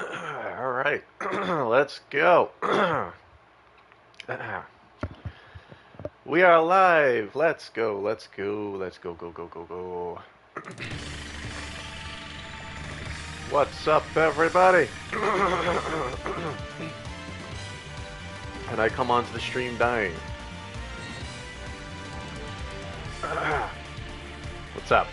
All right, let's go. We are live. Let's go. Let's go. Let's go. Go. Go. Go. Go. What's up, everybody? And I come onto the stream dying. What's up?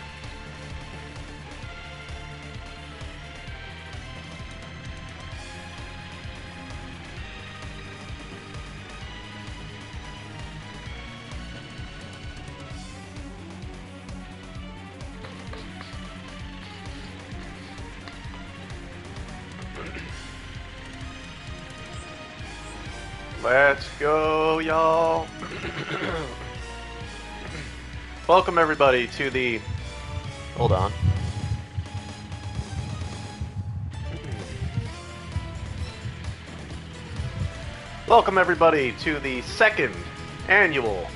Let's go, y'all. Welcome, everybody, to the... Hold on. Welcome, everybody, to the second annual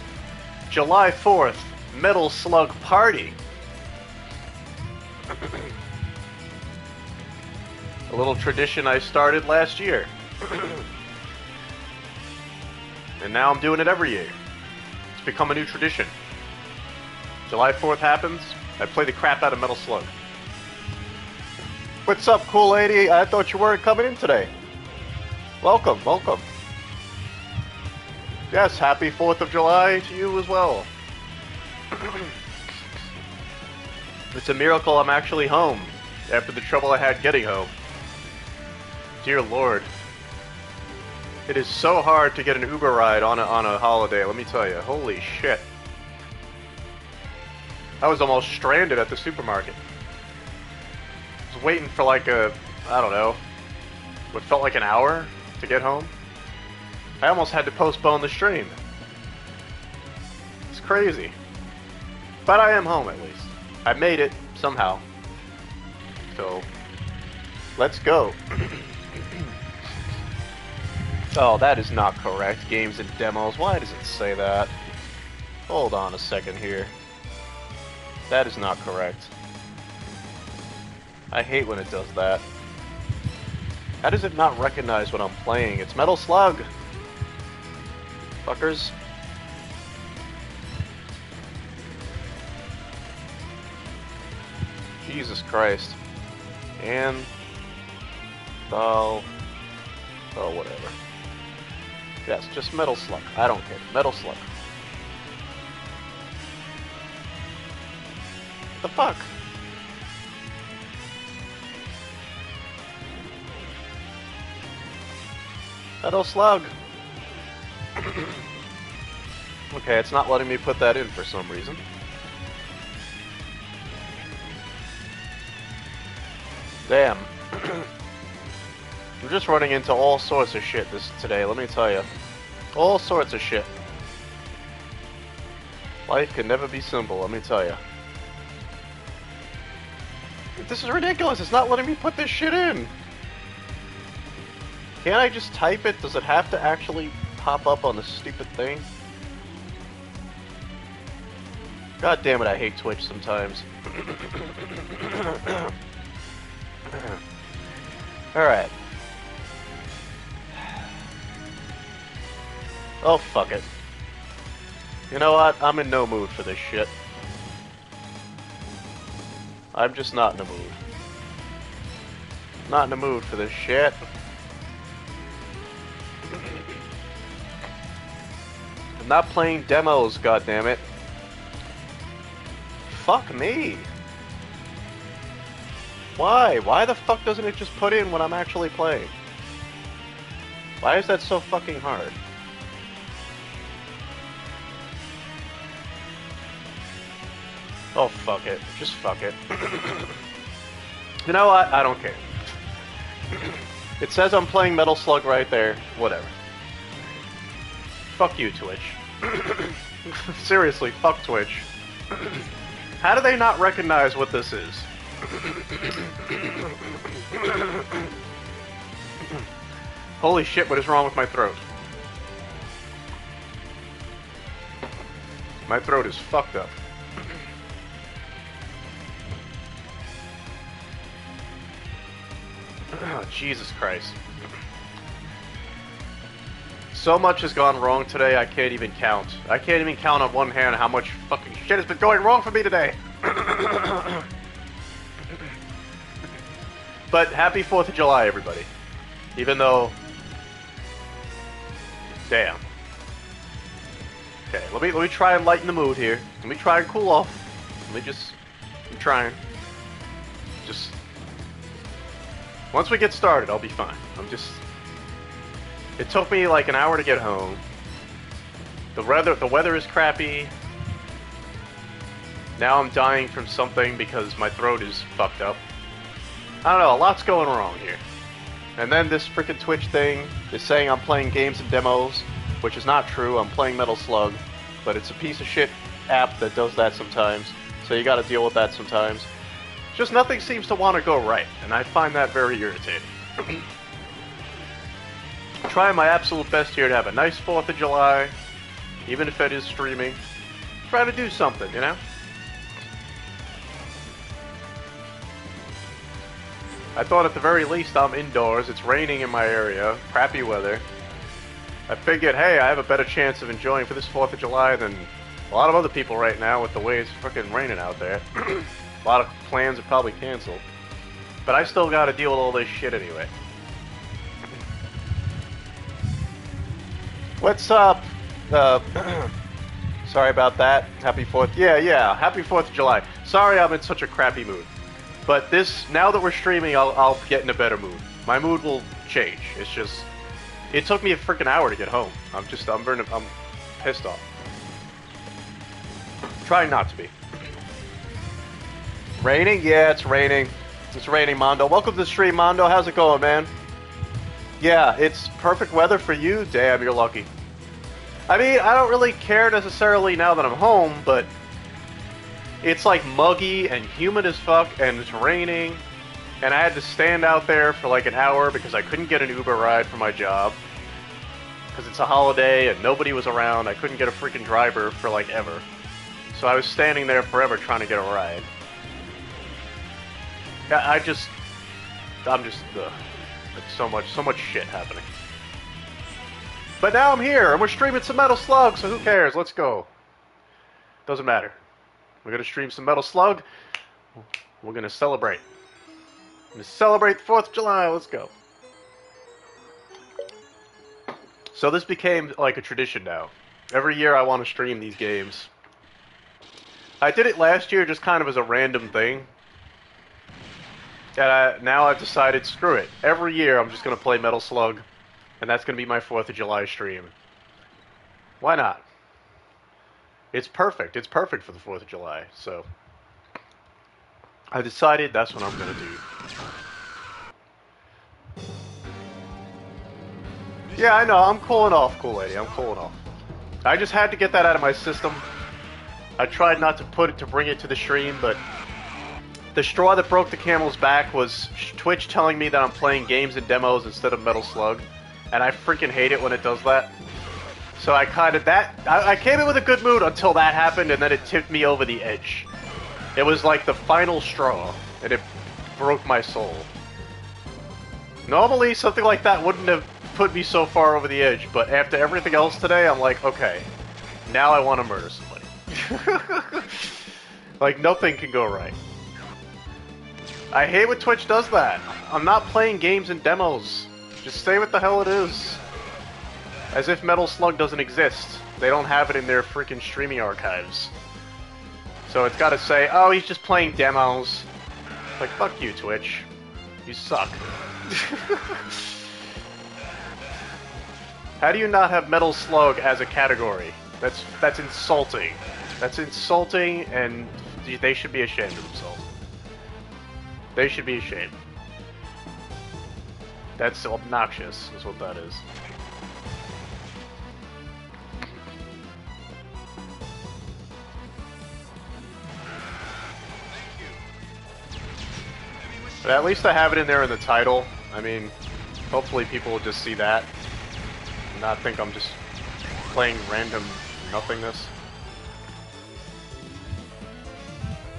July 4th Metal Slug Party. A little tradition I started last year. And now I'm doing it every year. It's become a new tradition. July 4th happens, I play the crap out of Metal Slug. What's up, cool lady? I thought you weren't coming in today. Welcome, welcome. Yes, happy 4th of July to you as well. It's a miracle I'm actually home after the trouble I had getting home. Dear Lord. It is so hard to get an Uber ride on a holiday, let me tell you. Holy shit. I was almost stranded at the supermarket. I was waiting for like I don't know, what felt like an hour to get home. I almost had to postpone the stream. It's crazy. But I am home at least. I made it, somehow. So, let's go. Oh, that is not correct. Games and demos. Why does it say that? Hold on a second here. That is not correct. I hate when it does that. How does it not recognize what I'm playing? It's Metal Slug! Fuckers. Jesus Christ. And... Oh, whatever. Yes, just Metal Slug. I don't care. Metal Slug. The fuck? Metal Slug. Okay, it's not letting me put that in for some reason. Damn. I'm just running into all sorts of shit today, let me tell you. All sorts of shit. Life can never be simple, let me tell you. This is ridiculous, it's not letting me put this shit in. Can't I just type it? Does it have to actually pop up on the stupid thing? God damn it, I hate Twitch sometimes. Alright. Oh, fuck it. You know what? I'm in no mood for this shit. I'm just not in the mood. Not in the mood for this shit. I'm not playing demos, goddammit. Fuck me. Why? Why the fuck doesn't it just put in what I'm actually playing? Why is that so fucking hard? Oh, fuck it. Just fuck it. You know what? I don't care. It says I'm playing Metal Slug right there. Whatever. Fuck you, Twitch. Seriously, fuck Twitch. How do they not recognize what this is? Holy shit, what is wrong with my throat? My throat is fucked up. Jesus Christ. So much has gone wrong today, I can't even count. I can't even count on one hand how much fucking shit has been going wrong for me today. But happy 4th of July, everybody. Even though... Damn. Okay, let me try and lighten the mood here. Let me try and cool off. I'm trying. Just... Once we get started, I'll be fine. It took me like an hour to get home. The weather is crappy. Now I'm dying from something because my throat is fucked up. I don't know, a lot's going wrong here. And then this frickin' Twitch thing is saying I'm playing games and demos, which is not true. I'm playing Metal Slug, but it's a piece of shit app that does that sometimes, so you gotta deal with that sometimes. Just nothing seems to want to go right, and I find that very irritating. Trying my absolute best here to have a nice 4th of July, even if it is streaming. Try to do something, you know? I thought at the very least I'm indoors, it's raining in my area, crappy weather. I figured, hey, I have a better chance of enjoying for this 4th of July than a lot of other people right now with the way it's frickin' raining out there. A lot of plans are probably canceled. But I still gotta deal with all this shit anyway. What's up? Sorry about that. Happy 4th. Yeah. Happy 4th of July. Sorry I'm in such a crappy mood. But now that we're streaming, I'll get in a better mood. My mood will change. It's just... It took me a freaking hour to get home. I'm pissed off. Trying not to be. Raining? Yeah, it's raining. It's raining, Mondo. Welcome to the stream, Mondo. How's it going, man? Yeah, it's perfect weather for you. Damn, you're lucky. I mean, I don't really care necessarily now that I'm home, but it's like muggy and humid as fuck, and it's raining, and I had to stand out there for like an hour because I couldn't get an Uber ride for my job because it's a holiday and nobody was around. I couldn't get a freaking driver for like ever, so I was standing there forever trying to get a ride. I'm just, ugh. So much shit happening. But now I'm here, and we're streaming some Metal Slug, so who cares? Let's go. Doesn't matter. We're gonna stream some Metal Slug. We're gonna celebrate. We're gonna celebrate the 4th of July, let's go. So this became like a tradition now. Every year I want to stream these games. I did it last year just kind of as a random thing. And now I've decided, screw it. Every year I'm just going to play Metal Slug, and that's going to be my 4th of July stream. Why not? It's perfect. It's perfect for the 4th of July, so... I decided that's what I'm going to do. Yeah, I know. I'm cooling off, cool lady. I'm cooling off. I just had to get that out of my system. I tried not to bring it to the stream, but... The straw that broke the camel's back was Twitch telling me that I'm playing games and demos instead of Metal Slug, and I freaking hate it when it does that. So I came in with a good mood until that happened, and then it tipped me over the edge. It was like the final straw, and it broke my soul. Normally, something like that wouldn't have put me so far over the edge, but after everything else today, I'm like, okay, now I want to murder somebody. Like, nothing can go right. I hate when Twitch does that. I'm not playing games and demos. Just say what the hell it is. As if Metal Slug doesn't exist. They don't have it in their freaking streaming archives. So it's gotta say, oh, he's just playing demos. Like, fuck you, Twitch. You suck. How do you not have Metal Slug as a category? That's insulting. That's insulting, and they should be ashamed of themselves. They should be ashamed. That's obnoxious, is what that is. But at least I have it in there in the title. I mean, hopefully people will just see that and not think I'm just playing random nothingness.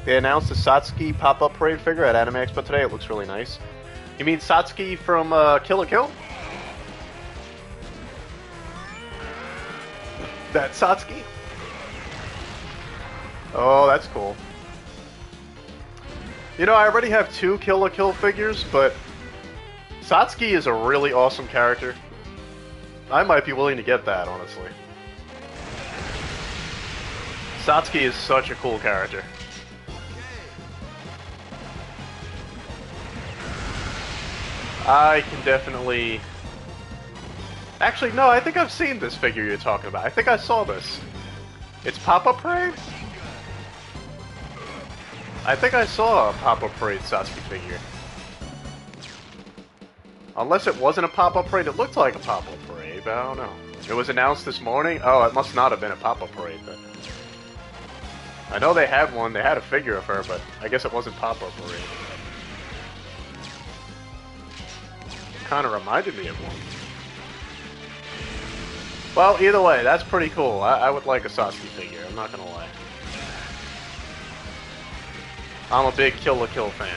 They announced the Satsuki pop-up parade figure at Anime Expo today. It looks really nice. You mean Satsuki from Kill la Kill? That Satsuki? Oh, that's cool. You know, I already have 2 Kill la Kill figures, but Satsuki is a really awesome character. I might be willing to get that, honestly. Satsuki is such a cool character. I can definitely... Actually, no, I think I've seen this figure you're talking about. I think I saw this. It's Pop-Up Parade? I think I saw a Pop-Up Parade Satsuki figure. Unless it wasn't a Pop-Up Parade, it looked like a Pop-Up Parade, but I don't know. It was announced this morning? Oh, it must not have been a Pop-Up Parade then. I know they had one, they had a figure of her, but I guess it wasn't Pop-Up Parade. Kinda reminded me of one. Well, either way, that's pretty cool. I would like a Satsuki figure, I'm not gonna lie. I'm a big Kill la Kill fan.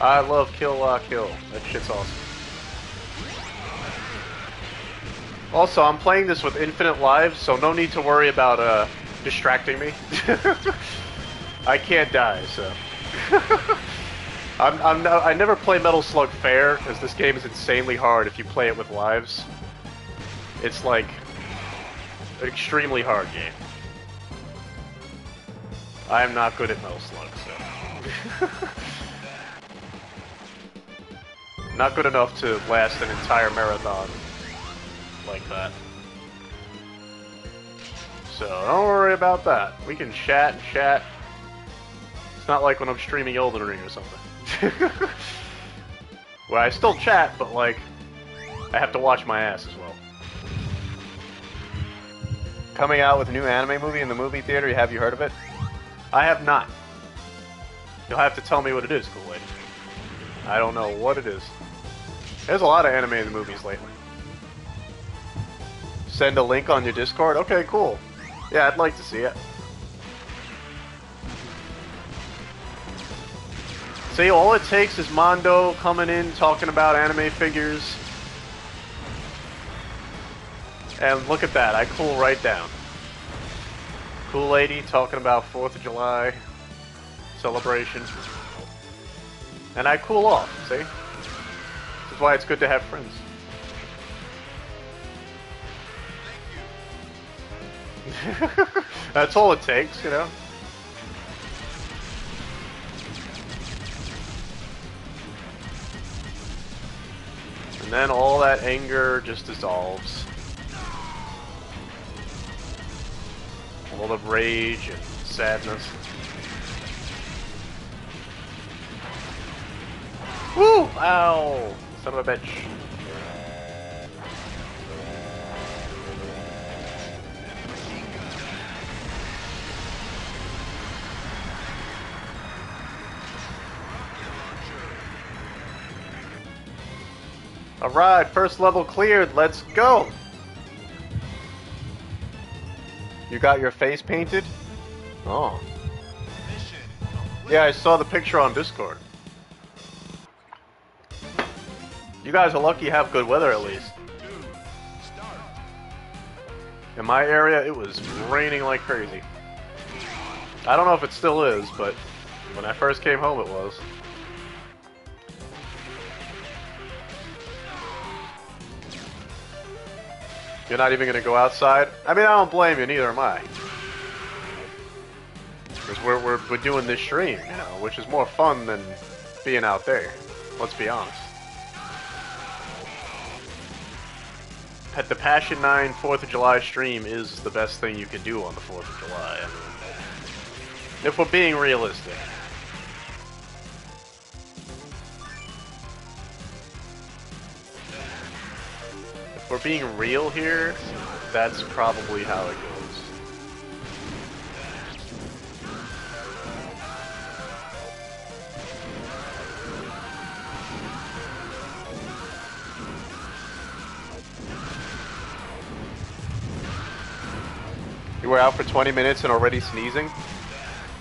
I love Kill la Kill. That shit's awesome. Also, I'm playing this with infinite lives, so no need to worry about distracting me. I can't die, so. I never play Metal Slug fair, because this game is insanely hard if you play it with lives. It's like an extremely hard game. I am not good at Metal Slug, so. Not good enough to last an entire marathon like that. So don't worry about that. We can chat and chat. It's not like when I'm streaming Elden Ring or something. Well, I still chat, but like, I have to watch my ass as well. Coming out with a new anime movie in the movie theater, have you heard of it? I have not. You'll have to tell me what it is, Kool-Aid. I don't know what it is. There's a lot of anime in the movies lately. Send a link on your Discord? Okay, cool. Yeah, I'd like to see it. See, all it takes is Mondo coming in, talking about anime figures. And look at that, I cool right down. Cool lady talking about 4th of July celebration. And I cool off, see? This is why it's good to have friends. That's all it takes, you know? And then all that anger just dissolves. All the rage and sadness. Woo! Ow! Son of a bitch. Alright, first level cleared, let's go! You got your face painted? Oh. Yeah, I saw the picture on Discord. You guys are lucky you have good weather at least. In my area, it was raining like crazy. I don't know if it still is, but when I first came home it was. You're not even gonna go outside? I mean, I don't blame you, neither am I. Because we're doing this stream, you know, which is more fun than being out there. Let's be honest. The Passion 9 4th of July stream is the best thing you can do on the 4th of July. I mean, if we're being realistic. If we're being real here, that's probably how it goes. You You were out for 20 minutes and already sneezing?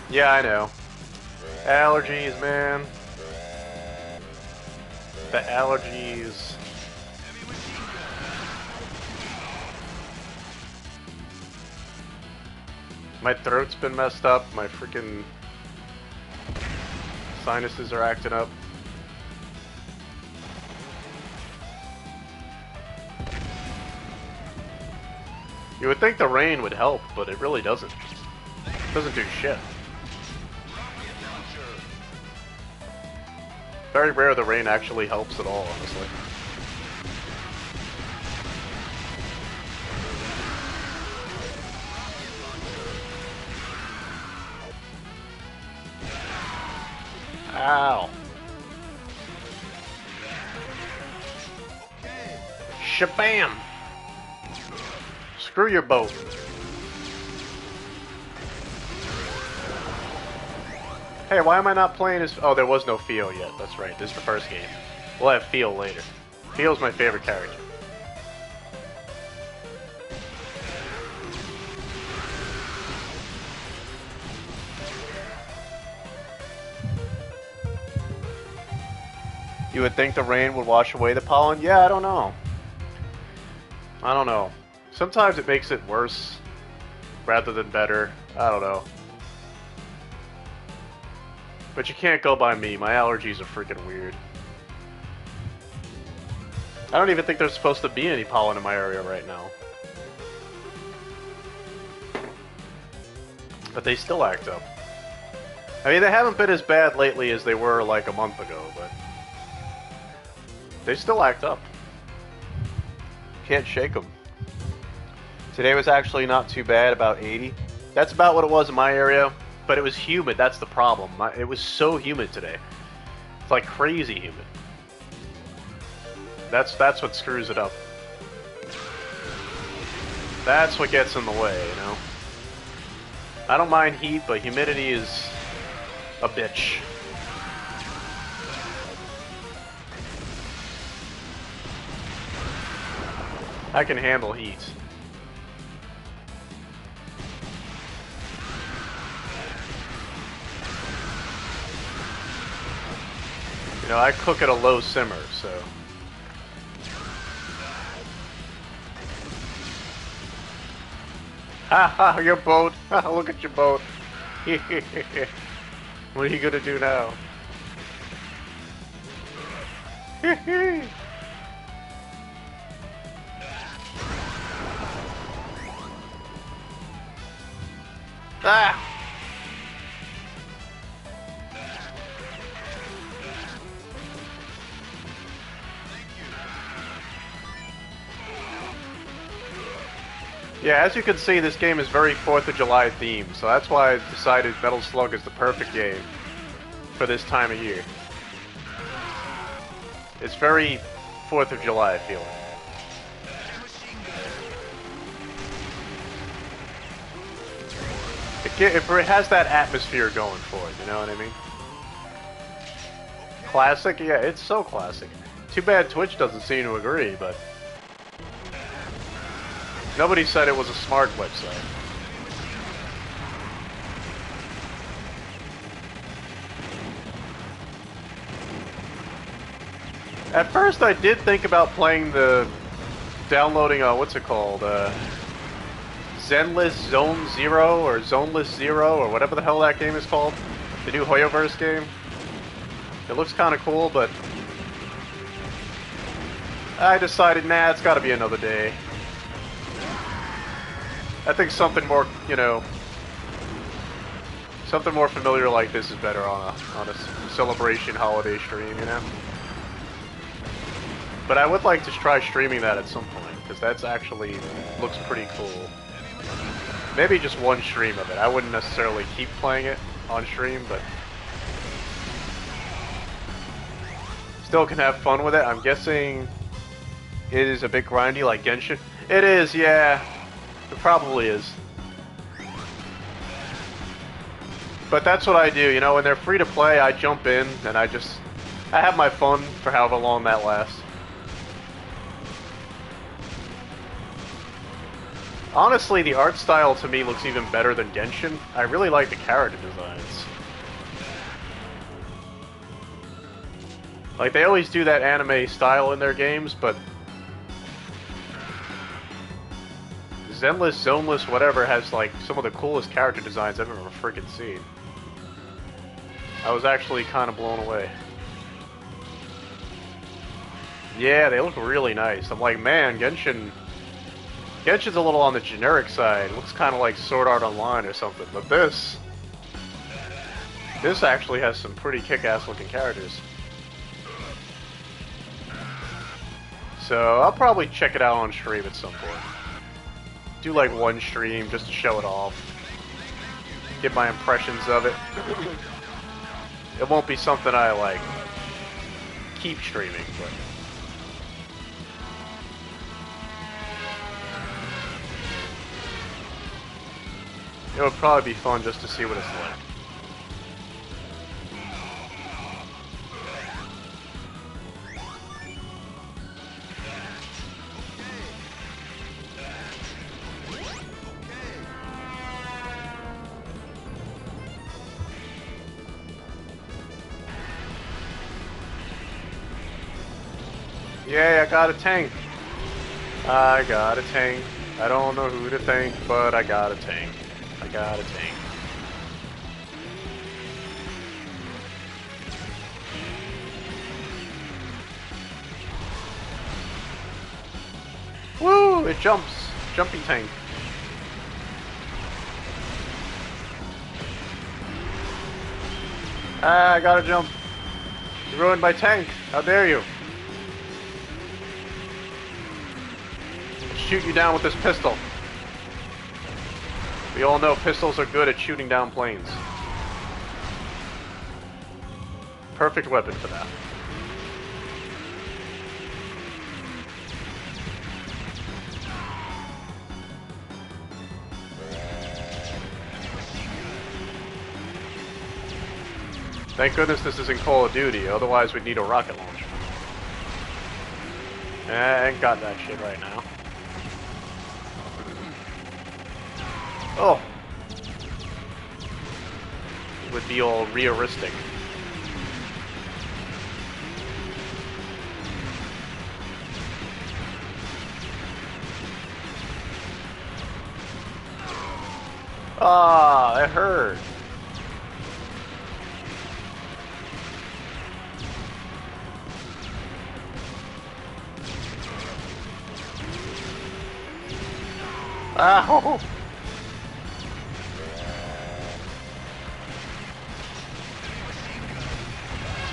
Yeah, I know. Allergies, man. The allergies. My throat's been messed up. My freaking sinuses are acting up. You would think the rain would help, but it really doesn't. It doesn't do shit. Very rare the rain actually helps at all, honestly. Ow. Shabam! Screw your boat. Hey, why am I not playing as... Oh, there was no Theo yet. That's right. This is the first game. We'll have Theo later. Theo's my favorite character. You would think the rain would wash away the pollen? Yeah, I don't know. I don't know. Sometimes it makes it worse rather than better. I don't know. But you can't go by me. My allergies are freaking weird. I don't even think there's supposed to be any pollen in my area right now. But they still act up. I mean, they haven't been as bad lately as they were like a month ago, but they still act up. Can't shake them. Today was actually not too bad, about 80. That's about what it was in my area, but it was humid, that's the problem. It was so humid today. It's like crazy humid. That's what screws it up. That's what gets in the way, you know? I don't mind heat, but humidity is a bitch. I can handle heat. You know, I cook at a low simmer, so... Ha ha, your boat! Look at your boat! What are you gonna do now? Ah! Yeah, as you can see, this game is very 4th of July themed, so that's why I decided Metal Slug is the perfect game for this time of year. It's very 4th of July feeling. It has that atmosphere going for it, you know what I mean? Classic? Yeah, it's so classic. Too bad Twitch doesn't seem to agree, but... Nobody said it was a smart website. At first I did think about downloading, what's it called? Zenless Zone Zero, or Zoneless Zero, or whatever the hell that game is called. The new Hoyoverse game. It looks kind of cool, but... I decided, nah, it's gotta be another day. I think something more, you know, something more familiar like this is better on a celebration holiday stream, you know? But I would like to try streaming that at some point, because that's actually looks pretty cool. Maybe just one stream of it. I wouldn't necessarily keep playing it on stream, but still can have fun with it. I'm guessing it is a bit grindy like Genshin. It is, yeah. It probably is. But that's what I do, you know, when they're free to play, I jump in and I have my fun for however long that lasts. Honestly, the art style to me looks even better than Genshin. I really like the character designs. Like, they always do that anime style in their games, but Zenless, Zoneless, whatever has, like, some of the coolest character designs I've ever freaking seen. I was actually kind of blown away. Yeah, they look really nice. I'm like, man, Genshin's a little on the generic side. It looks kind of like Sword Art Online or something. But this actually has some pretty kick-ass looking characters. So I'll probably check it out on stream at some point. Do like one stream just to show it off. Get my impressions of it. It won't be something I like keep streaming, but it would probably be fun just to see what it's like. Yay, I got a tank. I got a tank. I don't know who to thank, but I got a tank. I got a tank. Woo! It jumps. Jumpy tank. Ah, I gotta jump. You ruined my tank. How dare you? Shoot you down with this pistol. We all know pistols are good at shooting down planes. Perfect weapon for that. Thank goodness this isn't Call of Duty, otherwise we'd need a rocket launcher. I ain't got that shit right now. Oh! It would be all realistic. Ah, it hurt. Ow!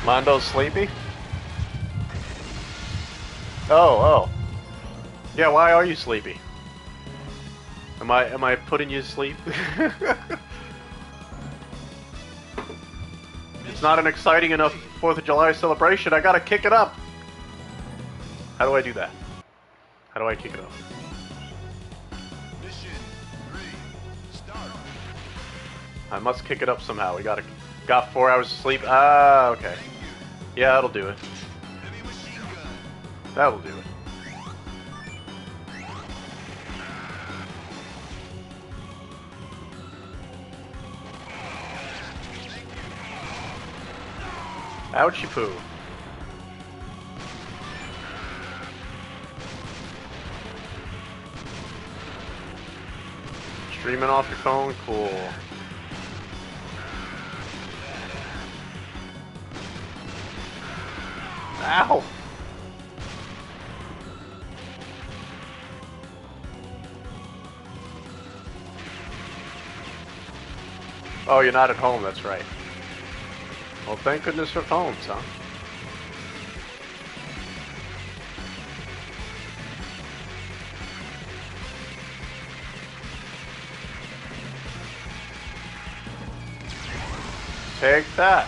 Mondo's sleepy? Oh. Yeah, why are you sleepy? Am I putting you to sleep? It's not an exciting enough 4th of July celebration. I gotta kick it up. How do I do that? How do I kick it up? Mission 3, start. I must kick it up somehow. We got 4 hours of sleep. Ah, okay. Yeah, that'll do it. Heavy machine gun. That'll do it. Ouchie poo. Streaming off your phone? Cool. Ow! Oh, you're not at home, that's right. Well, thank goodness for phones, huh? Take that.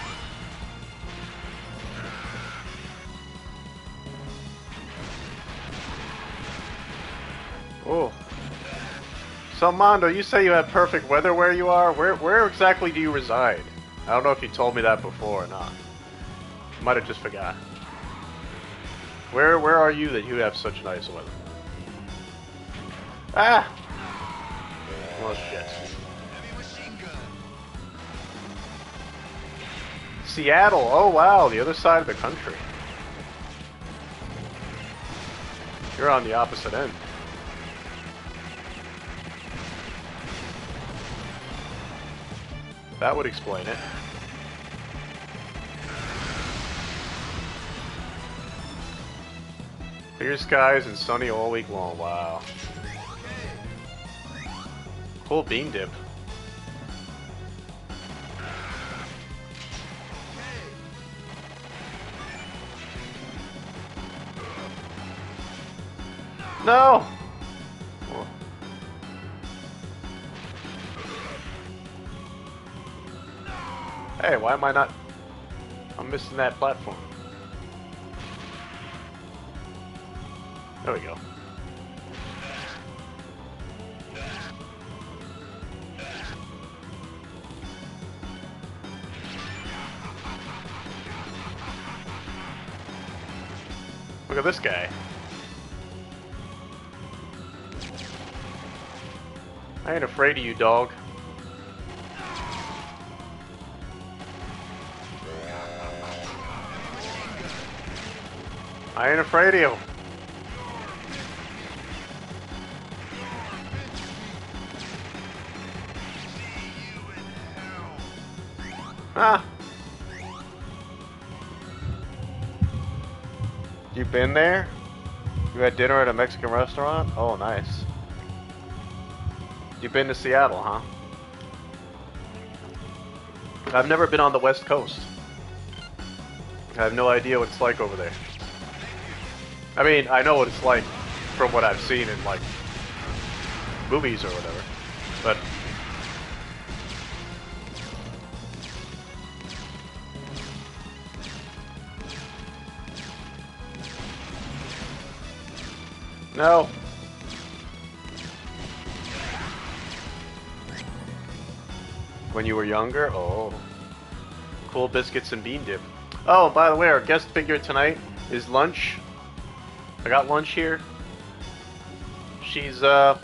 Oh. So, Mondo, you say you have perfect weather where you are? Where exactly do you reside? I don't know if you told me that before or not. Might have just forgot. Where are you that you have such nice weather? Ah! Oh shit. Heavy machine gun. Seattle. Oh wow, the other side of the country. You're on the opposite end. That would explain it. Clear skies and sunny all week long. Wow. Cool bean dip. No! Oh. Hey, why am I not... I'm missing that platform. There we go. Look at this guy. I ain't afraid of you, dog. I ain't afraid of you. Ah. You been there? You had dinner at a Mexican restaurant? Oh, nice. You've been to Seattle, huh? I've never been on the West Coast. I have no idea what it's like over there. I mean, I know what it's like from what I've seen in, like, movies or whatever. But... no. When you were younger? Oh. Cool biscuits and bean dip. Oh, by the way, our guest figure tonight is Lunch. I got Lunch here. She's, I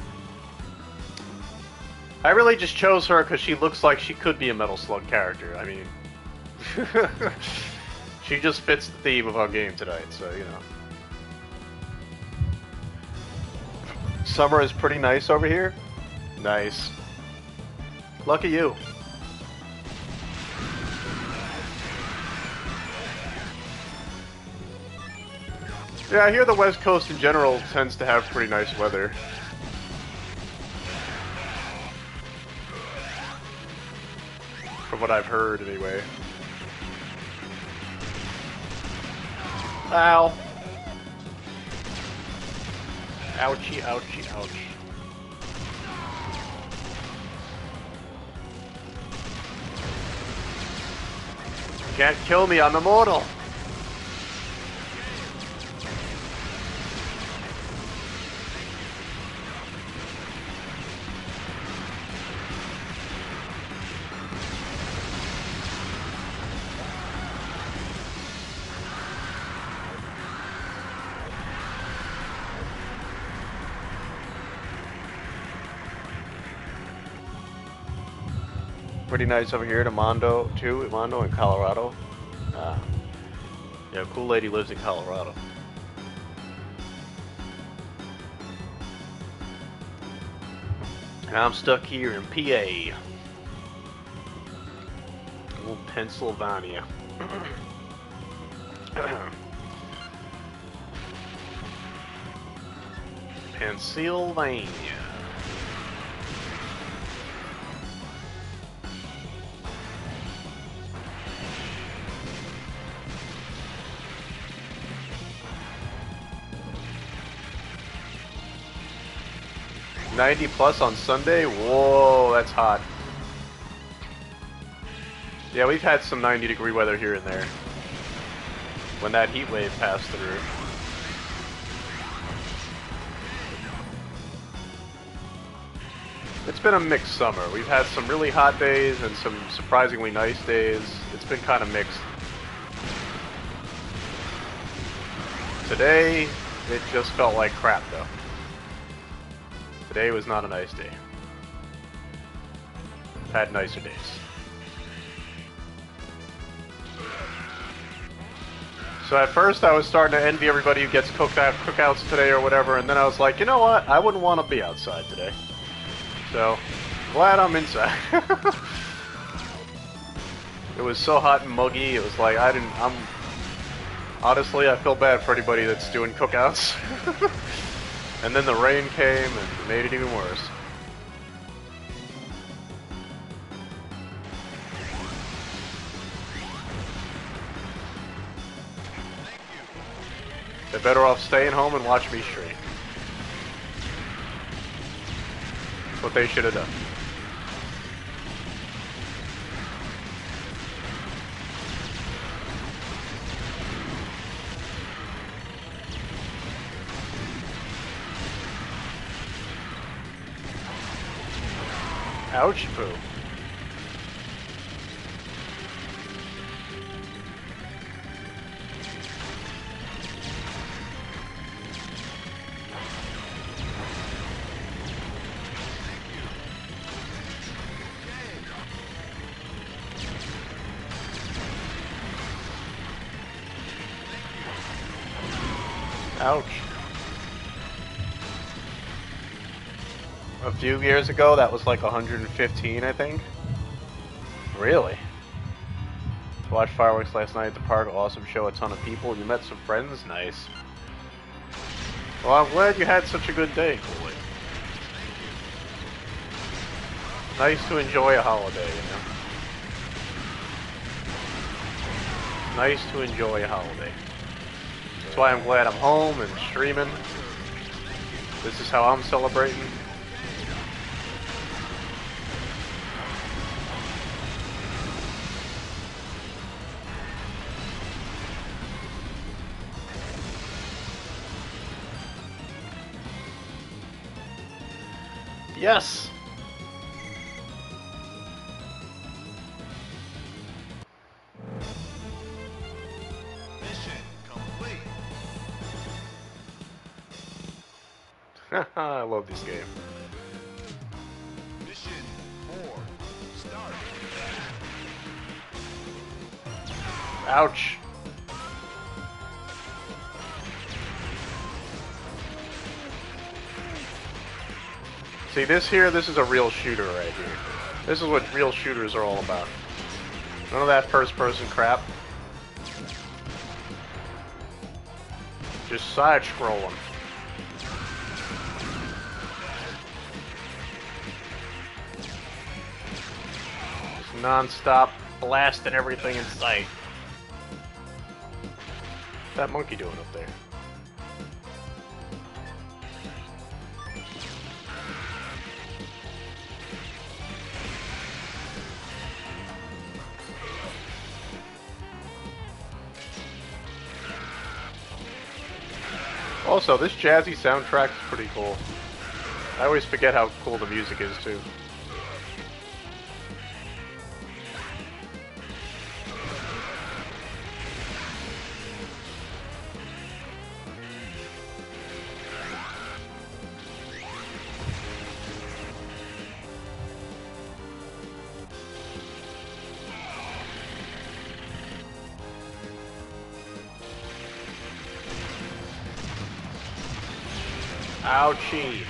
really just chose her because she looks like she could be a Metal Slug character. I mean... she just fits the theme of our game tonight, so, you know. Summer is pretty nice over here. Nice. Lucky you. Yeah, I hear the West Coast in general tends to have pretty nice weather. From what I've heard, anyway. Ow. Ouchie, ouchie, ouch. Can't kill me, I'm immortal! Pretty nice over here at Mondo, too, Mondo in Colorado. Yeah, cool lady lives in Colorado. And I'm stuck here in PA. Old Pennsylvania. Pennsylvania. +90 on Sunday? Whoa, that's hot. Yeah, we've had some 90-degree weather here and there. When that heat wave passed through. It's been a mixed summer. We've had some really hot days and some surprisingly nice days. It's been kind of mixed. Today, it just felt like crap, though. Today was not a nice day. had nicer days. So at first I was starting to envy everybody who gets cookouts today or whatever, and then I was like, you know what? I wouldn't want to be outside today. So, glad I'm inside. It was so hot and muggy, it was like, honestly, I feel bad for anybody that's doing cookouts. And then the rain came and made it even worse. They're better off staying home and watch me stream. That's what they should have done. Ouch poo. Ouch. A few years ago, that was like 115, I think. Really? Watched fireworks last night at the park. Awesome show. A ton of people. You met some friends. Nice. Well, I'm glad you had such a good day, Cooley. Nice to enjoy a holiday, you know? Nice to enjoy a holiday. That's why I'm glad I'm home and streaming. This is how I'm celebrating. Yes! Mission complete. I love this game. Mission 4. Start. Ouch. See, this is a real shooter right here. This is what real shooters are all about. None of that first-person crap. Just side-scrolling. Just non-stop blasting everything in sight. What's that monkey doing up there? Also, this jazzy soundtrack is pretty cool. I always forget how cool the music is, too. Ouchie.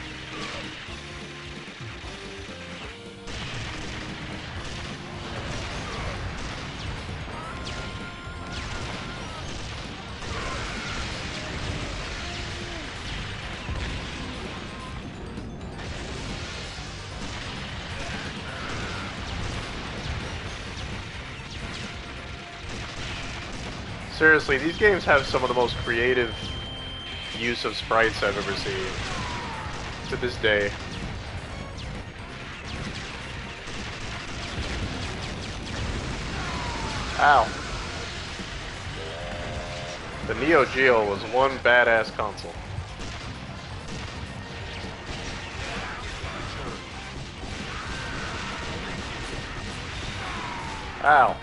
Seriously, these games have some of the most creative use of sprites I've ever seen. To this day. Ow. The Neo Geo was one badass console. Ow.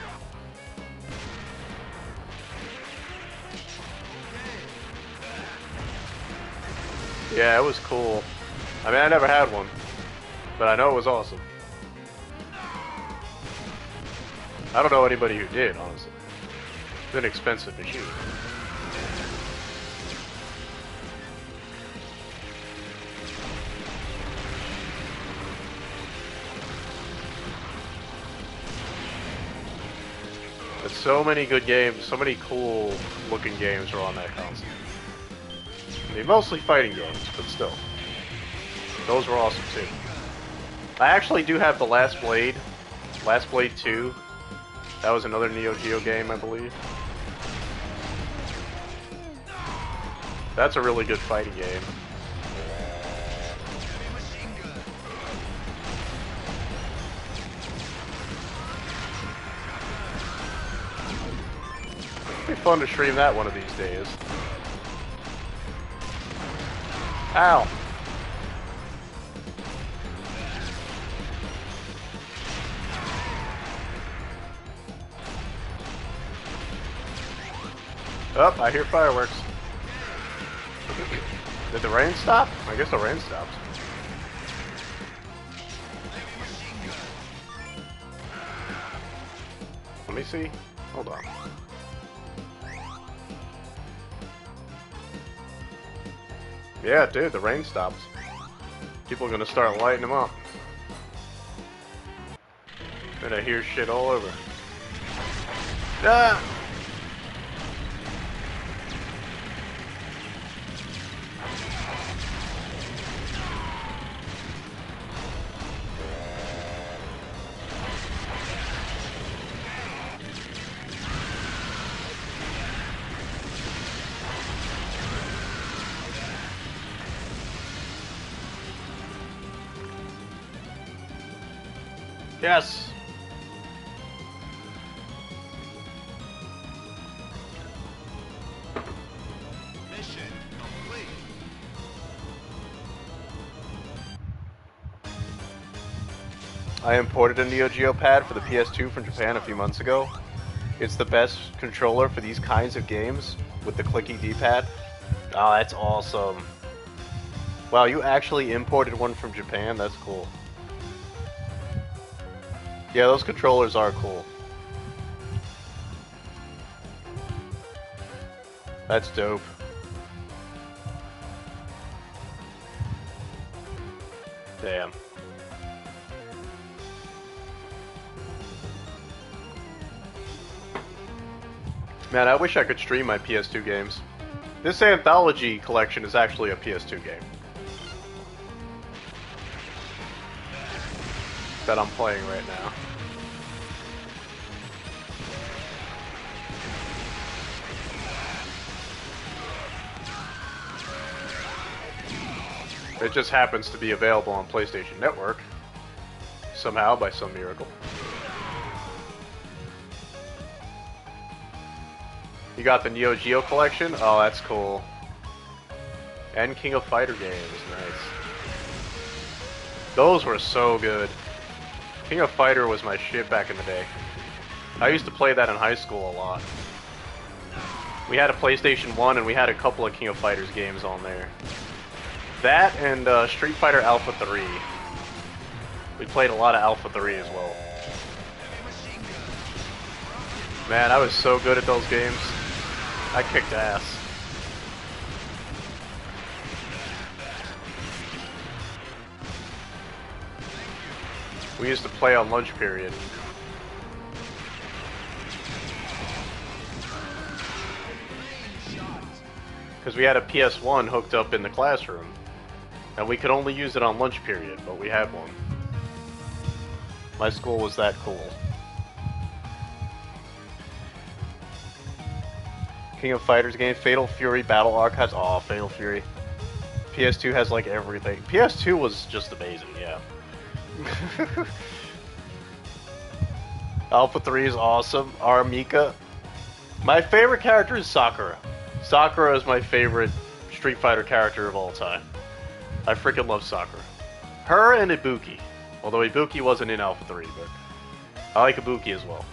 Yeah, it was cool. I mean, I never had one, but I know it was awesome. I don't know anybody who did, honestly. It's an expensive machine. But so many good games, so many cool looking games are on that console. I mean, mostly fighting games, but still. Those were awesome too. I actually do have the Last Blade 2. That was another Neo Geo game, I believe. That's a really good fighting game. It'd be fun to stream that one of these days. Ow! Oh, I hear fireworks. Did the rain stop? I guess the rain stopped. Let me see. Hold on. Yeah, dude, the rain stopped. People are gonna start lighting them up. Then I hear shit all over. Ah! Yes! Mission complete. I imported a Neo Geo pad for the PS2 from Japan a few months ago. It's the best controller for these kinds of games with the clicky D-pad. Oh, that's awesome. Wow, you actually imported one from Japan? That's cool. Yeah, those controllers are cool. That's dope. Damn. Man, I wish I could stream my PS2 games. This anthology collection is actually a PS2 game that I'm playing right now. It just happens to be available on PlayStation Network somehow, by some miracle. You got the Neo Geo collection? Oh, that's cool. And King of Fighter games, nice. Those were so good. King of Fighter was my shit back in the day. I used to play that in high school a lot. We had a PlayStation 1 and we had a couple of King of Fighters games on there. That and Street Fighter Alpha 3. We played a lot of Alpha 3 as well. Man, I was so good at those games. I kicked ass. We used to play on lunch period. Because we had a PS1 hooked up in the classroom. And we could only use it on lunch period, but we had one. My school was that cool. King of Fighters game, Fatal Fury, Battle Archives. Oh, Fatal Fury. PS2 has like everything. PS2 was just amazing, yeah. Alpha 3 is awesome. Armika. My favorite character is Sakura. Sakura is my favorite Street Fighter character of all time. I freaking love Sakura. Her and Ibuki. Although Ibuki wasn't in Alpha 3, but I like Ibuki as well.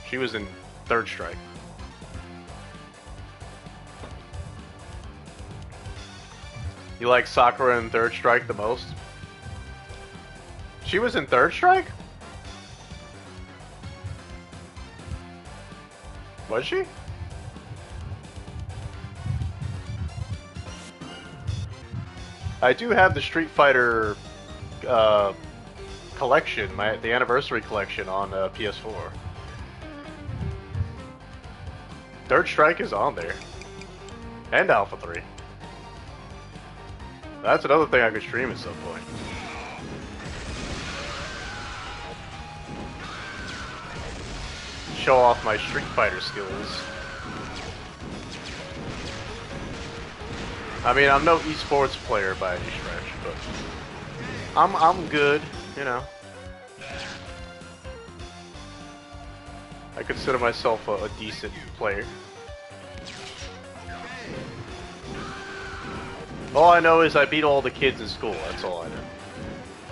She was in Third Strike. You like Sakura in Third Strike the most? She was in Third Strike? Was she? I do have the Street Fighter collection, the anniversary collection on PS4. Third Strike is on there. And Alpha 3. That's another thing I could stream at some point. Show off my Street Fighter skills. I mean, I'm no esports player by any stretch, but I'm good, you know. I consider myself a decent player. All I know is I beat all the kids in school, that's all I know.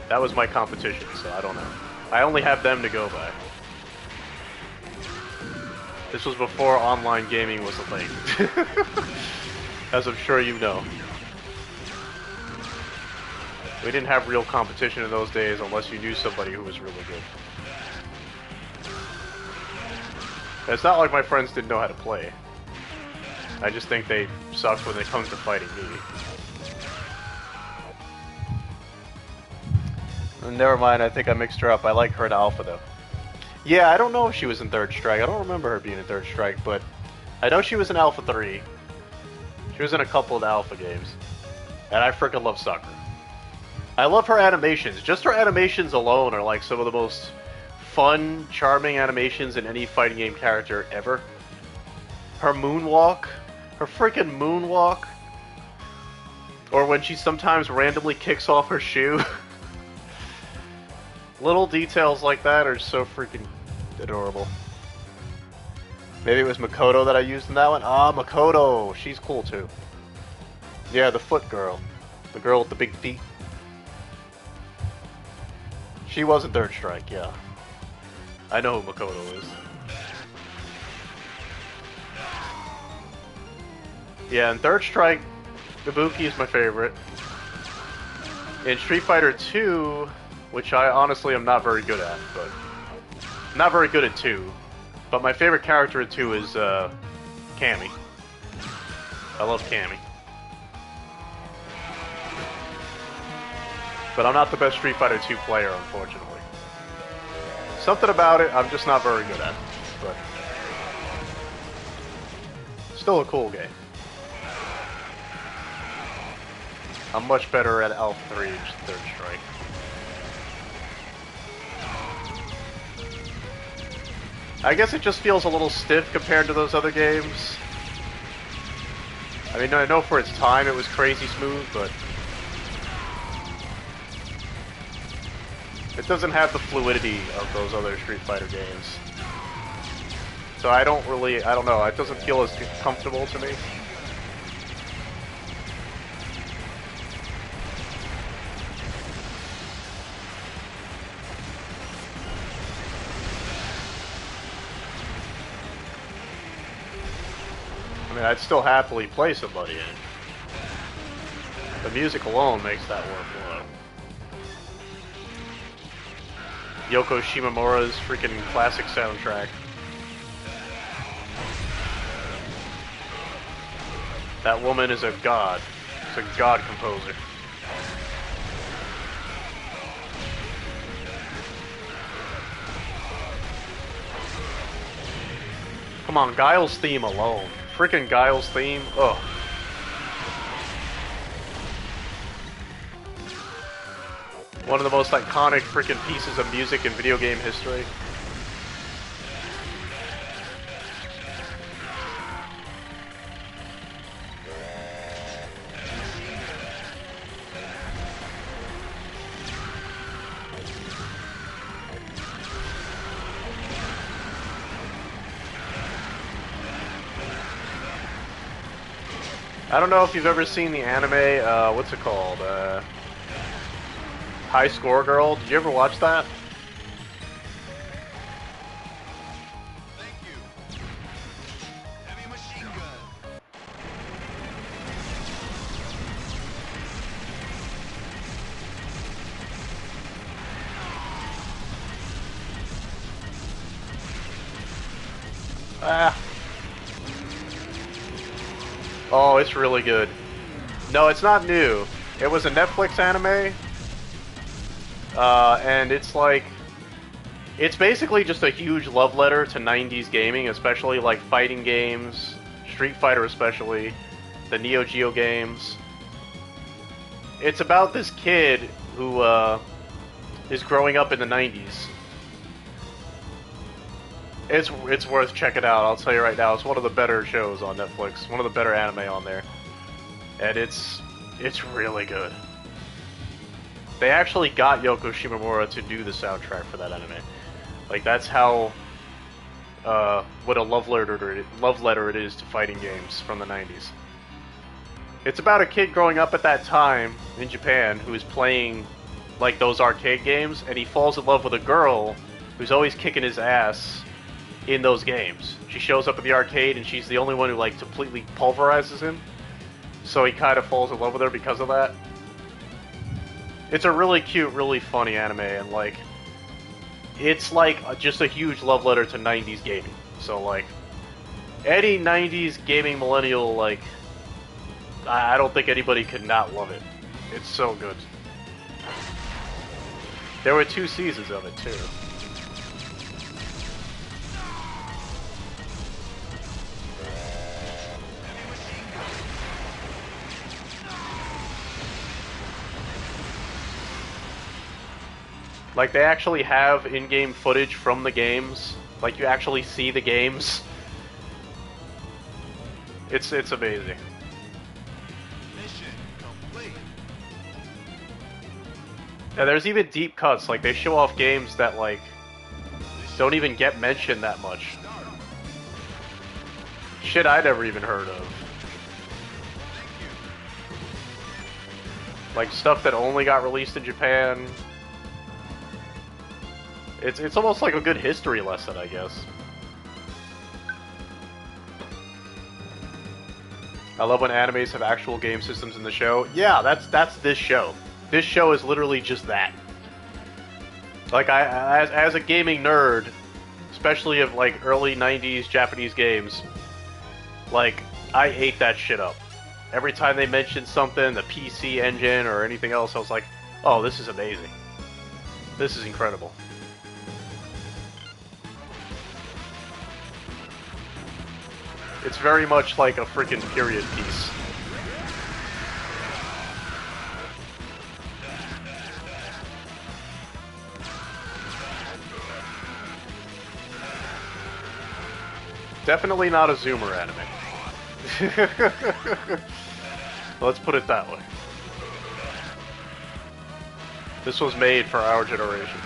That was my competition, so I don't know. I only have them to go by. This was before online gaming was a thing. As I'm sure you know. We didn't have real competition in those days unless you knew somebody who was really good. It's not like my friends didn't know how to play. I just think they sucked when it comes to fighting me. Never mind, I think I mixed her up. I like her in Alpha, though. Yeah, I don't know if she was in Third Strike. I don't remember her being in Third Strike, but I know she was in Alpha 3. She was in a couple of the Alpha games. And I freaking love Sakura. I love her animations. Just her animations alone are like some of the most fun, charming animations in any fighting game character ever. Her moonwalk. Her freaking moonwalk. Or when she sometimes randomly kicks off her shoe. Little details like that are so freaking adorable. Maybe it was Makoto that I used in that one. Ah, Makoto! She's cool too. Yeah, the foot girl. The girl with the big feet. She was in Third Strike, yeah. I know who Makoto is. Yeah, in Third Strike, Ibuki is my favorite. In Street Fighter 2, which I honestly am not very good at, but... Not very good at 2. But my favorite character in 2 is, Cammy. I love Cammy. But I'm not the best Street Fighter 2 player, unfortunately. Something about it I'm just not very good at, but... Still a cool game. I'm much better at Alpha 3 and Third Strike. I guess it just feels a little stiff compared to those other games. I mean, I know for its time it was crazy smooth, but... It doesn't have the fluidity of those other Street Fighter games. So I don't know, it doesn't feel as comfortable to me. I mean, I'd still happily play somebody in it. The music alone makes that work well. Yoko Shimomura's freaking classic soundtrack. That woman is a god. She's a god composer. Come on, Guile's theme alone. Freaking Guile's theme, ugh. One of the most iconic freaking pieces of music in video game history. I don't know if you've ever seen the anime, what's it called? High Score Girl. Did you ever watch that? Thank you. Heavy machine gun. Ah. Oh, it's really good. No, it's not new. It was a Netflix anime, and it's like, it's basically just a huge love letter to 90s gaming, especially like fighting games, Street Fighter especially, the Neo Geo games. It's about this kid who is growing up in the 90s. It's worth checking out, I'll tell you right now. It's one of the better shows on Netflix, one of the better anime on there. And it's really good. They actually got Yoko Shimomura to do the soundtrack for that anime. Like, that's how what a love letter it is to fighting games from the 90s. It's about a kid growing up at that time in Japan who is playing like those arcade games, and he falls in love with a girl who's always kicking his ass in those games. She shows up at the arcade and she's the only one who like completely pulverizes him. So he kind of falls in love with her because of that. It's a really cute, really funny anime, and like, it's like just a huge love letter to 90s gaming. So like, any 90s gaming millennial, like, I don't think anybody could not love it. It's so good. There were 2 seasons of it too. Like, they actually have in-game footage from the games. Like, you actually see the games. It's amazing. Mission complete. And there's even deep cuts. Like, they show off games that, like, don't even get mentioned that much. Shit I never even heard of. Like, stuff that only got released in Japan. It's almost like a good history lesson, I guess. I love when animes have actual game systems in the show. Yeah, that's this show. This show is literally just that. Like, as a gaming nerd, especially of like early 90s Japanese games, like, I ate that shit up. Every time they mentioned something, the PC engine or anything else, I was like, oh, this is amazing. This is incredible. It's very much like a freaking period piece. Definitely not a Zoomer anime. Let's put it that way. This was made for our generation.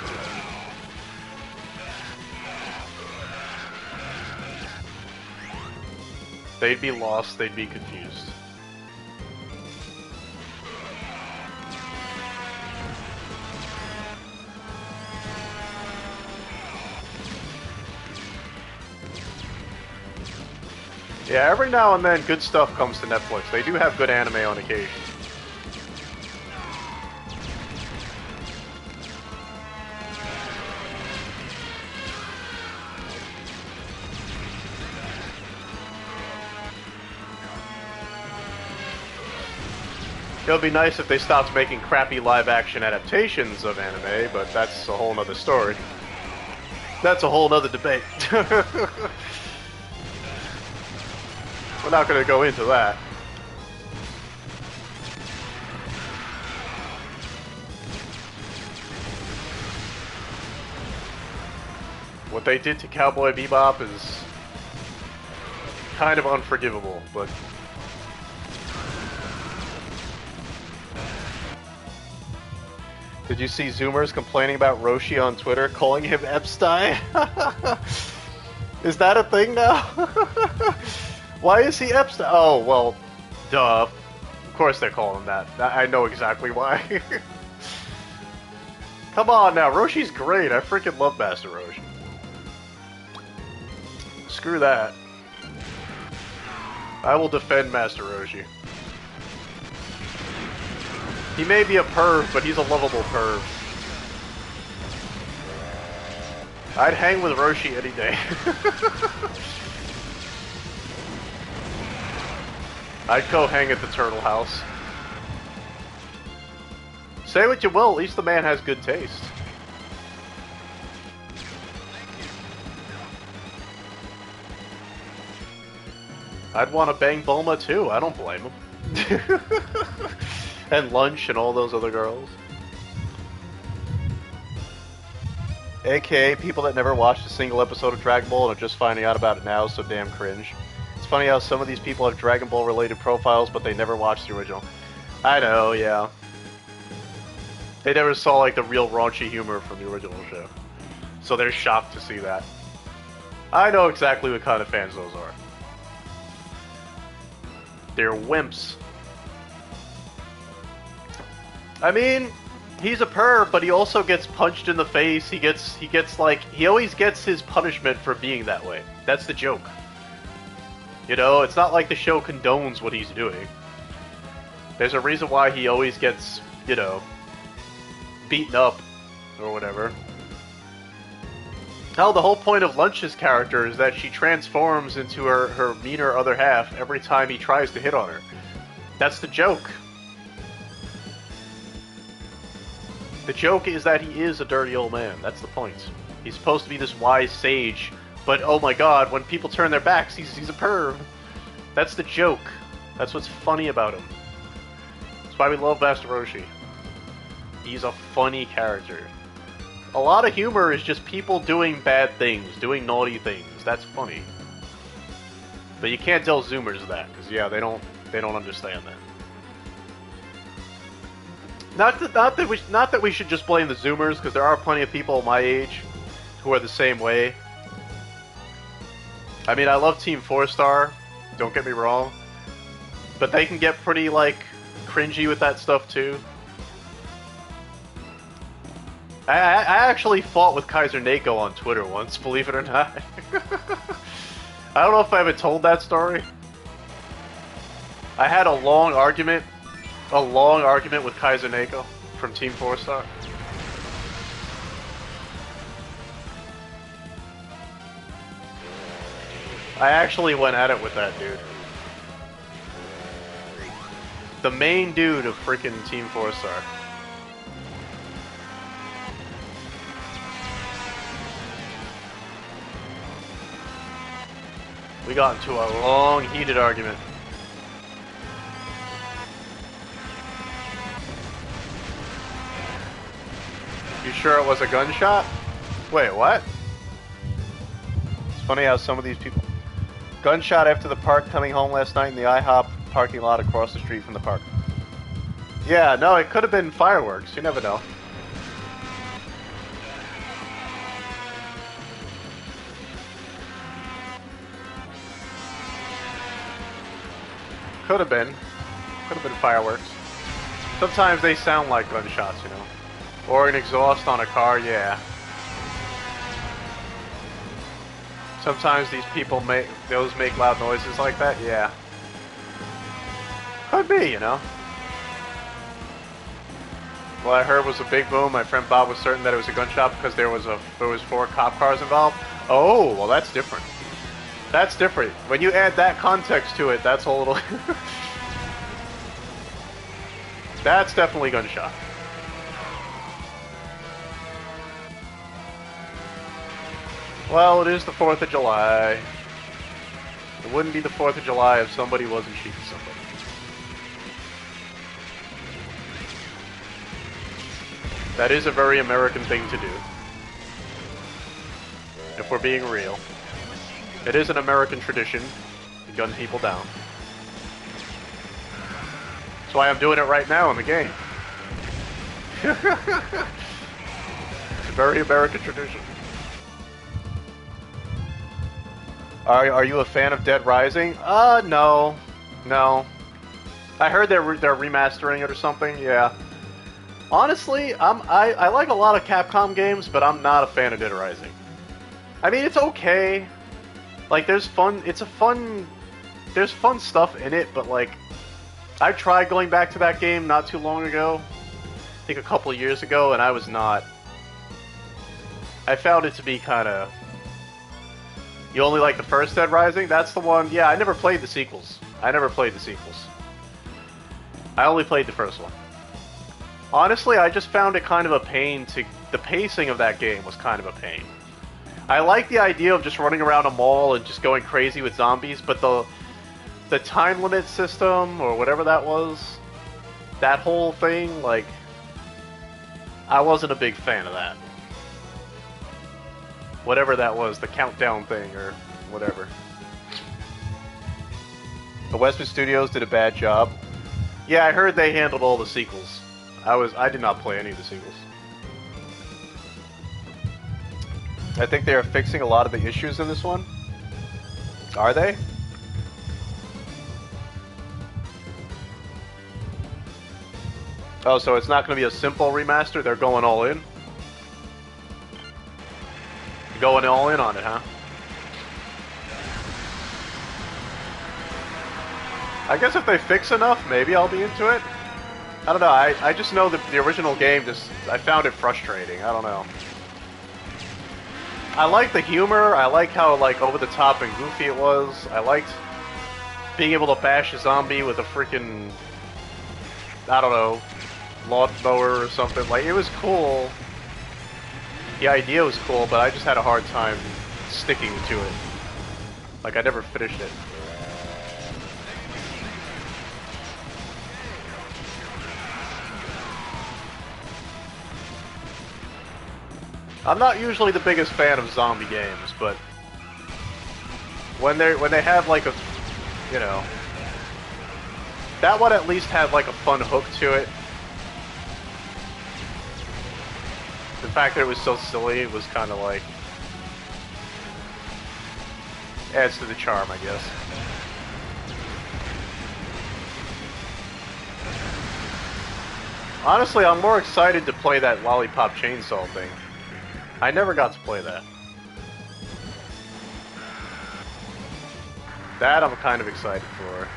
They'd be lost, they'd be confused. Yeah, every now and then good stuff comes to Netflix. They do have good anime on occasion. It would be nice if they stopped making crappy live-action adaptations of anime, but that's a whole nother story. That's a whole nother debate. We're not going to go into that. What they did to Cowboy Bebop is kind of unforgivable, but... Did you see Zoomers complaining about Roshi on Twitter, calling him Epstein? Is that a thing now? Why is he Epstein? Oh, well, duh. Of course they're calling him that. I know exactly why. Come on now, Roshi's great. I freaking love Master Roshi. Screw that. I will defend Master Roshi. He may be a perv, but he's a lovable perv. I'd hang with Roshi any day. I'd go hang at the Turtle House. Say what you will, at least the man has good taste. I'd want to bang Bulma too, I don't blame him. And Lunch and all those other girls. AKA people that never watched a single episode of Dragon Ball and are just finding out about it now, so damn cringe. It's funny how some of these people have Dragon Ball related profiles, but they never watched the original. I know, yeah. They never saw like the real raunchy humor from the original show. So they're shocked to see that. I know exactly what kind of fans those are. They're wimps. I mean, he's a perv, but he also gets punched in the face. He always gets his punishment for being that way. That's the joke. You know, it's not like the show condones what he's doing. There's a reason why he always gets, you know, beaten up or whatever. Hell, the whole point of Lunch's character is that she transforms into her meaner other half every time he tries to hit on her. That's the joke. The joke is that he is a dirty old man. That's the point. He's supposed to be this wise sage, but oh my god, when people turn their backs, he's a perv. That's the joke. That's what's funny about him. That's why we love Master Roshi. He's a funny character. A lot of humor is just people doing bad things, doing naughty things. That's funny. But you can't tell Zoomers that, because yeah, they don't understand that. Not that we should just blame the Zoomers, because there are plenty of people my age who are the same way. I mean, I love Team 4-Star, don't get me wrong, but they can get pretty, like, cringy with that stuff, too. I actually fought with Kaiser Nako on Twitter once, believe it or not. I don't know if I ever told that story. I had a long argument with Kaiser Nako from Team 4-Star. I actually went at it with that dude. The main dude of freaking Team 4-Star. We got into a long, heated argument. You sure it was a gunshot? Wait, what? It's funny how some of these people... Gunshot after the park coming home last night in the IHOP parking lot across the street from the park. Yeah, no, it could have been fireworks. You never know. Could have been. Could have been fireworks. Sometimes they sound like gunshots, you know. Or an exhaust on a car, yeah. Sometimes these people make loud noises like that, yeah. Could be, you know. What I heard was a big boom. My friend Bob was certain that it was a gunshot because there was 4 cop cars involved. Oh, well that's different. That's different. When you add that context to it, that's a little... That's definitely gunshot. Well, it is the 4th of July. It wouldn't be the 4th of July if somebody wasn't shooting somebody. That is a very American thing to do. If we're being real. It is an American tradition to gun people down. That's why I'm doing it right now in the game. It's a very American tradition. Are you a fan of Dead Rising? No. No. I heard they're remastering it or something, yeah. Honestly, I like a lot of Capcom games, but I'm not a fan of Dead Rising. I mean, it's okay. Like, there's fun stuff in it, but like, I tried going back to that game not too long ago. I think a couple of years ago, and I was not. I found it to be kind of... You only like the first Dead Rising? That's the one... Yeah, I never played the sequels. I never played the sequels. I only played the first one. Honestly, I just found it kind of a pain to... The pacing of that game was kind of a pain. I like the idea of just running around a mall and just going crazy with zombies, but the time limit system, or whatever that was, that whole thing, like... I wasn't a big fan of that. Whatever that was, the countdown thing, or whatever. The Westwood Studios did a bad job. Yeah, I heard they handled all the sequels. I did not play any of the sequels. I think they are fixing a lot of the issues in this one. Are they? Oh, so it's not going to be a simple remaster? They're going all in? Going all in on it, huh? I guess if they fix enough, maybe I'll be into it. I don't know, I just know that the original game I found it frustrating, I don't know. I like the humor, I like how, like, over the top and goofy it was. I liked being able to bash a zombie with a freaking, I don't know, lawnmower or something. Like, it was cool. The idea was cool, but I just had a hard time sticking to it. Like, I never finished it. I'm not usually the biggest fan of zombie games, but when they have like a, you know, that one at least had like a fun hook to it. The fact that it was so silly was kind of like adds to the charm, I guess. Honestly, I'm more excited to play that Lollipop Chainsaw thing. I never got to play that. That I'm kind of excited for.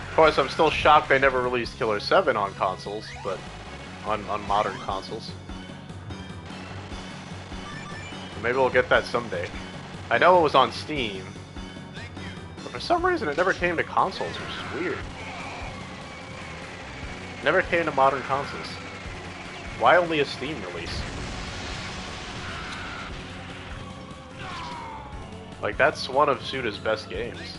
Of course, I'm still shocked they never released Killer 7 on consoles, but on modern consoles. Maybe we'll get that someday. I know it was on Steam, but for some reason it never came to consoles, which is weird. Never came to modern consoles. Why only a Steam release? Like, that's one of Suda's best games.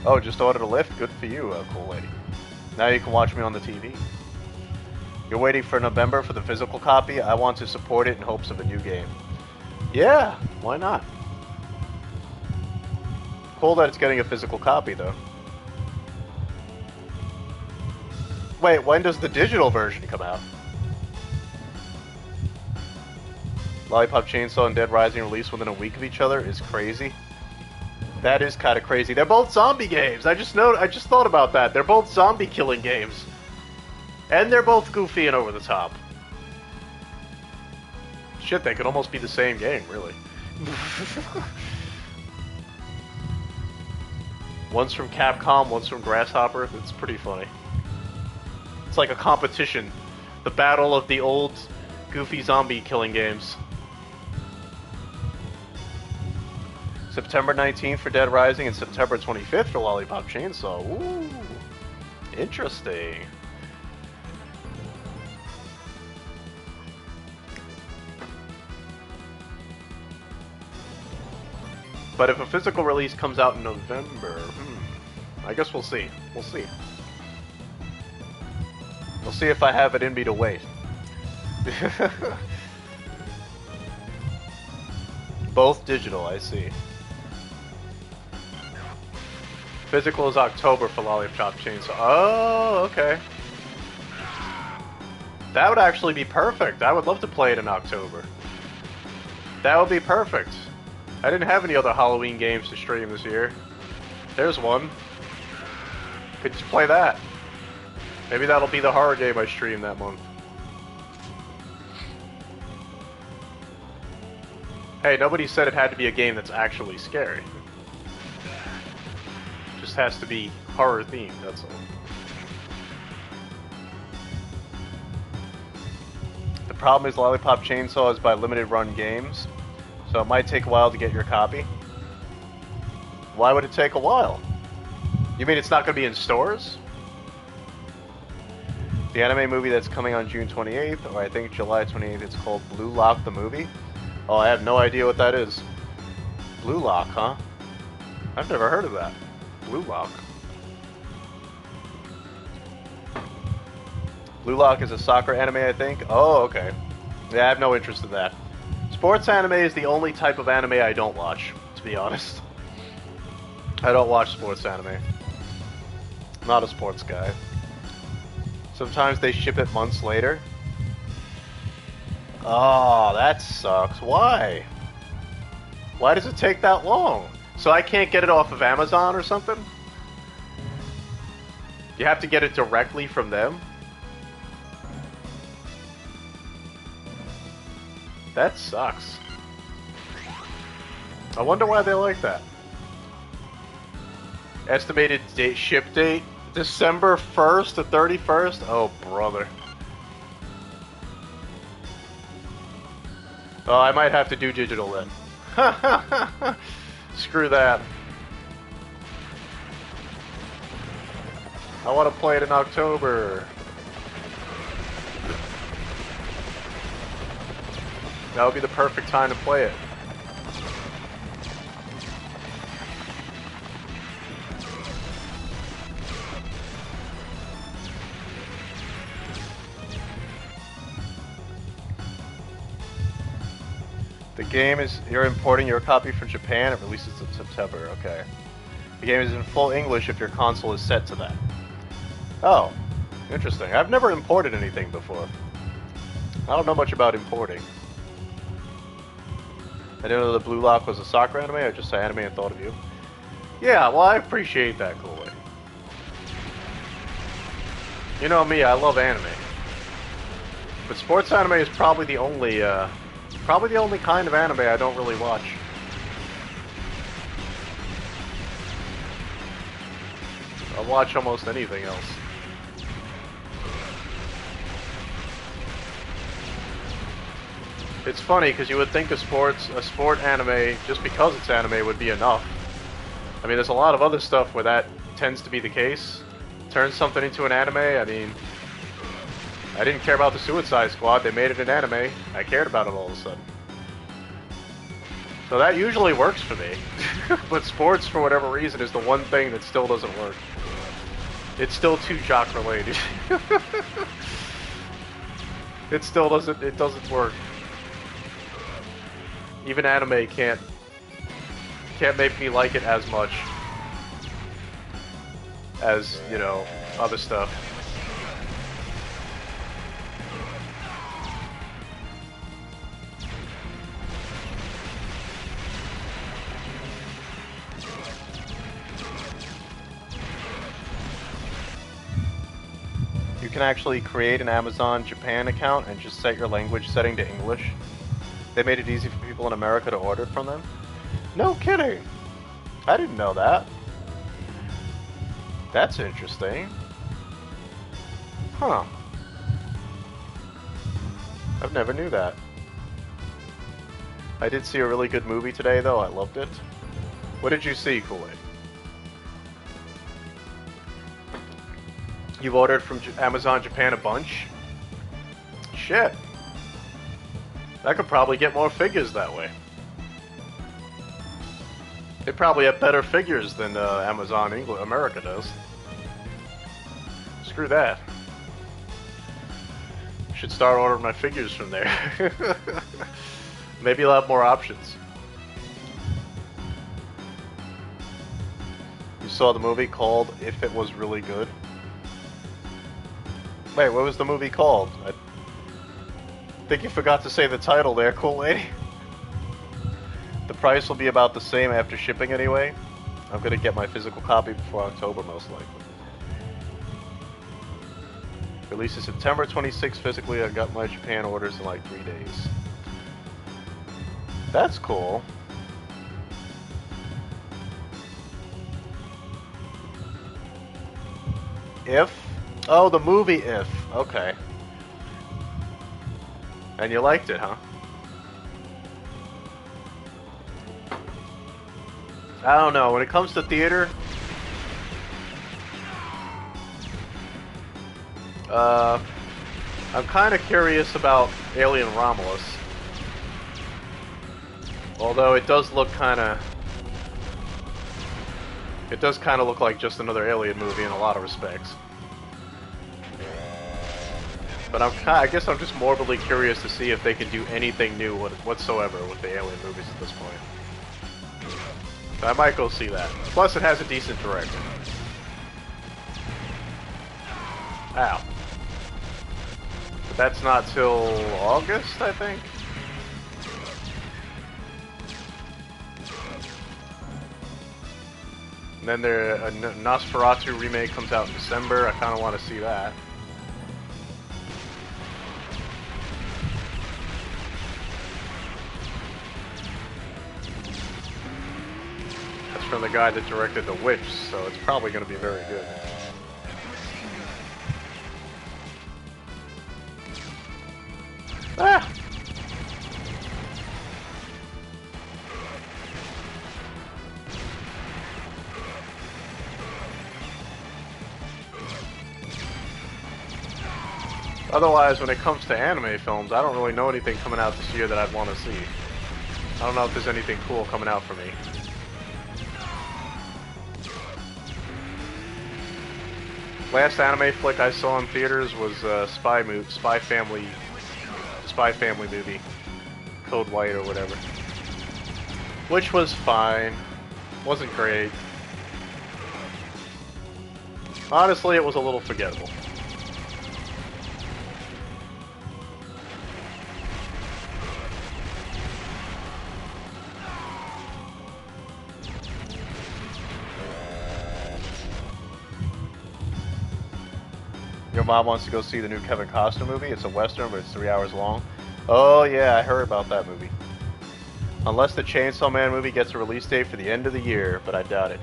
Oh, just ordered a lift? Good for you, cool lady. Now you can watch me on the TV. You're waiting for November for the physical copy? I want to support it in hopes of a new game. Yeah, why not? Cool that it's getting a physical copy, though. Wait, when does the digital version come out? Lollipop Chainsaw and Dead Rising released within a week of each other is crazy. That is kind of crazy. They're both zombie games. I just thought about that. They're both zombie killing games. And they're both goofy and over the top. Shit, they could almost be the same game, really. One's from Capcom, one's from Grasshopper. It's pretty funny. It's like a competition. The battle of the old goofy zombie killing games. September 19th for Dead Rising and September 25th for Lollipop Chainsaw. Ooh, interesting. But if a physical release comes out in November, I guess we'll see. We'll see. We'll see if I have it in me to wait. Both digital, I see. Physical is October for Lollipop Chainsaw. Oh, okay. That would actually be perfect. I would love to play it in October. That would be perfect. I didn't have any other Halloween games to stream this year. There's one. Could just play that. Maybe that'll be the horror game I stream that month. Hey, nobody said it had to be a game that's actually scary. Just has to be horror themed, that's all. problem is Lollipop Chainsaw is by limited run games, so it might take a while to get your copy. Why would it take a while? You mean it's not going to be in stores? The anime movie that's coming on June 28th, or I think July 28th, it's called Blue Lock the Movie. Oh, I have no idea what that is. Blue Lock, huh? I've never heard of that. Blue Lock. Blue Lock is a soccer anime, I think. Oh, okay. Yeah, I have no interest in that. Sports anime is the only type of anime I don't watch, to be honest. I don't watch sports anime. Not a sports guy. Sometimes they ship it months later. Oh, that sucks. Why? Why does it take that long? So I can't get it off of Amazon or something? You have to get it directly from them? That sucks. I wonder why they like that. Estimated ship date, December 1st to 31st? Oh, brother. Oh, I might have to do digital then. Screw that. I want to play it in October. That would be the perfect time to play it. The game is, you're importing your copy from Japan, it releases in September, okay. The game is in full English if your console is set to that. Oh, interesting. I've never imported anything before. I don't know much about importing. I didn't know the Blue Lock was a soccer anime, I just saw anime and thought of you. Yeah, well, I appreciate that, Kool-Aid. You know me, I love anime. But sports anime is probably the only kind of anime I don't really watch. I'll watch almost anything else. It's funny because you would think a sport anime, just because it's anime, would be enough. I mean, there's a lot of other stuff where that tends to be the case. Turn something into an anime, I mean, I didn't care about the Suicide Squad, they made it an anime. I cared about it all of a sudden. So that usually works for me. But sports, for whatever reason, is the one thing that still doesn't work. It's still too jock related. It still doesn't work. Even anime can't make me like it as much as, you know, other stuff. You can actually create an Amazon Japan account and just set your language setting to English. They made it easy for people in America to order from them. No kidding! I didn't know that. That's interesting. Huh. I've never knew that. I did see a really good movie today, though. I loved it. What did you see, Kool-Aid? You've ordered from Amazon Japan a bunch? Shit. I could probably get more figures that way. They probably have better figures than Amazon America does. Screw that. Should start ordering my figures from there. Maybe you'll have more options. You saw the movie called If It Was Really Good? Wait, what was the movie called? I think you forgot to say the title there, Kool-Aid. The price will be about the same after shipping anyway. I'm gonna get my physical copy before October, most likely. Releases September 26th physically. I got my Japan orders in like 3 days. That's cool. If? Oh, the movie If. Okay. And you liked it, huh? I don't know. When it comes to theater, I'm kind of curious about Alien Romulus. Although it does look kind of... It does kind of look like just another Alien movie in a lot of respects. But I guess I'm just morbidly curious to see if they can do anything new whatsoever with the Alien movies at this point. I might go see that. Plus, it has a decent director. Ow. But that's not till August, I think? And then a Nosferatu remake comes out in December. I kind of want to see that. That's from the guy that directed The Witch, so it's probably going to be very good. Ah! Otherwise, when it comes to anime films, I don't really know anything coming out this year that I'd want to see. I don't know if there's anything cool coming out for me. Last anime flick I saw in theaters was Spy Family movie, Code White or whatever, which was fine. Wasn't great. Honestly, it was a little forgettable. Your mom wants to go see the new Kevin Costner movie. It's a Western, but it's 3 hours long. Oh yeah, I heard about that movie. Unless the Chainsaw Man movie gets a release date for the end of the year, but I doubt it.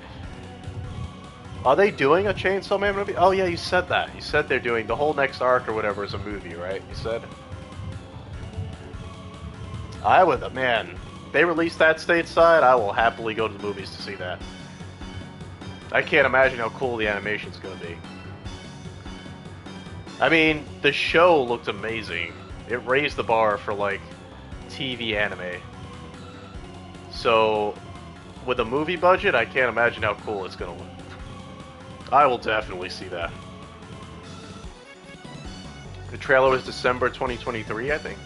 Are they doing a Chainsaw Man movie? Oh yeah, you said that. You said they're doing the whole next arc or whatever is a movie, right? You said? I would, man. If they release that stateside, I will happily go to the movies to see that. I can't imagine how cool the animation's gonna be. I mean, the show looked amazing. It raised the bar for, like, TV anime. So, with a movie budget, I can't imagine how cool it's gonna look. I will definitely see that. The trailer was December 2023, I think.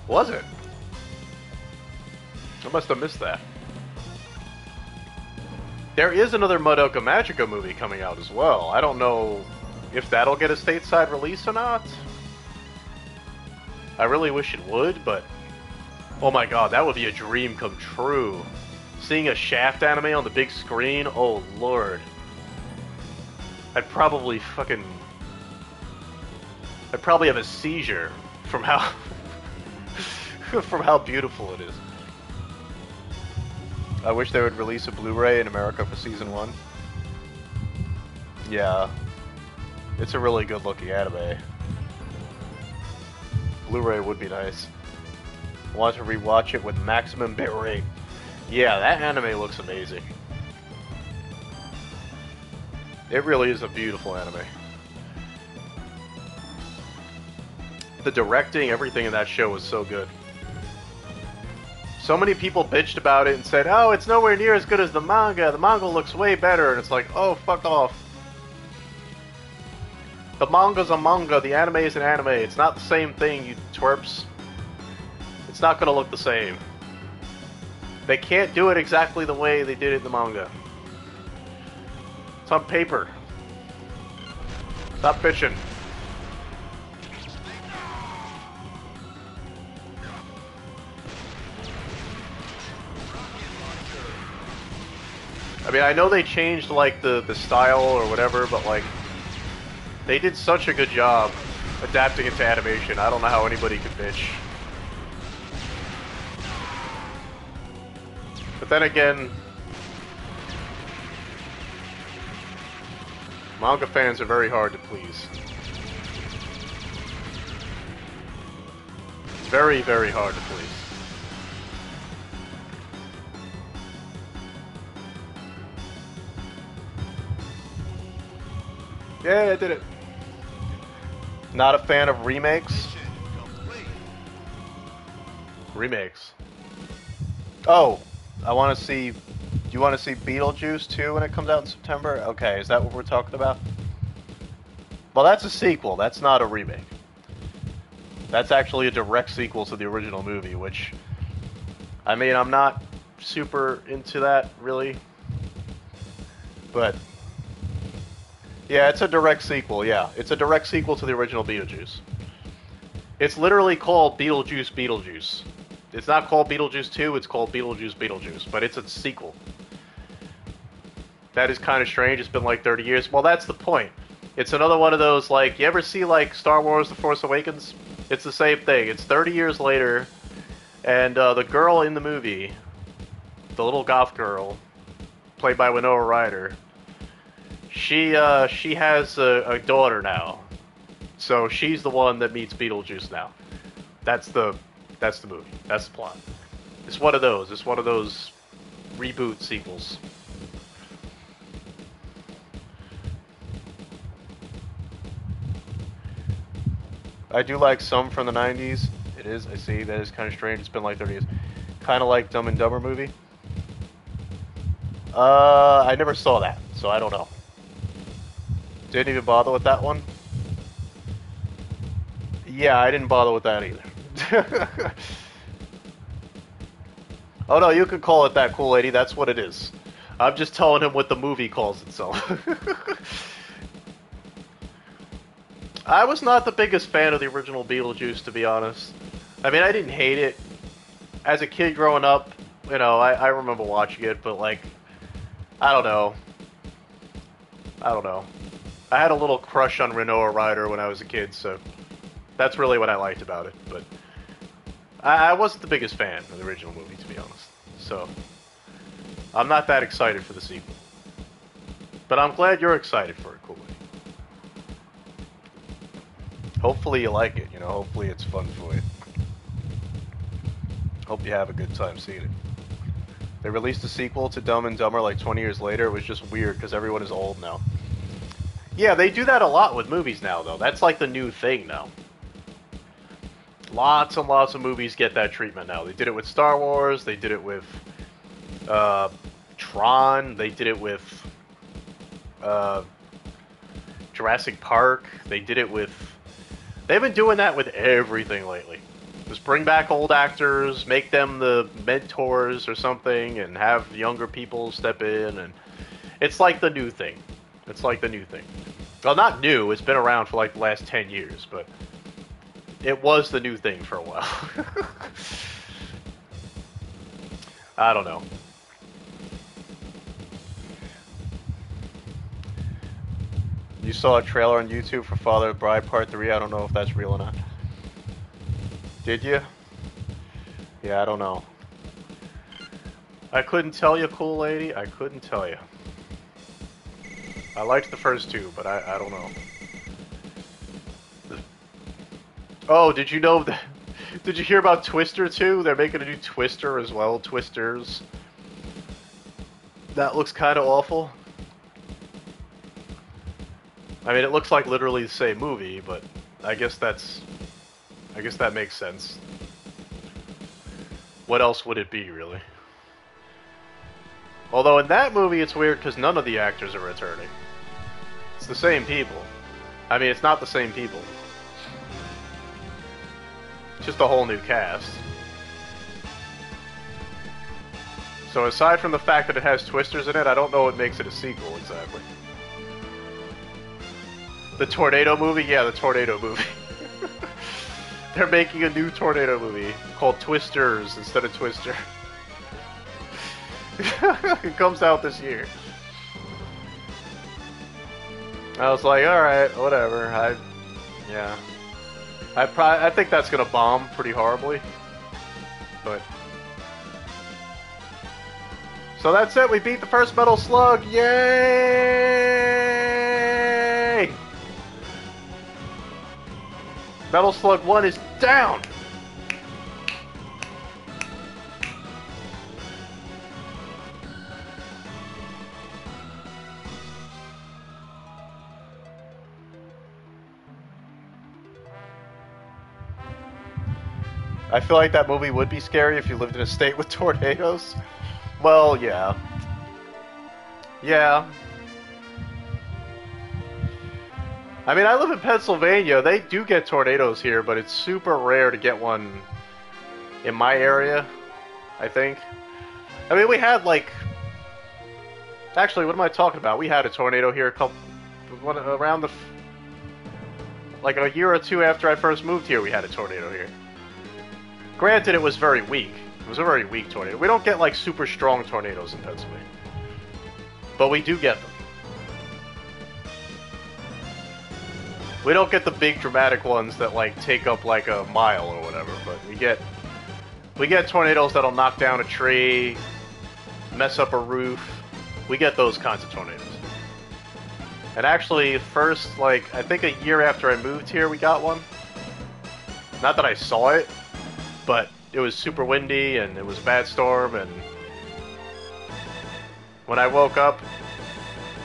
Was it? I must have missed that. There is another Madoka Magica movie coming out as well. I don't know if that'll get a stateside release or not. I really wish it would, but oh my god, that would be a dream come true. Seeing a Shaft anime on the big screen, oh lord. I'd probably have a seizure from how from how beautiful it is. I wish they would release a Blu-ray in America for season 1. Yeah. It's a really good looking anime. Blu-ray would be nice. Want to rewatch it with maximum bitrate. Yeah, that anime looks amazing. It really is a beautiful anime. The directing, everything in that show was so good. So many people bitched about it and said, oh, it's nowhere near as good as the manga. The manga looks way better. And it's like, oh, fuck off. The manga's a manga, the anime is an anime. It's not the same thing, you twerps. It's not gonna look the same. They can't do it exactly the way they did it in the manga. It's on paper. Stop bitching. I mean, I know they changed, like, the style or whatever, but, like, they did such a good job adapting it to animation. I don't know how anybody could bitch. But then again, manga fans are very hard to please. Very, very hard to please. Yeah, I did it. Not a fan of remakes. Mission complete. Remakes. Oh, I want to see. Do you want to see Beetlejuice 2 when it comes out in September? Okay, is that what we're talking about? Well, that's a sequel. That's not a remake. That's actually a direct sequel to the original movie, which, I mean, I'm not super into that, really. But, yeah, it's a direct sequel, yeah. It's a direct sequel to the original Beetlejuice. It's literally called Beetlejuice Beetlejuice. It's not called Beetlejuice 2, it's called Beetlejuice Beetlejuice, but it's a sequel. That is kind of strange, it's been like 30 years. Well, that's the point. It's another one of those, like, you ever see, like, Star Wars The Force Awakens? It's the same thing. It's 30 years later, and the girl in the movie, the little goth girl, played by Winona Ryder, she has a daughter now. So she's the one that meets Beetlejuice now. That's the movie. That's the plot. It's one of those. It's one of those reboot sequels. I do like some from the 90s. It is. I see. That is kind of strange. It's been like 30 years. Kind of like Dumb and Dumber movie. I never saw that, so I don't know. Didn't even bother with that one. Yeah, I didn't bother with that either. Oh no, you could call it that, cool lady. That's what it is. I'm just telling him what the movie calls itself. I was not the biggest fan of the original Beetlejuice, to be honest. I mean, I didn't hate it. As a kid growing up, you know, I remember watching it, but like, I don't know. I had a little crush on Winona Ryder when I was a kid, so that's really what I liked about it. But I wasn't the biggest fan of the original movie, to be honest. So I'm not that excited for the sequel. But I'm glad you're excited for it, cool lady. Hopefully you like it, you know, hopefully it's fun for you. Hope you have a good time seeing it. They released a sequel to Dumb and Dumber like 20 years later. It was just weird because everyone is old now. Yeah, they do that a lot with movies now, though. That's like the new thing now. Lots and lots of movies get that treatment now. They did it with Star Wars. They did it with Tron. They did it with Jurassic Park. They did it with... They've been doing that with everything lately. Just bring back old actors, make them the mentors or something, and have younger people step in, and it's like the new thing. It's like the new thing. Well, not new. It's been around for like the last 10 years, but it was the new thing for a while. I don't know. You saw a trailer on YouTube for Father of Bride Part 3. I don't know if that's real or not. Did you? Yeah, I don't know. I couldn't tell you, cool lady. I couldn't tell you. I liked the first two, but I don't know. Oh, did you know that? Did you hear about Twister 2? They're making a new Twister as well. Twisters. That looks kind of awful. I mean, it looks like literally the same movie, but I guess that makes sense. What else would it be, really? Although in that movie, it's weird because none of the actors are returning. It's the same people. I mean, it's not the same people. It's just a whole new cast. So aside from the fact that it has twisters in it, I don't know what makes it a sequel exactly. The Tornado movie? Yeah, the Tornado movie. They're making a new Tornado movie called Twisters instead of Twister. It comes out this year. I was like, alright, whatever. I think that's gonna bomb pretty horribly. But... So that's it, we beat the first Metal Slug! Yay! Metal Slug 1 is down! I feel like that movie would be scary if you lived in a state with tornadoes. Well, yeah. Yeah. I mean, I live in Pennsylvania. They do get tornadoes here, but it's super rare to get one in my area, I think. I mean, we had, like... Actually, what am I talking about? We had a tornado here around the... Like a year or two after I first moved here, we had a tornado here. Granted, it was very weak. It was a very weak tornado. We don't get, like, super strong tornadoes in Pennsylvania. But we do get them. We don't get the big dramatic ones that, like, take up, like, a mile or whatever, but we get tornadoes that'll knock down a tree, mess up a roof. We get those kinds of tornadoes. And actually, first, like, I think a year after I moved here, we got one. Not that I saw it, but it was super windy, and it was a bad storm, and when I woke up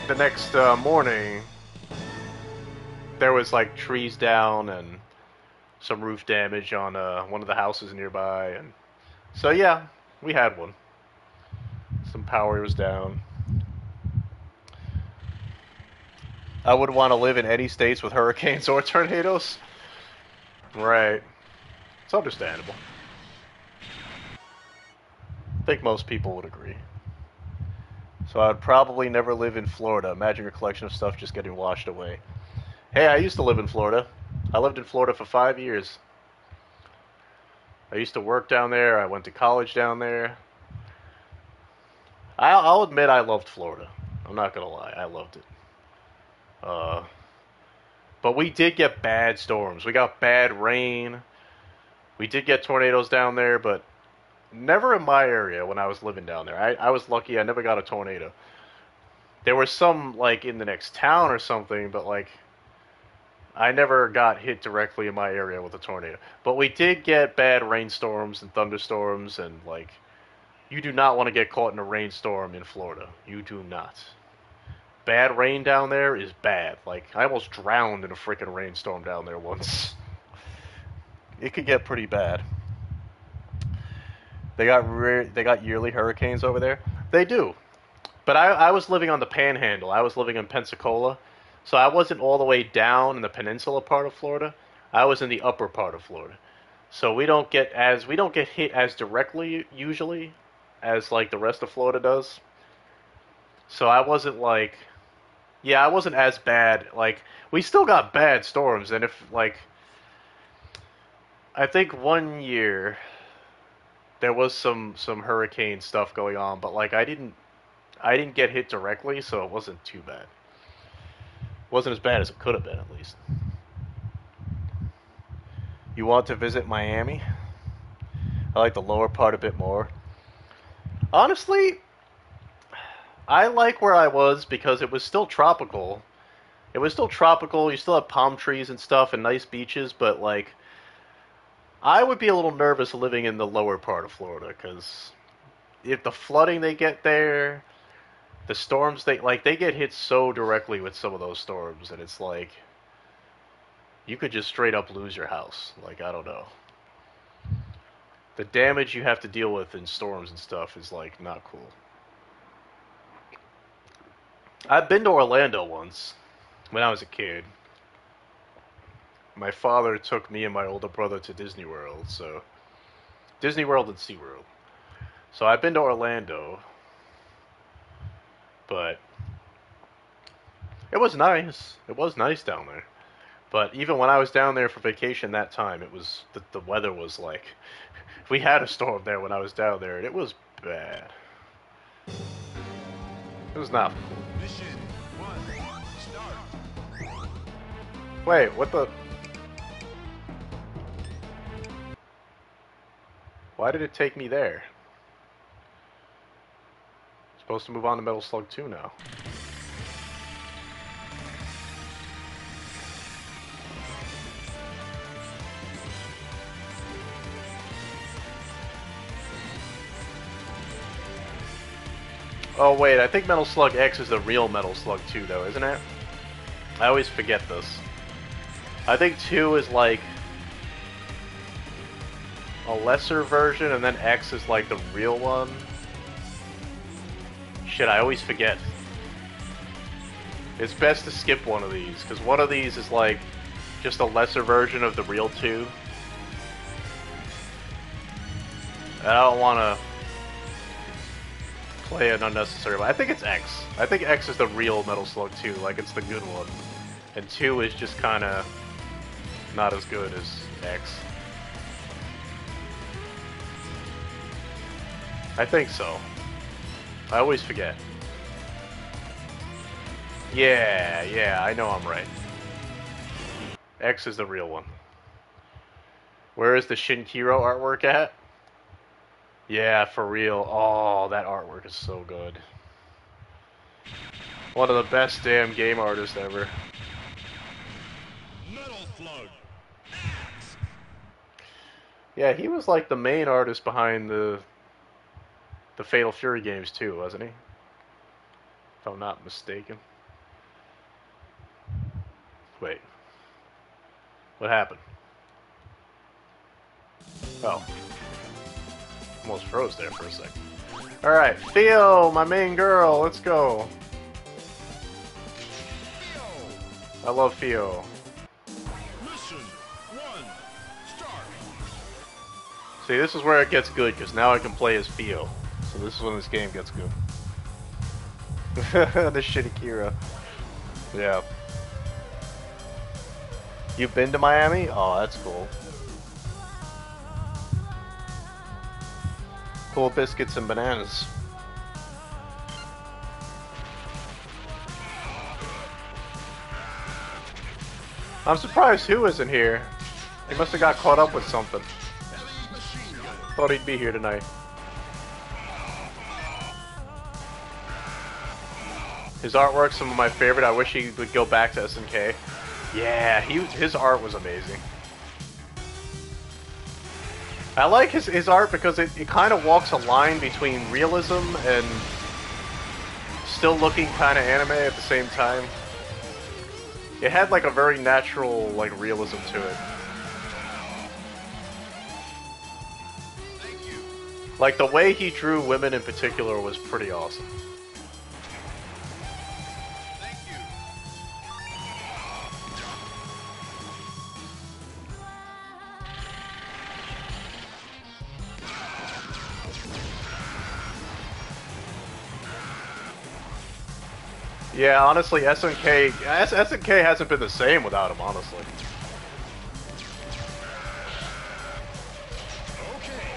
the next morning, there was, like, trees down and some roof damage on one of the houses nearby, and so yeah, we had one. Some power was down. I wouldn't want to live in any states with hurricanes or tornadoes. Right. It's understandable. I think most people would agree. So I'd probably never live in Florida. Imagine your collection of stuff just getting washed away. Hey, I used to live in Florida. I lived in Florida for 5 years. I used to work down there. I went to college down there. I'll admit I loved Florida. I'm not gonna lie. I loved it. But we did get bad storms. We got bad rain. We did get tornadoes down there, but never in my area when I was living down there. I was lucky. I never got a tornado. There were some, like, in the next town or something, but, like, I never got hit directly in my area with a tornado. But we did get bad rainstorms and thunderstorms, and, like, you do not want to get caught in a rainstorm in Florida. You do not. Bad rain down there is bad. Like, I almost drowned in a freaking rainstorm down there once. It could get pretty bad. They got yearly hurricanes over there. They do. But I was living on the Panhandle. I was living in Pensacola. So I wasn't all the way down in the peninsula part of Florida. I was in the upper part of Florida. So we don't get hit as directly usually as, like, the rest of Florida does. So I wasn't, like, yeah, I wasn't as bad. Like, we still got bad storms, and if, like, I think one year there was some hurricane stuff going on, but, like, I didn't get hit directly, so it wasn't too bad. It wasn't as bad as it could have been, at least. You want to visit Miami? I like the lower part a bit more. Honestly, I like where I was because it was still tropical. It was still tropical. You still have palm trees and stuff and nice beaches, but, like, I would be a little nervous living in the lower part of Florida because if the flooding they get there, the storms they get hit so directly with some of those storms, and it's like you could just straight up lose your house. Like, I don't know. The damage you have to deal with in storms and stuff is, like, not cool. I've been to Orlando once when I was a kid. My father took me and my older brother to Disney World, so Disney World and SeaWorld. So I've been to Orlando, but it was nice. It was nice down there. But even when I was down there for vacation that time, it was the weather was like, we had a storm there when I was down there, and it was bad. It was not cool. Mission 1, start. Wait, what the? Why did it take me there? Supposed to move on to Metal Slug 2 now. Oh wait, I think Metal Slug X is the real Metal Slug 2 though, isn't it? I always forget this. I think 2 is like... a lesser version, and then X is like the real one. Shit, I always forget. It's best to skip one of these, because one of these is like just a lesser version of the real 2. And I don't want to play it unnecessarily. I think it's X. I think X is the real Metal Slug 2, like it's the good one. And 2 is just kind of not as good as X. I think so. I always forget. Yeah, I know I'm right. X is the real one. Where is the Shinkiro artwork at? Yeah, for real. Oh, that artwork is so good. One of the best damn game artists ever. Metal Slug. Yeah, he was like the main artist behind the Fatal Fury games too, wasn't he? If I'm not mistaken. Wait. What happened? Oh. Almost froze there for a second. Alright, Theo, my main girl, let's go. I love Theo. Mission 1. Start. See, this is where it gets good, because now I can play as Theo. So this is when this game gets good. The shitty Kira. Yeah. You've been to Miami? Oh, that's cool. Cool biscuits and bananas. I'm surprised Who isn't here. He must have got caught up with something. Heavy machine gun. Thought he'd be here tonight. His artwork's some of my favorite. I wish he would go back to SNK. Yeah, his art was amazing. I like his art because it kind of walks a line between realism and still looking kind of anime at the same time. It had like a very natural like realism to it. Thank you. Like the way he drew women in particular was pretty awesome. Thank you. Yeah, honestly, SNK hasn't been the same without him, honestly. Okay.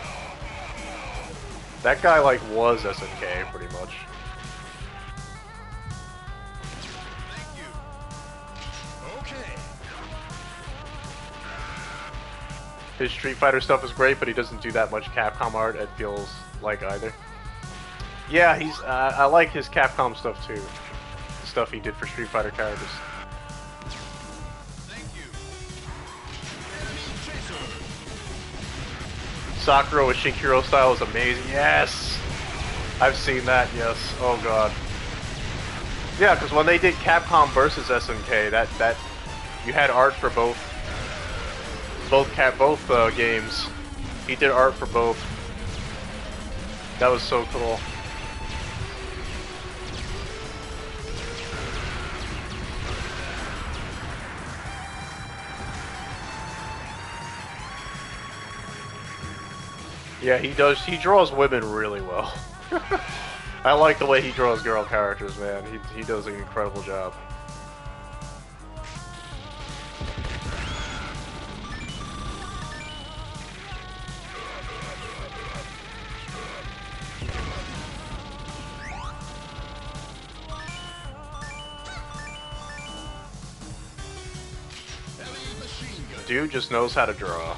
That guy like was SNK pretty much. Thank you. Okay. His Street Fighter stuff is great, but he doesn't do that much Capcom art, it feels like either. Yeah, I like his Capcom stuff too. The stuff he did for Street Fighter characters. Thank you. Enemy chaser. Sakura with Shinkiro style is amazing. Yes! I've seen that, yes. Oh god. Yeah, because when they did Capcom versus SNK, that you had art for both games. He did art for both. That was so cool. Yeah, he does. He draws women really well. I like the way he draws girl characters, man. He does an incredible job. Heavy machine gun. Dude just knows how to draw.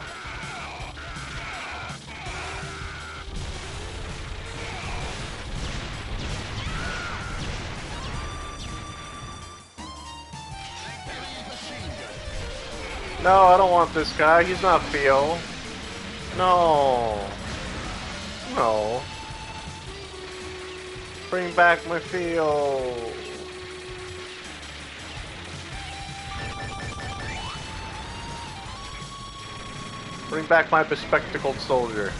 Heavy machine gun. No, I don't want this guy. He's not Theo. No. No. Bring back my Theo. Bring back my bespectacled soldier.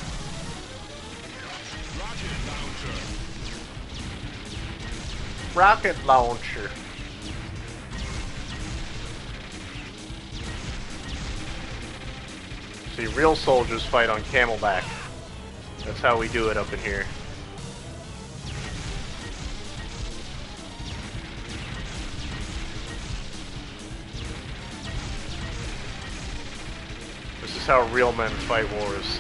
Rocket Rocket launcher. launcher. See, real soldiers fight on camelback. That's how we do it up in here. This is how real men fight wars.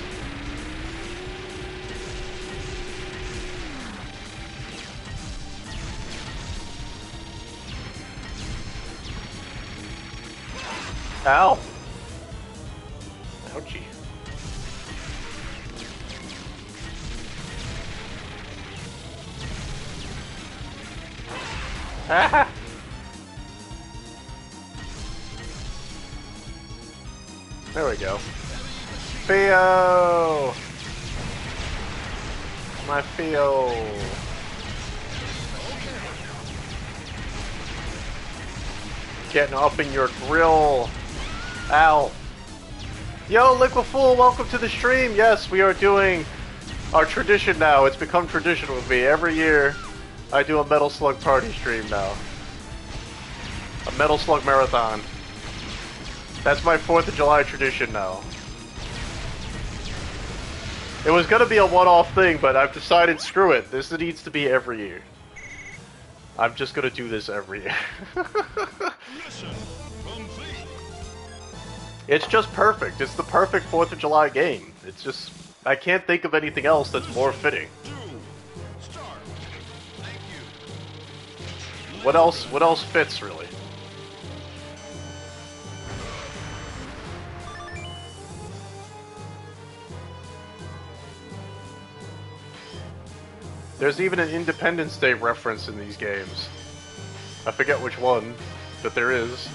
Ow! Ouchie. Ah! There we go. Theo! My Theo! Getting up in your grill. Ow. Yo, Liquid Fool, welcome to the stream. Yes, we are doing our tradition now. It's become tradition with me. Every year, I do a Metal Slug party stream now. A Metal Slug marathon. That's my 4th of July tradition now. It was gonna be a one-off thing, but I've decided, screw it. This needs to be every year. I'm just gonna do this every year. Mission complete. It's just perfect. It's the perfect 4th of July game. It's just... I can't think of anything else that's more fitting. Start. Thank you. What else fits, really? There's even an Independence Day reference in these games. I forget which one, but there is.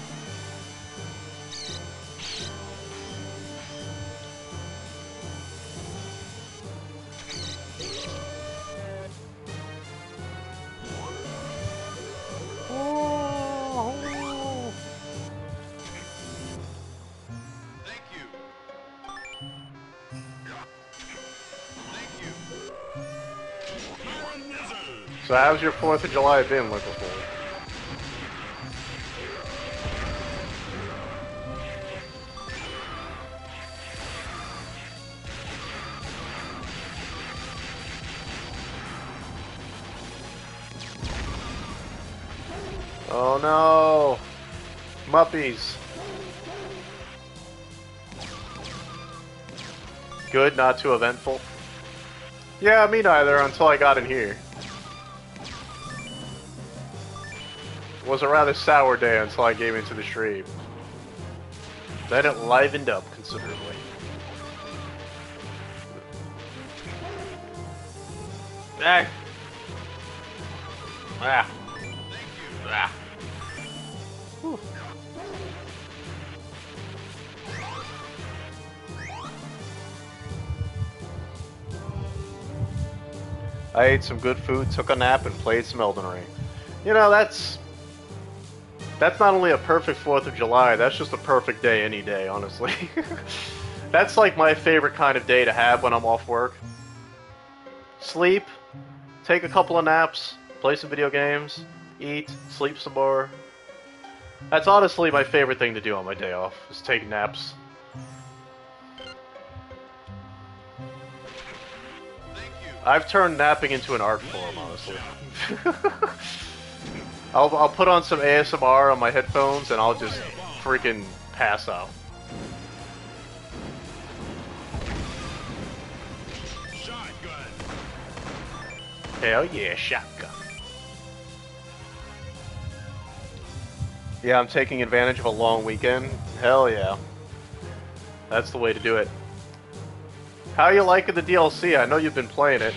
Thank you. Thank you. Iron Wizard. So how's your 4th of July been, Liquid Fool? Oh no! Muppies! Good, not too eventful. Yeah, me neither, until I got in here. It was a rather sour day until I came into the stream. Then it livened up considerably. Ah! Ah! Ah! Whew. I ate some good food, took a nap, and played some Elden Ring. You know, that's not only a perfect 4th of July, that's just a perfect day any day, honestly. That's like my favorite kind of day to have when I'm off work. Sleep, take a couple of naps, play some video games, eat, sleep some more. That's honestly my favorite thing to do on my day off, is take naps. Thank you. I've turned napping into an art form, honestly. I'll put on some ASMR on my headphones and I'll just freaking pass out. Shotgun. Hell yeah, shotgun. Yeah, I'm taking advantage of a long weekend. Hell yeah. That's the way to do it. How you liking the DLC? I know you've been playing it.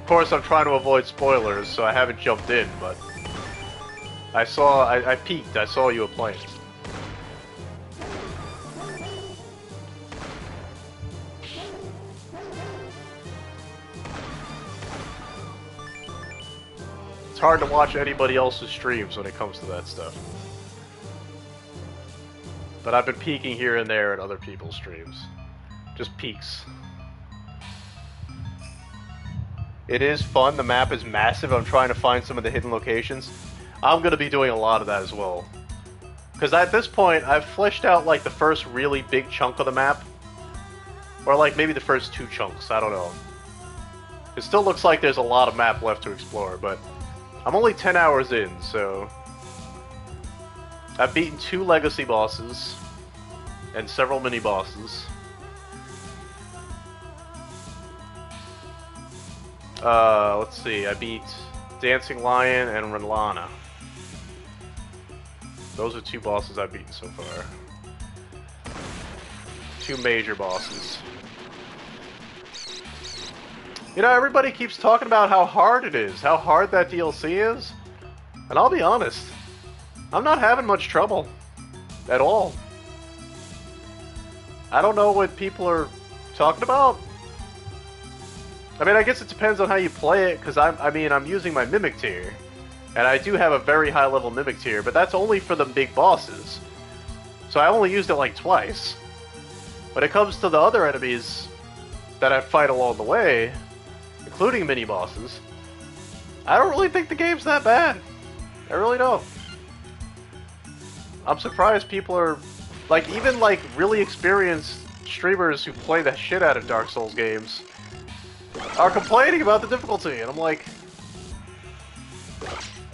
Of course, I'm trying to avoid spoilers, so I haven't jumped in, but... I peeked, I saw you were playing. It's hard to watch anybody else's streams when it comes to that stuff. But I've been peeking here and there at other people's streams. Just peeks. It is fun. The map is massive. I'm trying to find some of the hidden locations. I'm going to be doing a lot of that as well. Because at this point, I've fleshed out like the first really big chunk of the map. Or like maybe the first 2 chunks. I don't know. It still looks like there's a lot of map left to explore, but I'm only 10 hours in, so... I've beaten 2 legacy bosses and several mini bosses. Let's see, I beat Dancing Lion and Renlana. Those are 2 bosses I've beaten so far. 2 major bosses. You know, everybody keeps talking about how hard it is, how hard that DLC is. And I'll be honest, I'm not having much trouble. At all. I don't know what people are talking about. I mean, I guess it depends on how you play it, because I'm using my Mimic tier. And I do have a very high level Mimic tier, but that's only for the big bosses. So I only used it like twice. When it comes to the other enemies that I fight along the way, including mini bosses, I don't really think the game's that bad. I really don't. I'm surprised people are, like, even like really experienced streamers who play the shit out of Dark Souls games are complaining about the difficulty, and I'm like,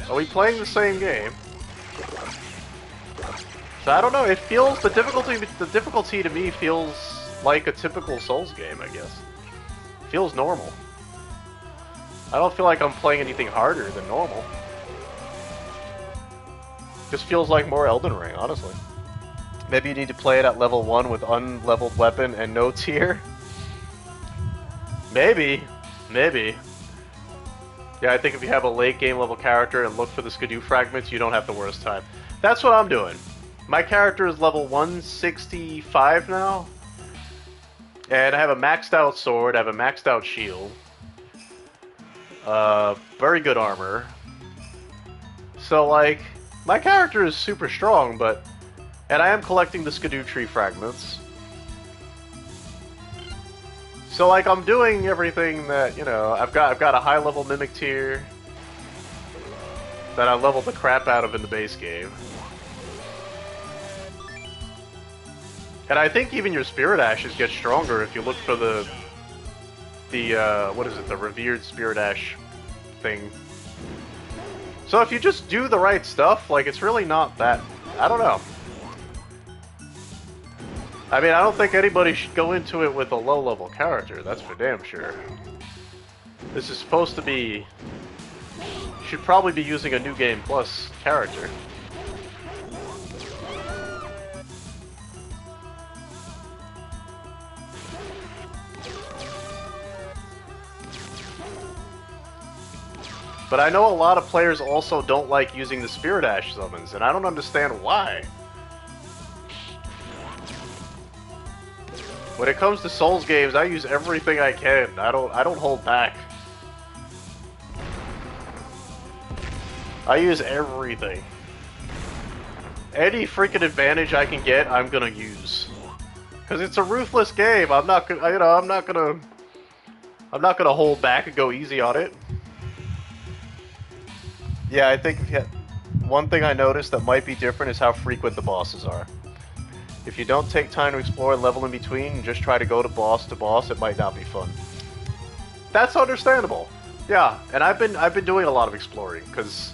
are we playing the same game? So I don't know, it feels, the difficulty to me feels like a typical Souls game, I guess. It feels normal. I don't feel like I'm playing anything harder than normal. Just feels like more Elden Ring, honestly. Maybe you need to play it at level 1 with unleveled weapon and no tier? Maybe. Maybe. Yeah, I think if you have a late game level character and look for the Skidoo fragments, you don't have the worst time. That's what I'm doing. My character is level 165 now. And I have a maxed out sword, I have a maxed out shield. Very good armor. So, like, my character is super strong, but... And I am collecting the Skidoo tree fragments. So, like, I'm doing everything that, you know, I've got a high-level Mimic tier that I leveled the crap out of in the base game. And I think even your Spirit Ashes get stronger if you look for the what is it, the Revered Spirit Ash thing. So if you just do the right stuff, like, it's really not that... I don't know. I mean, I don't think anybody should go into it with a low-level character, that's for damn sure. This is supposed to be... Should probably be using a New Game Plus character. But I know a lot of players also don't like using the Spirit Ash summons, and I don't understand why. When it comes to Souls games, I use everything I can. I don't hold back. I use everything. Any freaking advantage I can get, I'm gonna use. Cause it's a ruthless game. I'm not gonna, you know, I'm not gonna hold back and go easy on it. Yeah, I think one thing I noticed that might be different is how frequent the bosses are. If you don't take time to explore and level in between and just try to go to boss, it might not be fun. That's understandable. Yeah, and I've been doing a lot of exploring, because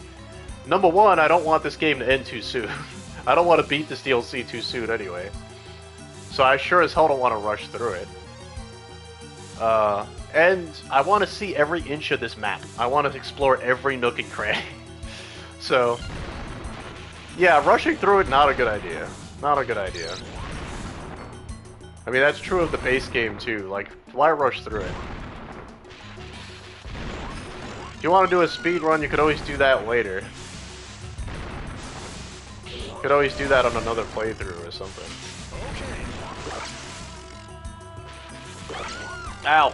number one, I don't want this game to end too soon. I don't want to beat this DLC too soon anyway. So I sure as hell don't want to rush through it. And I want to see every inch of this map. I want to explore every nook and cranny. So, yeah, rushing through it, not a good idea. Not a good idea. I mean, that's true of the base game, too. Like, why rush through it? If you want to do a speed run, you could always do that later. You could always do that on another playthrough or something. Ow!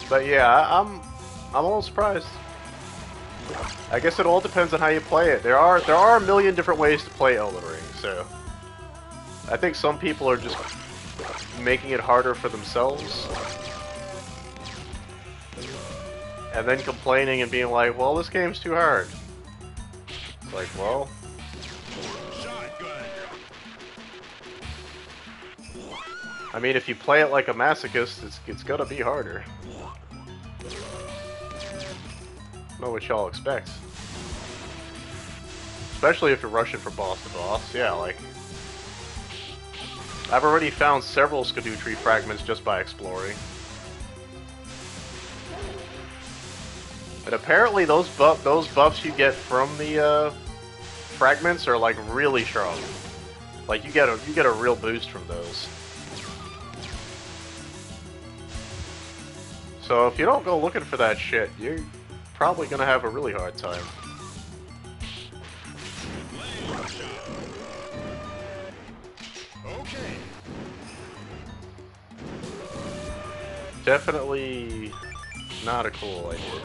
But yeah, I'm a little surprised. I guess it all depends on how you play it. There are a million different ways to play Elden Ring, so I think some people are just making it harder for themselves. And then complaining and being like, well, this game's too hard. It's like, well... Shotgun. I mean, if you play it like a masochist, it's gonna be harder. Know what y'all expect. Especially if you're rushing from boss to boss. Yeah, like... I've already found several Skadoo fragments just by exploring. And apparently those buffs you get from the fragments are like really strong. Like you get a real boost from those. So if you don't go looking for that shit, you're probably gonna have a really hard time. Okay. Definitely not a cool idea.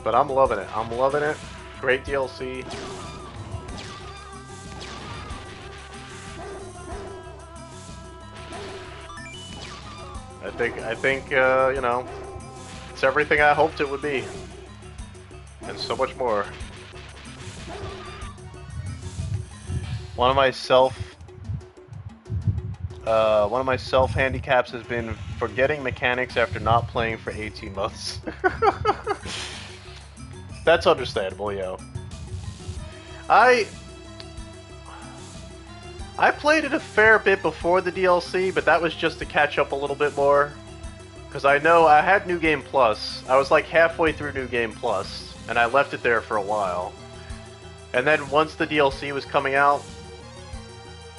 But I'm loving it. I'm loving it. Great DLC. I think, you know, it's everything I hoped it would be. And so much more. One of my self handicaps has been forgetting mechanics after not playing for 18 months. That's understandable, yo. I played it a fair bit before the DLC, but that was just to catch up a little bit more. Because I know I had New Game Plus. I was like halfway through New Game Plus, and I left it there for a while. And then once the DLC was coming out,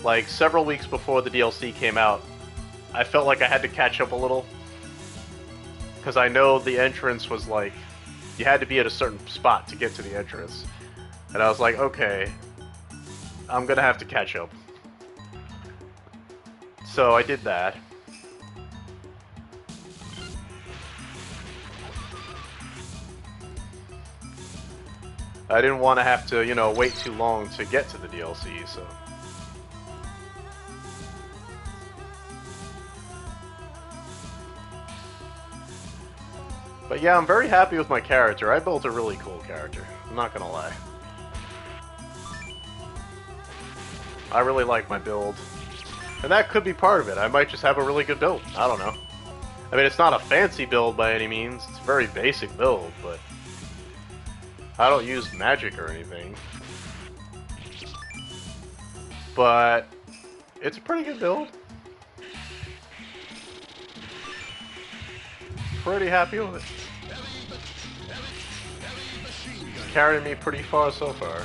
like several weeks before the DLC came out, I felt like I had to catch up a little. Because I know the entrance was like, you had to be at a certain spot to get to the entrance. And I was like, okay, I'm gonna have to catch up. So I did that. I didn't want to have to, you know, wait too long to get to the DLC, so... But yeah, I'm very happy with my character. I built a really cool character. I'm not gonna lie. I really like my build. And that could be part of it. I might just have a really good build. I don't know. I mean, it's not a fancy build by any means. It's a very basic build, but... I don't use magic or anything. But... it's a pretty good build. Pretty happy with it. It's carried me pretty far so far.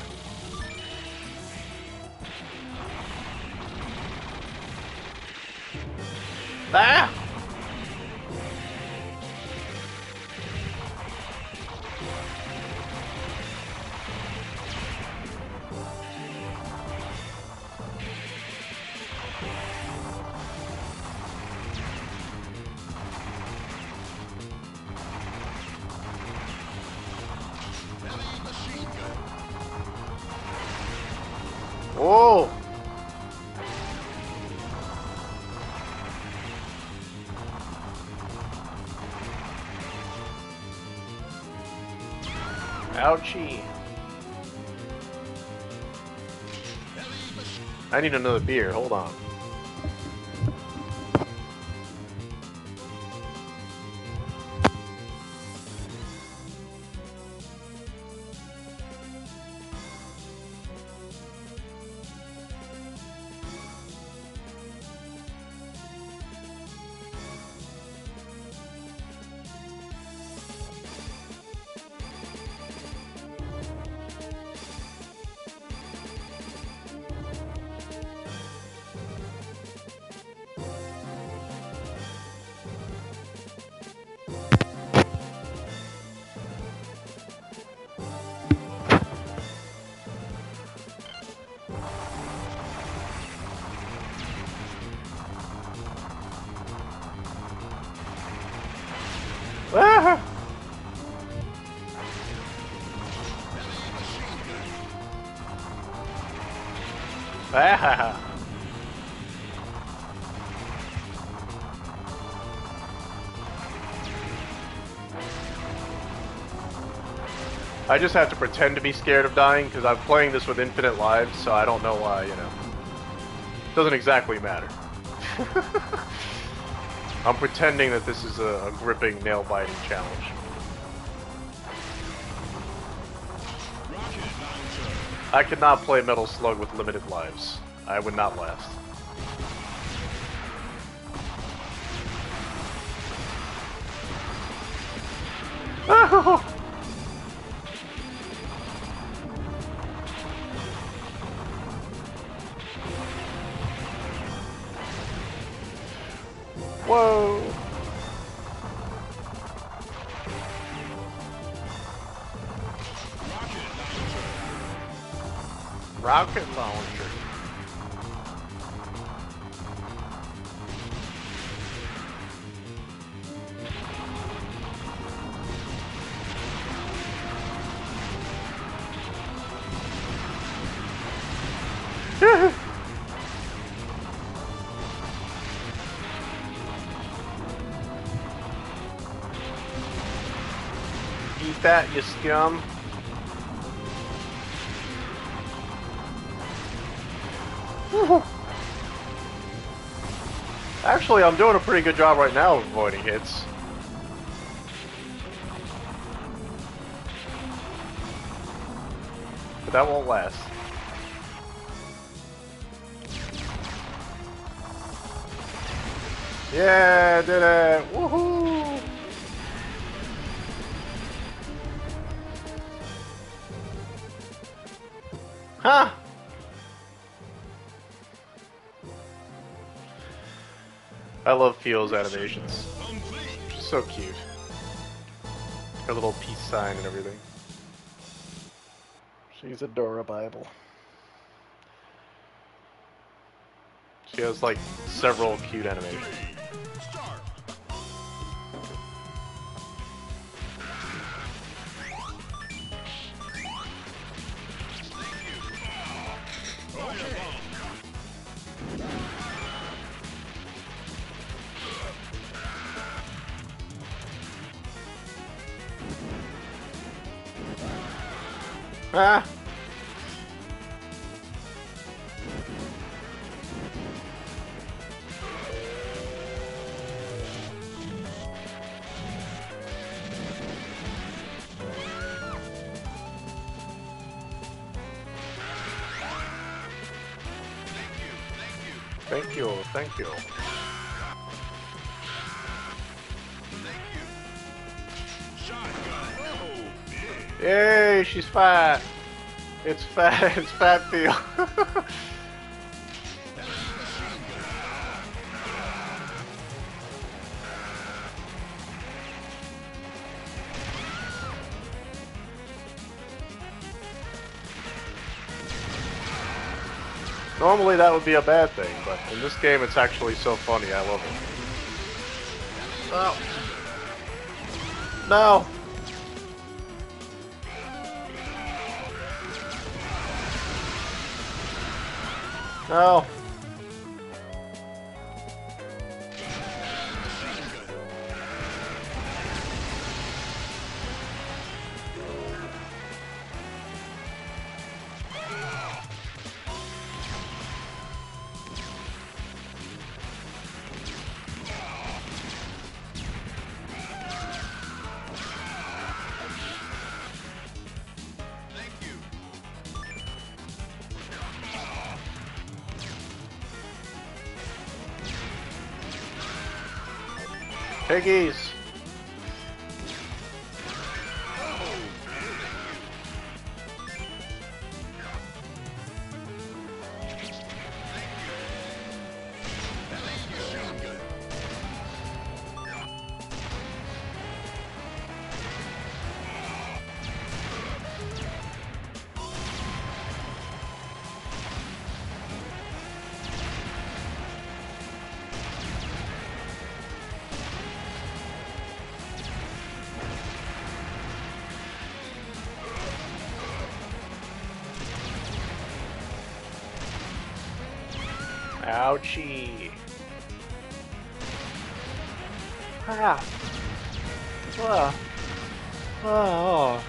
Ah! Whoa! Ouchie. I need another beer, hold on. I just have to pretend to be scared of dying because I'm playing this with infinite lives, so I don't know why, you know. Doesn't exactly matter. I'm pretending that this is a gripping, nail-biting challenge. I could not play Metal Slug with limited lives. I would not last. Whoa! Rocket launcher. Eat that, you scum. Actually, I'm doing a pretty good job right now of avoiding hits. But that won't last. Yeah, did it! Woohoo! Huh! I love Fio's animations. She's so cute. Her little peace sign and everything. She's adorable. She has like several cute animations. Ah! Thank you, thank you. Yay, she's fat. It's fat, it's fat Theo. Normally that would be a bad thing, but in this game it's actually so funny, I love it. No! No! No! Piggies! Ouchie. Ah. Oh.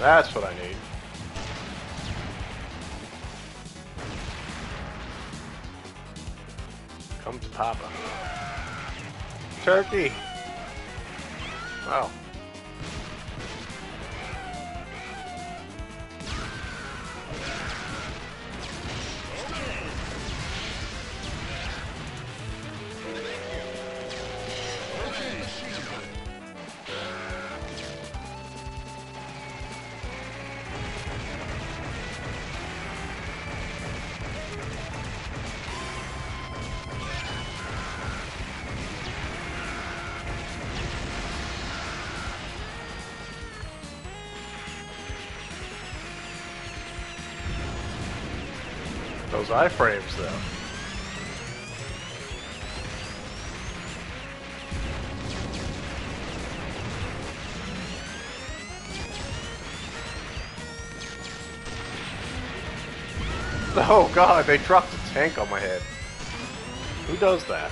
That's what I need. Come to Papa. Turkey! Wow. Those iframes, though. Oh god, they dropped a tank on my head. Who does that?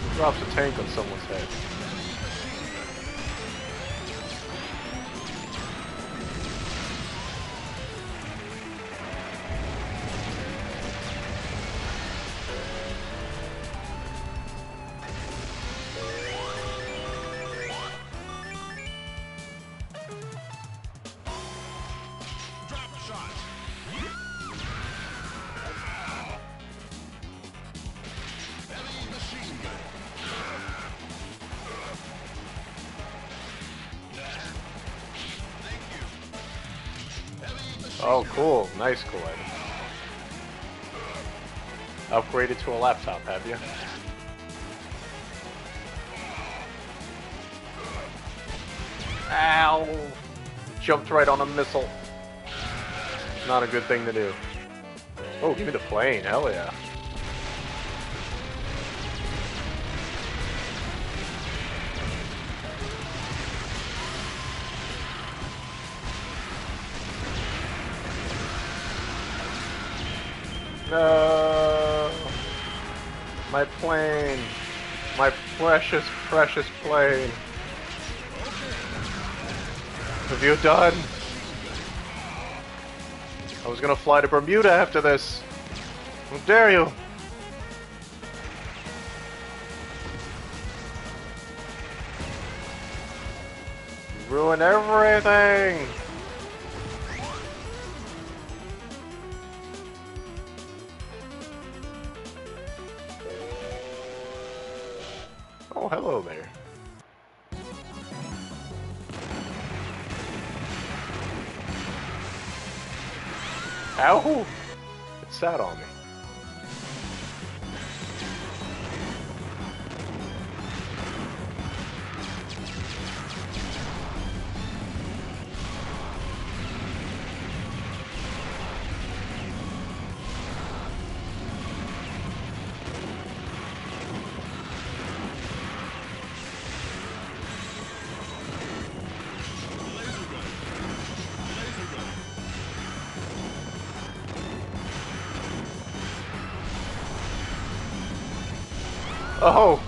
Who drops a tank on someone's head? Oh, cool. Nice, cool item. Upgraded to a laptop, have you? Ow! Jumped right on a missile. Not a good thing to do. Oh, give me the plane. Hell yeah. No! My plane! My precious, precious plane! Have you done? I was gonna fly to Bermuda after this! How dare you! Ruin everything! Oh, hello there. Ow! It sat on me. Oh!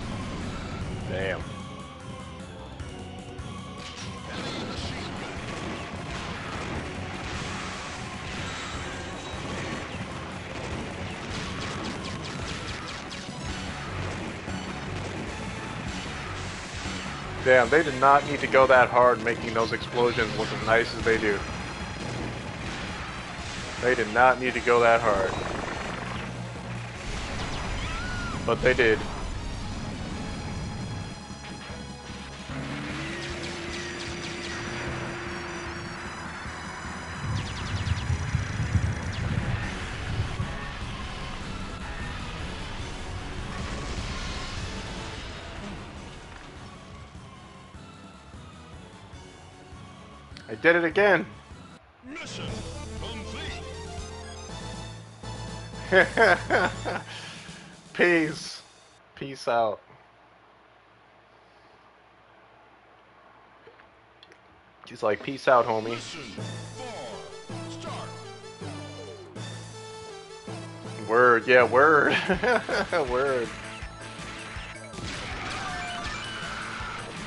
Damn. Damn, they did not need to go that hard making those explosions look as nice as they do. They did not need to go that hard. But they did. I did it again! Mission complete. Peace. Peace out. He's like, peace out, homie. Mission 4. Start. Word, yeah, word. Word.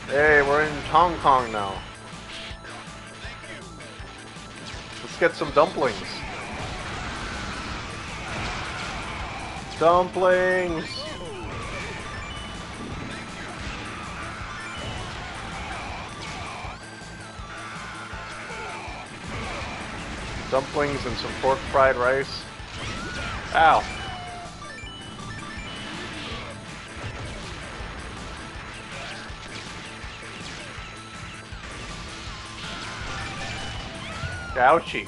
Hey, we're in Hong Kong now. Let's get some dumplings. Dumplings! Dumplings and some pork fried rice. Ow! Ouchie.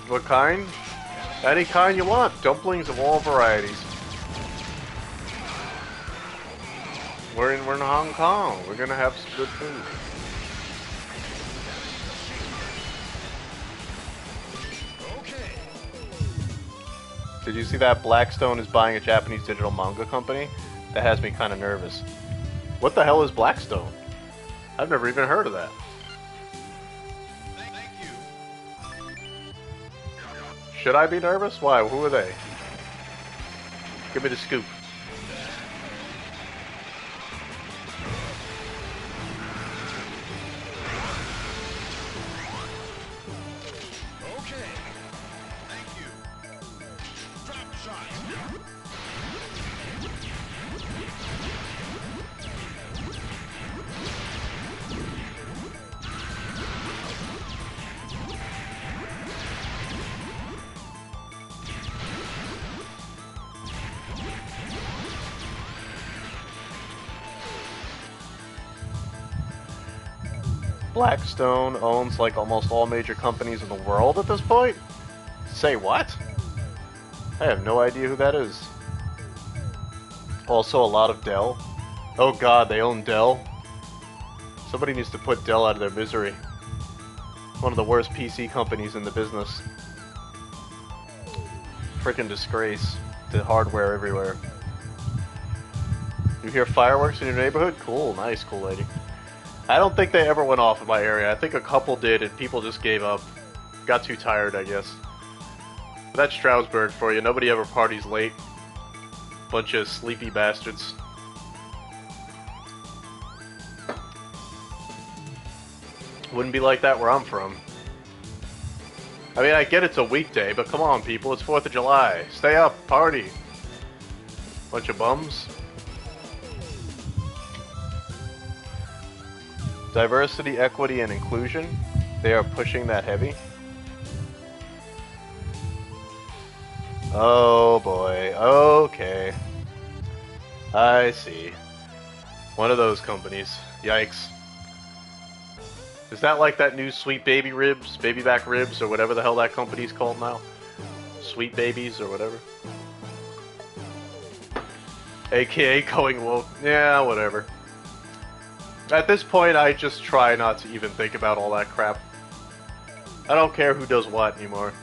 What kind? Any kind you want. Dumplings of all varieties. We're in Hong Kong. We're gonna have some good food. Did you see that Blackstone is buying a Japanese digital manga company? That has me kind of nervous. What the hell is Blackstone? I've never even heard of that. Thank you. Should I be nervous? Why? Who are they? Give me the scoop. Okay. Thank you. Drop shot. Blackstone owns like almost all major companies in the world at this point? Say what? I have no idea who that is. Also a lot of Dell. Oh god, they own Dell? Somebody needs to put Dell out of their misery. One of the worst PC companies in the business. Frickin' disgrace. The hardware everywhere. You hear fireworks in your neighborhood? Cool, nice, cool lady. I don't think they ever went off in my area. I think a couple did and people just gave up. Got too tired, I guess. But that's Stroudsburg for you. Nobody ever parties late. Bunch of sleepy bastards. Wouldn't be like that where I'm from. I mean, I get it's a weekday, but come on, people. It's 4th of July. Stay up, party. Bunch of bums. Diversity, equity, and inclusion. They are pushing that heavy. Oh boy. Okay. I see. One of those companies. Yikes. Is that like that new Sweet Baby Ribs, Baby Back Ribs, or whatever the hell that company's called now? Sweet Babies, or whatever. AKA going woke. Yeah, whatever. At this point, I just try not to even think about all that crap. I don't care who does what anymore.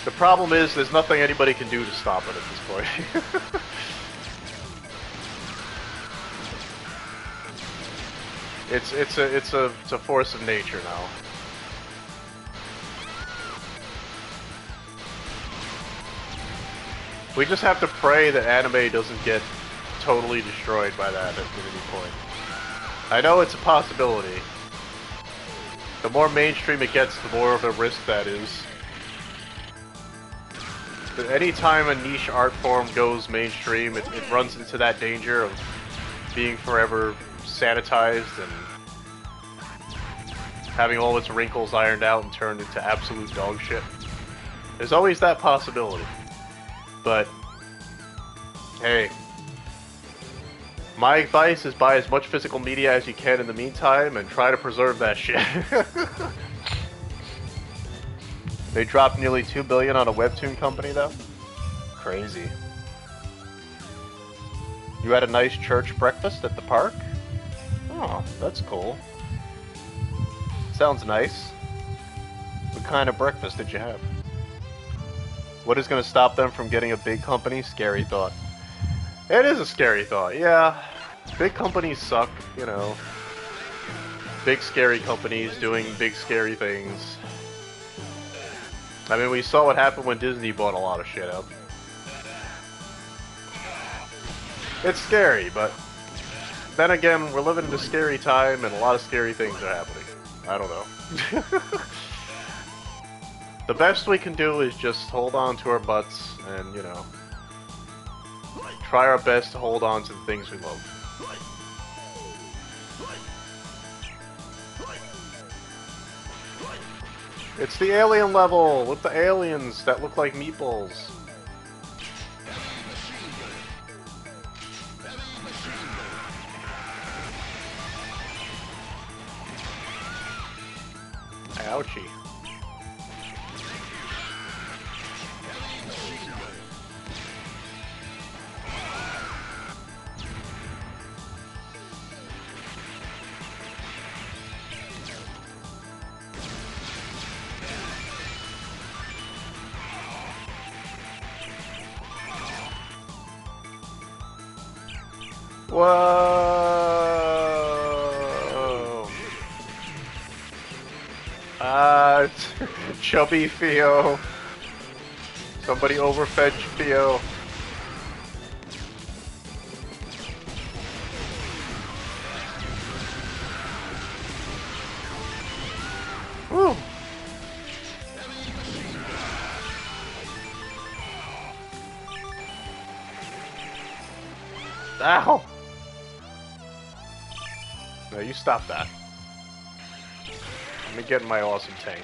The problem is, there's nothing anybody can do to stop it at this point. It's a force of nature now. We just have to pray that anime doesn't get totally destroyed by that at any point. I know it's a possibility. The more mainstream it gets, the more of a risk that is. But anytime a niche art form goes mainstream, it runs into that danger of being forever sanitized and having all its wrinkles ironed out and turned into absolute dog shit. There's always that possibility. But, hey, my advice is buy as much physical media as you can in the meantime and try to preserve that shit. They dropped nearly $2 billion on a webtoon company, though? Crazy. You had a nice church breakfast at the park? Oh, that's cool. Sounds nice. What kind of breakfast did you have? What is going to stop them from getting a big company? Scary thought. It is a scary thought, yeah. Big companies suck, you know. Big scary companies doing big scary things. I mean, we saw what happened when Disney bought a lot of shit up. It's scary, but then again, we're living in a scary time and a lot of scary things are happening. I don't know. The best we can do is just hold on to our butts and, you know, try our best to hold on to the things we love. It's the alien level with the aliens that look like meatballs. Ouchie. Whoa! Chubby Theo. Somebody overfed Theo. Woo! Ow! No, you stop that. Let me get in my awesome tank.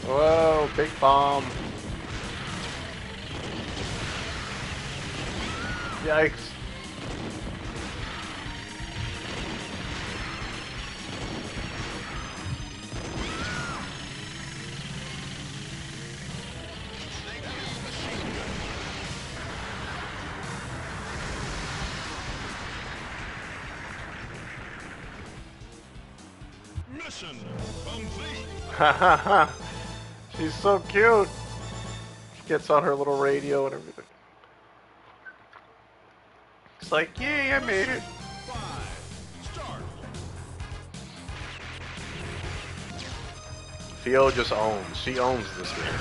Whoa, big bomb. Yikes. Mission complete. Ha ha ha. She's so cute. She gets on her little radio and everything. It's like, yay, I made it. 5. Start. Theo just owns. She owns this game.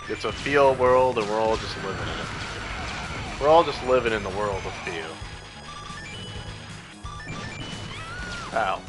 It's a Theo world and we're all just living in it. We're all just living in the world of Theo. Ow.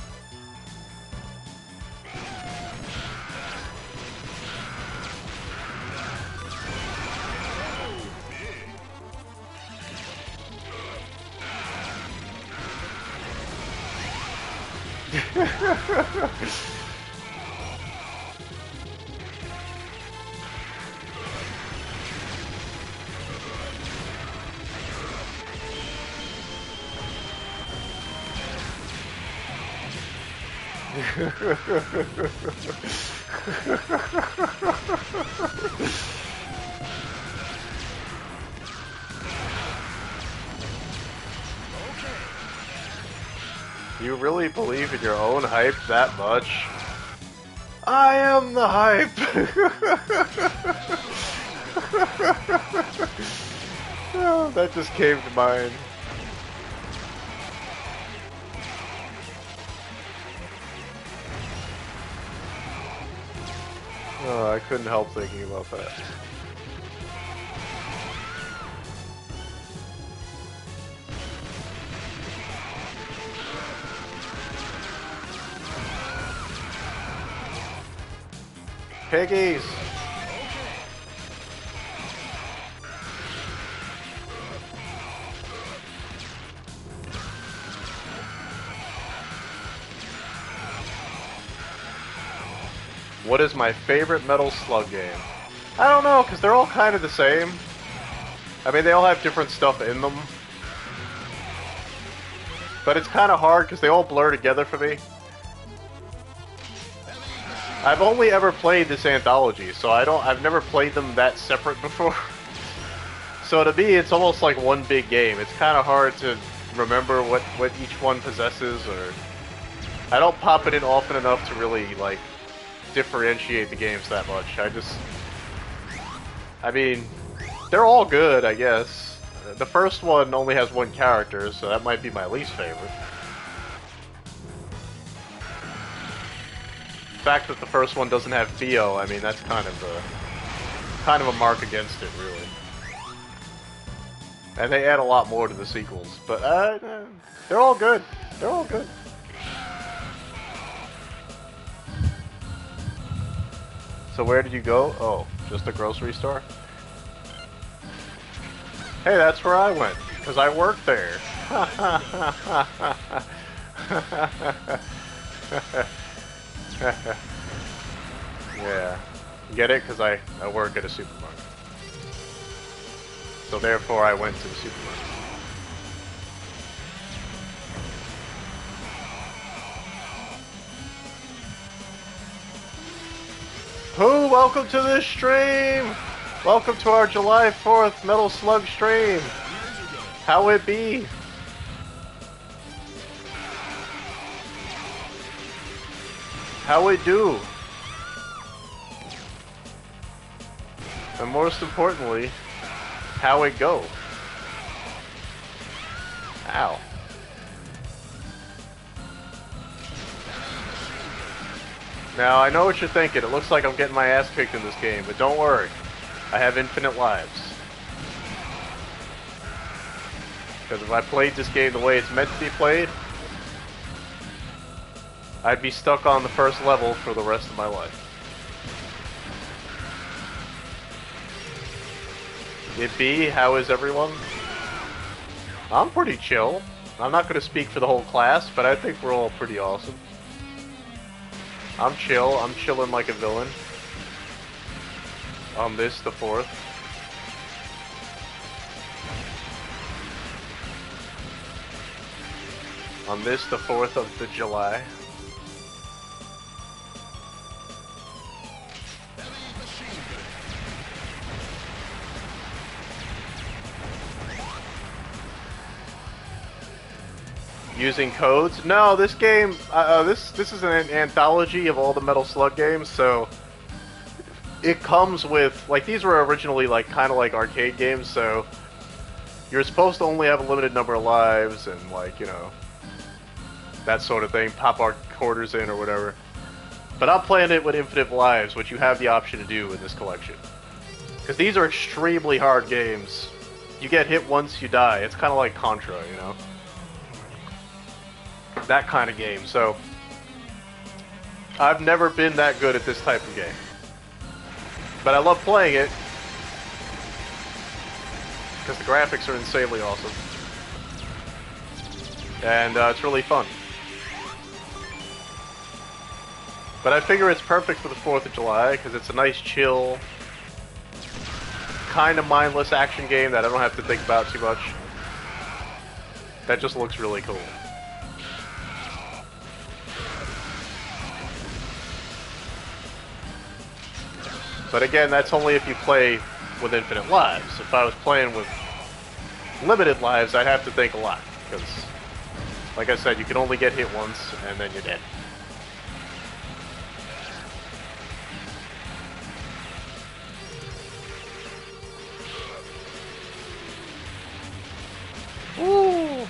You really believe in your own hype that much? I am the hype! Oh, that just came to mind. Oh, I couldn't help thinking about that. Piggies! What is my favorite Metal Slug game? I don't know, because they're all kind of the same. I mean, they all have different stuff in them. But it's kind of hard, because they all blur together for me. I've only ever played this anthology, so I've never played them that separate before. So to me, it's almost like one big game. It's kind of hard to remember what each one possesses, or... I don't pop it in often enough to really, like, differentiate the games that much. I mean, they're all good, I guess. The first one only has one character, so that might be my least favorite. The fact that the first one doesn't have Theo, I mean, that's kind of a mark against it, really. And they add a lot more to the sequels, but they're all good. They're all good. So where did you go? Oh, just a grocery store? Hey, that's where I went, because I worked there. Yeah. Get it? Because I work at a supermarket. So therefore I went to the supermarket. Who? Welcome to this stream! Welcome to our July 4th Metal Slug stream! How it be? How it do? And most importantly, how it go? Ow. Now, I know what you're thinking. It looks like I'm getting my ass kicked in this game, but don't worry. I have infinite lives. Because if I played this game the way it's meant to be played, I'd be stuck on the first level for the rest of my life. It be, how is everyone? I'm pretty chill. I'm not going to speak for the whole class, but I think we're all pretty awesome. I'm chill. I'm chilling like a villain. On this, the 4th. On this, the 4th of the July. Using codes? No, this game, this is an anthology of all the Metal Slug games, so it comes with, like, these were originally, like, kind of like arcade games, so you're supposed to only have a limited number of lives, and, like, you know, that sort of thing, pop our quarters in or whatever. But I'm playing it with infinite lives, which you have the option to do in this collection. Because these are extremely hard games. You get hit once, you die. It's kind of like Contra, you know? That kind of game, so I've never been that good at this type of game. But I love playing it because the graphics are insanely awesome. And it's really fun. But I figure it's perfect for the 4th of July because it's a nice, chill, kind of mindless action game that I don't have to think about too much. That just looks really cool. But again, that's only if you play with infinite lives. If I was playing with limited lives, I'd have to think a lot. Because, like I said, you can only get hit once, and then you're dead. Woo!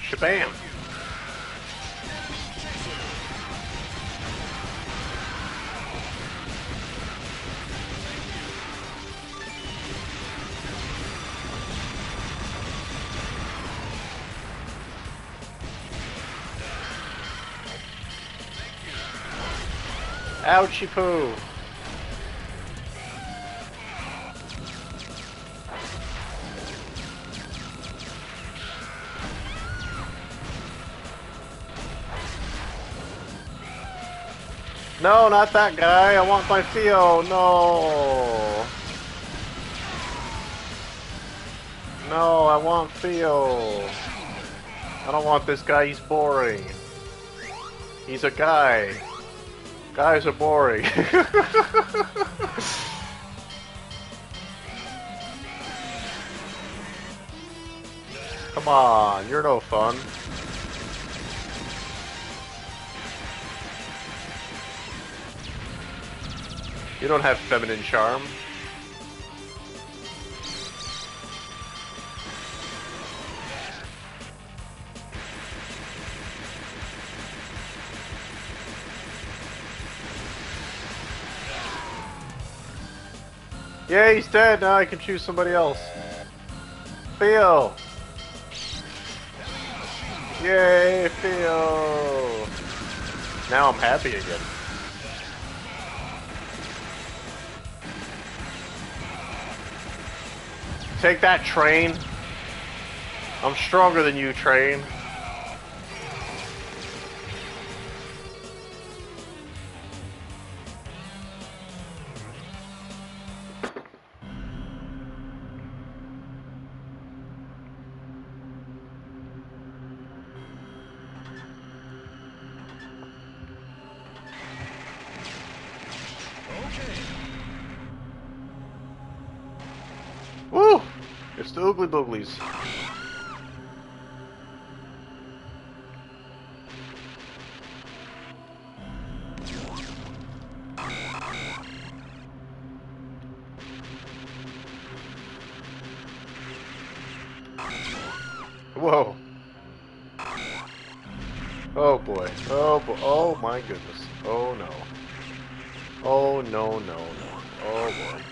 Shabam! Ouchie poo! No, not that guy. I want my Theo. No. No, I want Theo. I don't want this guy. He's boring. He's a guy. Guys are boring. Come on, you're no fun. You don't have feminine charm. Yeah, he's dead. Now I can choose somebody else. Theo! Yay, Theo! Now I'm happy again. Take that, train. I'm stronger than you, train. Woo! It's the Oogly Booglies. Whoa. Oh boy. Oh boy. Oh my goodness. Oh no. Oh no, no, no. Oh boy.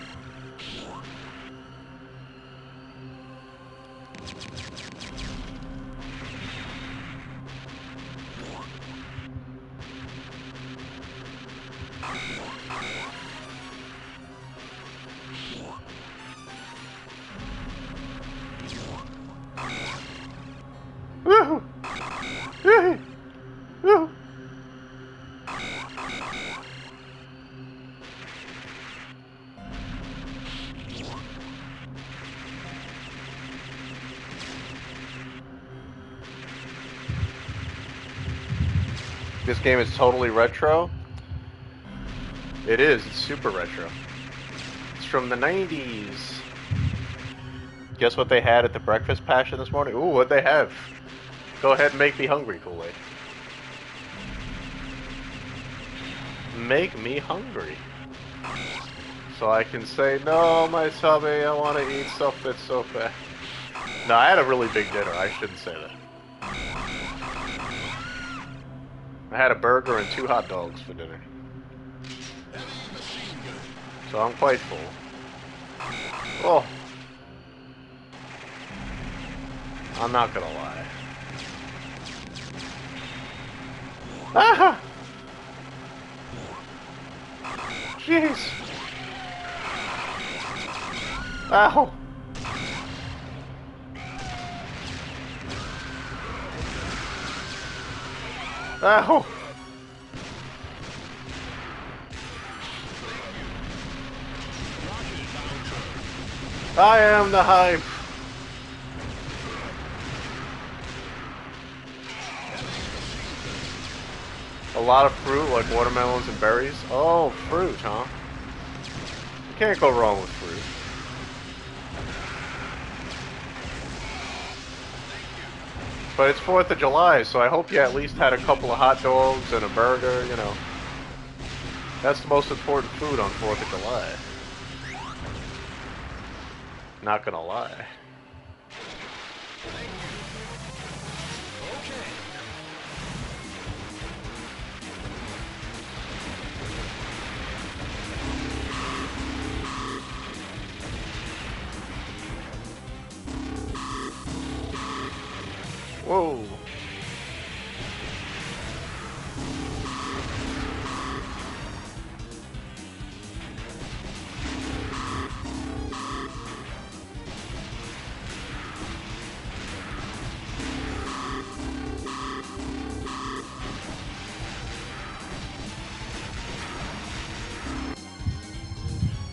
Woohoo! Woohoo! Woohoo! This game is totally retro. It is. It's super retro. It's from the 90s. Guess what they had at the breakfast passion this morning? Ooh, what'd they have? Go ahead and make me hungry, Kool-Aid. Make me hungry. So I can say, no, my subby, I want to eat stuff that's so fat. No, I had a really big dinner. I shouldn't say that. I had a burger and 2 hot dogs for dinner. So I'm quite full. Oh. I'm not gonna lie. Ah! Jeez. Ow! I am the hype! A lot of fruit, like watermelons and berries. Oh, fruit, huh? You can't go wrong with fruit. But it's 4th of July, so I hope you at least had a couple of hot dogs and a burger, you know. That's the most important food on 4th of July. Not gonna lie. Whoa.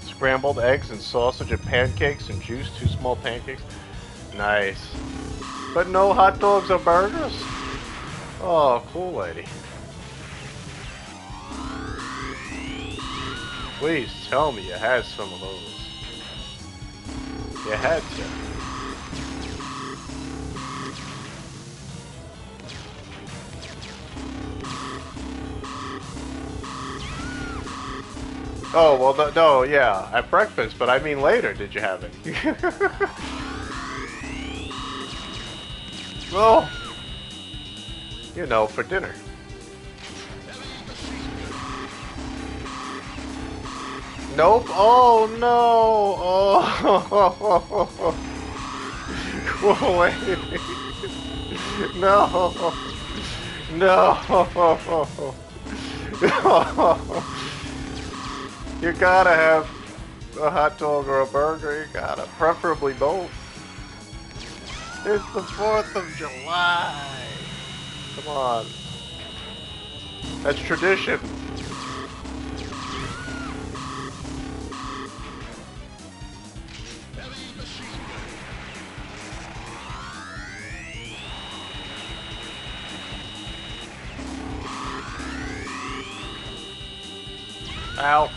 Scrambled eggs and sausage and pancakes and juice, 2 small pancakes. Nice. But no hot dogs or burgers? Oh, cool lady. Please tell me you had some of those. You had to. Oh, well, no, yeah, at breakfast, but I mean later, did you have it? Well, you know, for dinner. Nope. Oh, no. Oh. Wait. No. No. You gotta have a hot dog or a burger. You gotta. Preferably both. It's the 4th of July. Come on. That's tradition. Ow.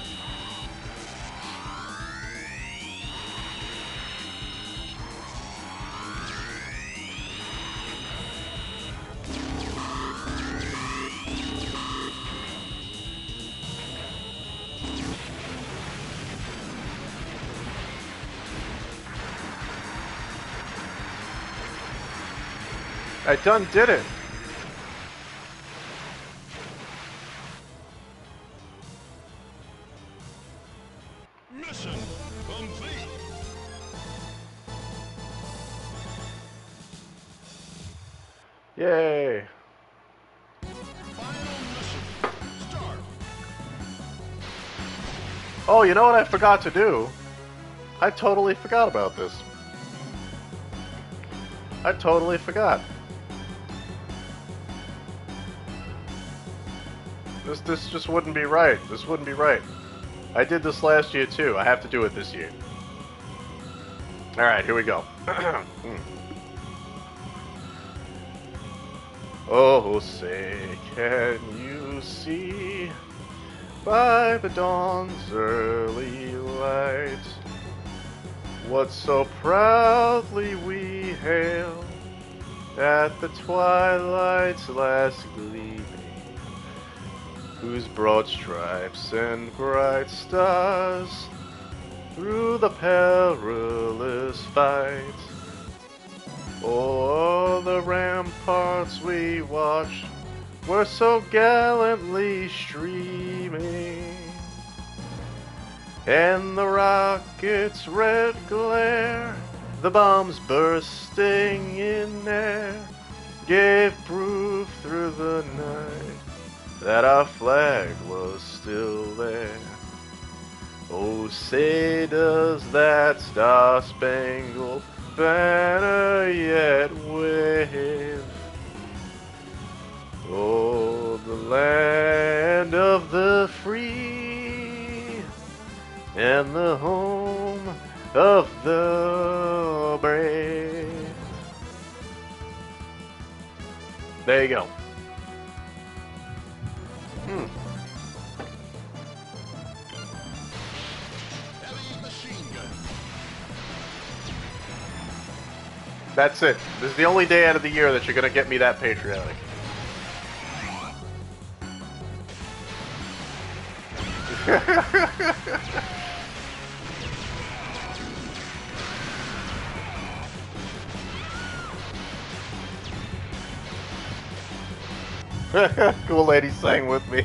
I done did it. Mission complete. Yay. Final mission. Start. Oh, you know what I forgot to do? I totally forgot about this. I totally forgot. This just wouldn't be right. This wouldn't be right. I did this last year too. I have to do it this year. Alright, here we go. Oh, say, can you see by the dawn's early light what so proudly we hail at the twilight's last gleaming, whose broad stripes and bright stars through the perilous fight o'er the ramparts we watched were so gallantly streaming, and the rocket's red glare, the bombs bursting in air, gave proof through the night that our flag was still there. Oh, say does that star-spangled banner yet wave? Oh, Land of the free and the home of the brave. There you go. Heavy machine gun. That's it. This is the only day out of the year that you're gonna get me that patriotic. Cool lady sang with me.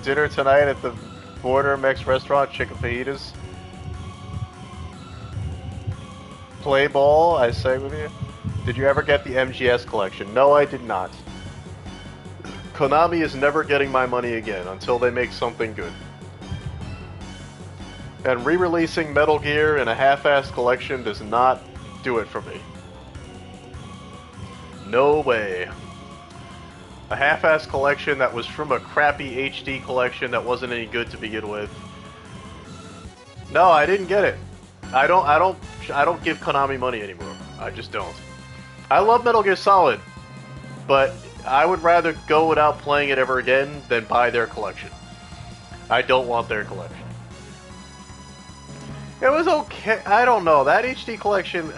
Dinner tonight at the Border Mex restaurant, chicken fajitas. Play ball, I sang with you. Did you ever get the MGS collection? No, I did not. Konami is never getting my money again until they make something good. And re-releasing Metal Gear in a half-assed collection does not do it for me. No way. A half-assed collection that was from a crappy HD collection that wasn't any good to begin with. No, I didn't get it. I don't give Konami money anymore. I just don't. I love Metal Gear Solid, but I would rather go without playing it ever again than buy their collection. I don't want their collection. It was okay. I don't know. That HD collection,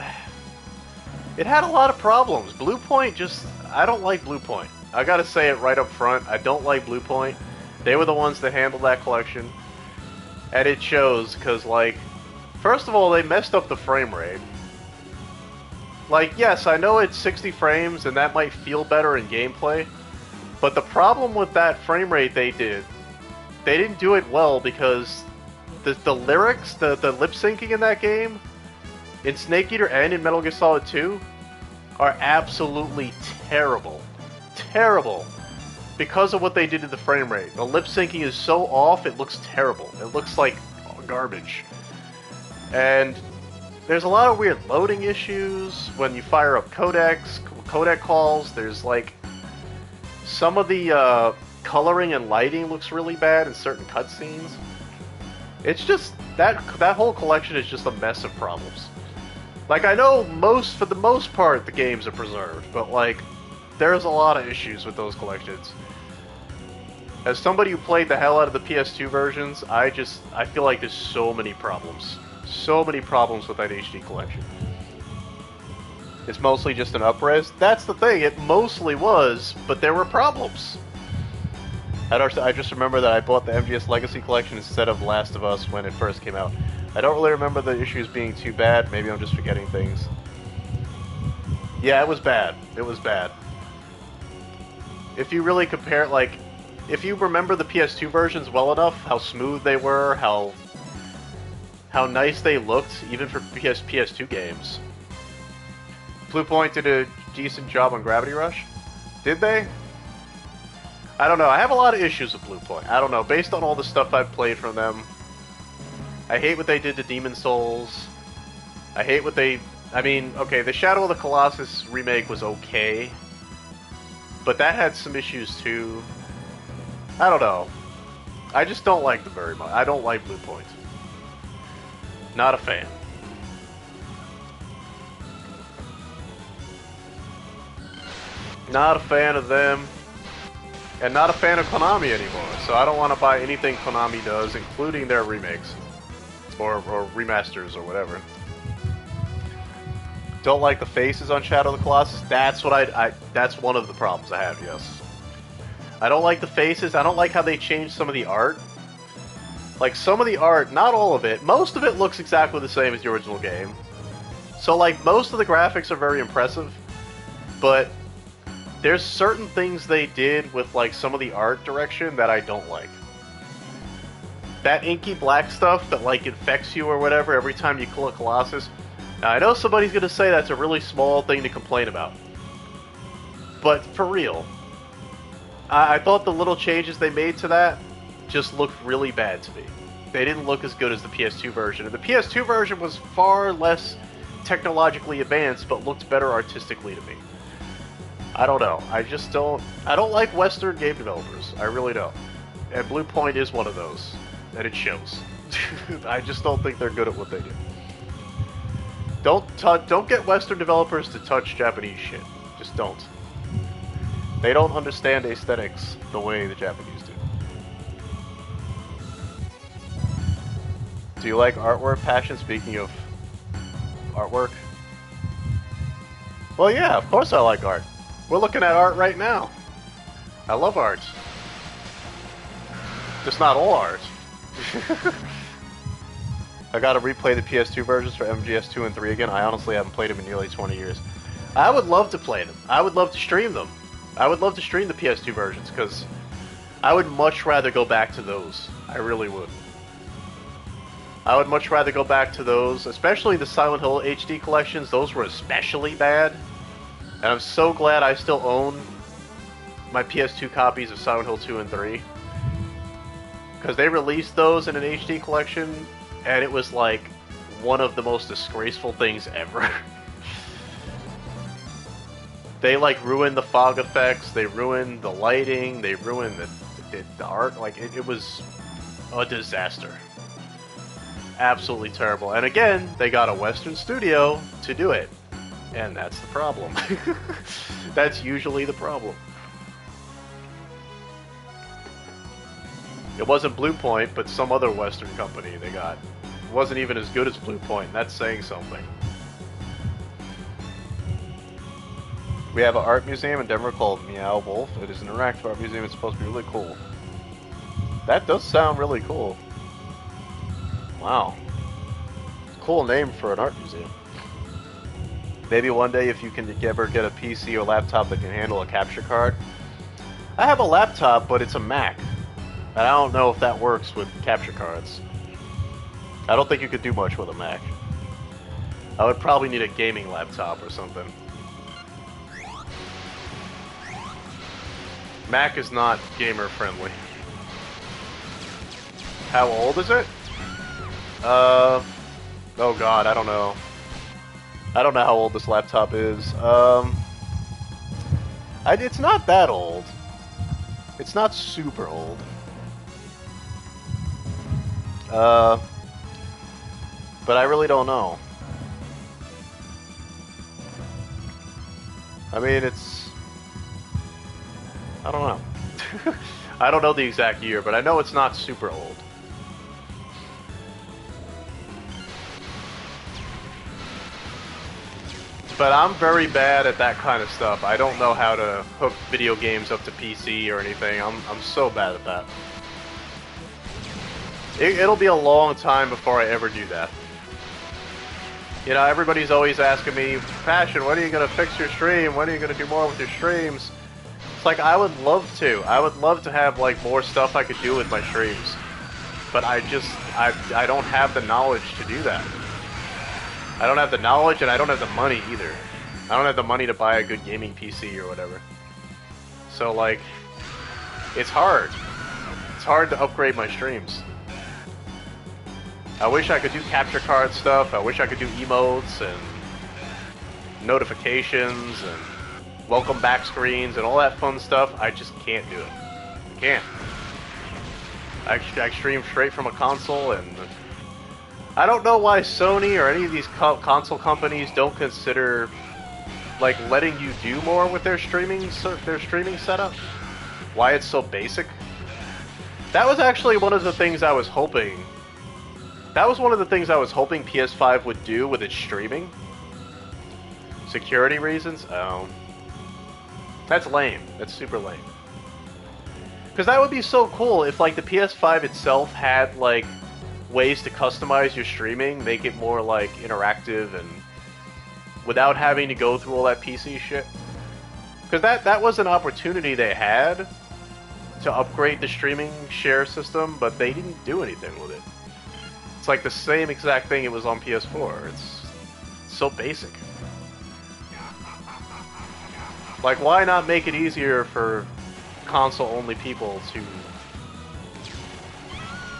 it had a lot of problems. Blue Point just... I don't like Blue Point. I gotta say it right up front. I don't like Blue Point. They were the ones that handled that collection. And it shows, because, like... First of all, they messed up the frame rate. Like, yes, I know it's 60 frames, and that might feel better in gameplay. But the problem with that frame rate they didn't do it well because the lyrics, the lip syncing in that game, in Snake Eater and in Metal Gear Solid 2, are absolutely terrible. Terrible. Because of what they did to the frame rate. The lip syncing is so off, it looks terrible. It looks like garbage. And there's a lot of weird loading issues when you fire up codec calls. There's like some of the coloring and lighting looks really bad in certain cutscenes. It's just that whole collection is just a mess of problems. Like, I know for the most part the games are preserved, but like there's a lot of issues with those collections. As somebody who played the hell out of the PS2 versions, I feel like there's so many problems. So many problems with that HD collection. It's mostly just an up-res. That's the thing, it mostly was, but there were problems. I just remember that I bought the MGS Legacy Collection instead of Last of Us when it first came out. I don't really remember the issues being too bad, maybe I'm just forgetting things. Yeah, it was bad. It was bad. If you really compare, like, if you remember the PS2 versions well enough, how smooth they were, how nice they looked, even for PS2 games. Blue Point did a decent job on Gravity Rush. Did they? I don't know. I have a lot of issues with Blue Point. I don't know. Based on all the stuff I've played from them, I hate what they did to Demon Souls. I hate what they... I mean, okay, the Shadow of the Colossus remake was okay, but that had some issues too. I don't know. I just don't like them very much. I don't like Blue Point. Not a fan. Not a fan of them. And not a fan of Konami anymore. So I don't want to buy anything Konami does, including their remakes. Or remasters or whatever. Don't like the faces on Shadow of the Colossus. That's what that's one of the problems I have, yes. I don't like the faces. I don't like how they changed some of the art. Like, some of the art, not all of it, most of it looks exactly the same as the original game. So, like, most of the graphics are very impressive, but there's certain things they did with, like, some of the art direction that I don't like. That inky black stuff that, like, infects you or whatever every time you kill a Colossus. Now, I know somebody's gonna say that's a really small thing to complain about. But, for real, I thought the little changes they made to that just looked really bad to me. They didn't look as good as the PS2 version. And the PS2 version was far less technologically advanced, but looked better artistically to me. I don't know. I just don't. I don't like Western game developers. I really don't. And Blue Point is one of those, and it shows. I just don't think they're good at what they do. Don't get Western developers to touch Japanese shit. Just don't. They don't understand aesthetics the way the Japanese do. Do you like artwork, Passion? Speaking of artwork. Well, yeah, of course I like art. We're looking at art right now. I love art. Just not all art. I gotta replay the PS2 versions for MGS 2 and 3 again. I honestly haven't played them in nearly 20 years. I would love to play them. I would love to stream them. I would love to stream the PS2 versions, because I would much rather go back to those. I really would. I would much rather go back to those, especially the Silent Hill HD collections. Those were especially bad. And I'm so glad I still own my PS2 copies of Silent Hill 2 and 3. Because they released those in an HD collection, and it was like one of the most disgraceful things ever. They like ruined the fog effects, they ruined the lighting, they ruined the art. Like, it was a disaster. Absolutely terrible. And again, they got a Western studio to do it. And that's the problem. That's usually the problem. It wasn't Blue Point, but some other Western company they got. It wasn't even as good as Blue Point, and that's saying something. We have an art museum in Denver called Meow Wolf. It is an interactive art museum. It's supposed to be really cool. That does sound really cool. Wow. Cool name for an art museum. Maybe one day if you can ever get a PC or laptop that can handle a capture card. I have a laptop, but it's a Mac. And I don't know if that works with capture cards. I don't think you could do much with a Mac. I would probably need a gaming laptop or something. Mac is not gamer friendly. How old is it? Oh god, I don't know. I don't know how old this laptop is. It's not that old. It's not super old. But I really don't know. I mean, I don't know. I don't know the exact year, but I know it's not super old. But I'm very bad at that kind of stuff. I don't know how to hook video games up to PC or anything. I'm so bad at that. It'll be a long time before I ever do that. You know, everybody's always asking me, Passion, when are you going to fix your stream? When are you going to do more with your streams? It's like, I would love to. I would love to have, like, more stuff I could do with my streams. But I don't have the knowledge to do that. I don't have the knowledge, and I don't have the money either. I don't have the money to buy a good gaming PC or whatever. So, like, it's hard. It's hard to upgrade my streams. I wish I could do capture card stuff. I wish I could do emotes and notifications and welcome back screens and all that fun stuff. I just can't do it. I can't. I stream straight from a console, and I don't know why Sony or any of these console companies don't consider, like, letting you do more with their streaming setup. Why it's so basic. That was actually one of the things I was hoping. That was one of the things I was hoping PS5 would do with its streaming. Security reasons? Oh. That's lame. That's super lame. Because that would be so cool if, like, the PS5 itself had, like, ways to customize your streaming, make it more, like, interactive and without having to go through all that PC shit. Because that was an opportunity they had to upgrade the streaming share system, but they didn't do anything with it. It's like the same exact thing it was on PS4. It's so basic. Like, why not make it easier for console-only people to,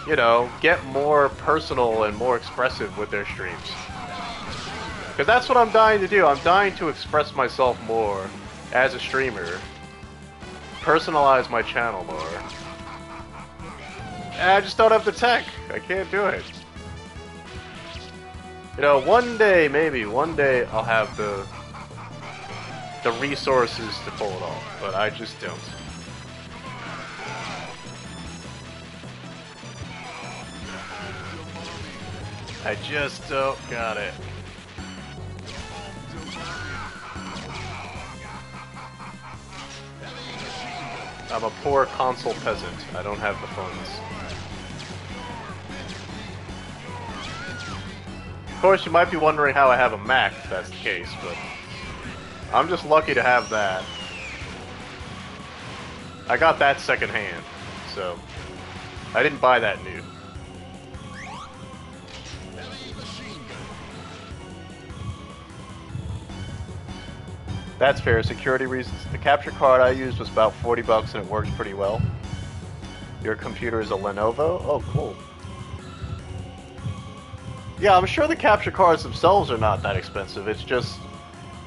you know, get more personal and more expressive with their streams? Because that's what I'm dying to do. I'm dying to express myself more as a streamer, personalize my channel more. And I just don't have the tech. I can't do it. You know, one day, maybe, one day I'll have the resources to pull it off, but I just don't. I just don't got it. I'm a poor console peasant. I don't have the funds. Of course, you might be wondering how I have a Mac if that's the case, but I'm just lucky to have that. I got that secondhand, so I didn't buy that new. That's fair. Security reasons. The capture card I used was about 40 bucks and it works pretty well. Your computer is a Lenovo? Oh, cool. Yeah, I'm sure the capture cards themselves are not that expensive. It's just,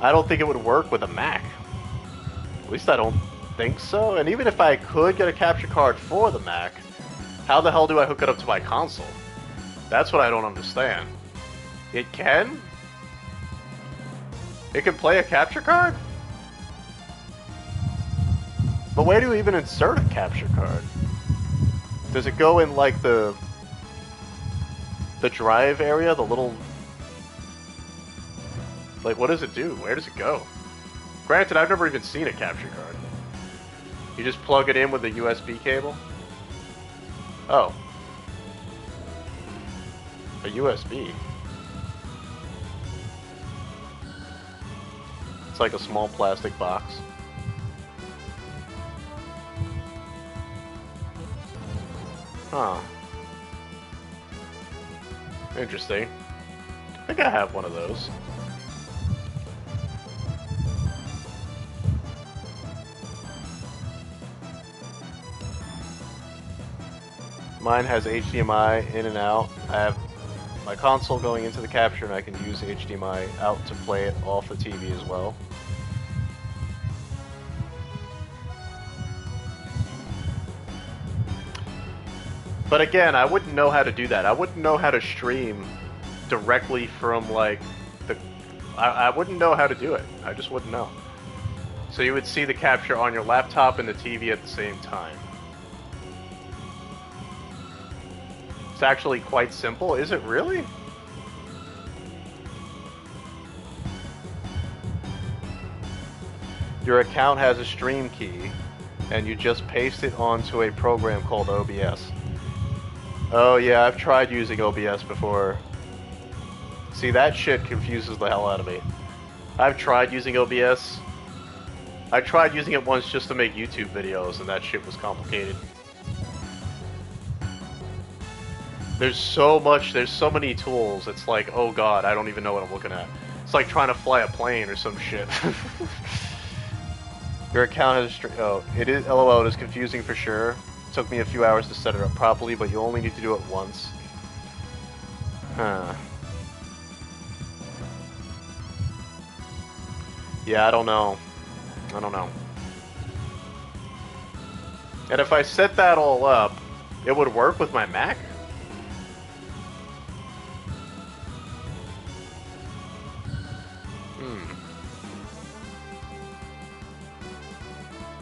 I don't think it would work with a Mac. At least I don't think so. And even if I could get a capture card for the Mac, how the hell do I hook it up to my console? That's what I don't understand. It can? It can play a capture card? But where do you even insert a capture card? Does it go in like the drive area, the little... Like, what does it do? Where does it go? Granted, I've never even seen a capture card. You just plug it in with a USB cable? Oh. A USB. It's like a small plastic box. Huh. Interesting. I think I have one of those. Mine has HDMI in and out. I have my console going into the capture and I can use HDMI out to play it off the TV as well. But again, I wouldn't know how to do that. I wouldn't know how to stream directly from like the... I wouldn't know how to do it. I just wouldn't know. So you would see the capture on your laptop and the TV at the same time. It's actually quite simple. Is it really? Your account has a stream key, and you just paste it onto a program called OBS. Oh yeah, I've tried using OBS before. See, that shit confuses the hell out of me. I've tried using OBS. I tried using it once just to make YouTube videos, and that shit was complicated. There's so many tools, it's like, oh god, I don't even know what I'm looking at. It's like trying to fly a plane or some shit. Your account has a string. Oh, it is. LOL, it is confusing for sure. It took me a few hours to set it up properly, but you only need to do it once. Huh. Yeah, I don't know. I don't know. And if I set that all up, it would work with my Mac?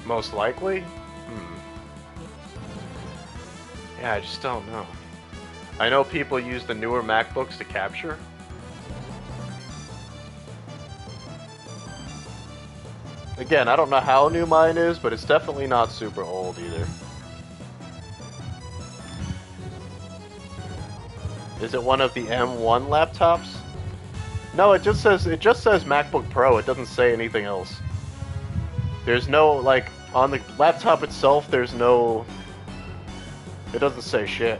Most likely? Yeah, I just don't know. I know people use the newer MacBooks to capture. Again, I don't know how new mine is, but it's definitely not super old either. Is it one of the M1 laptops? No, it just says MacBook Pro. It doesn't say anything else. There's no, like, on the laptop itself, there's no... It doesn't say shit.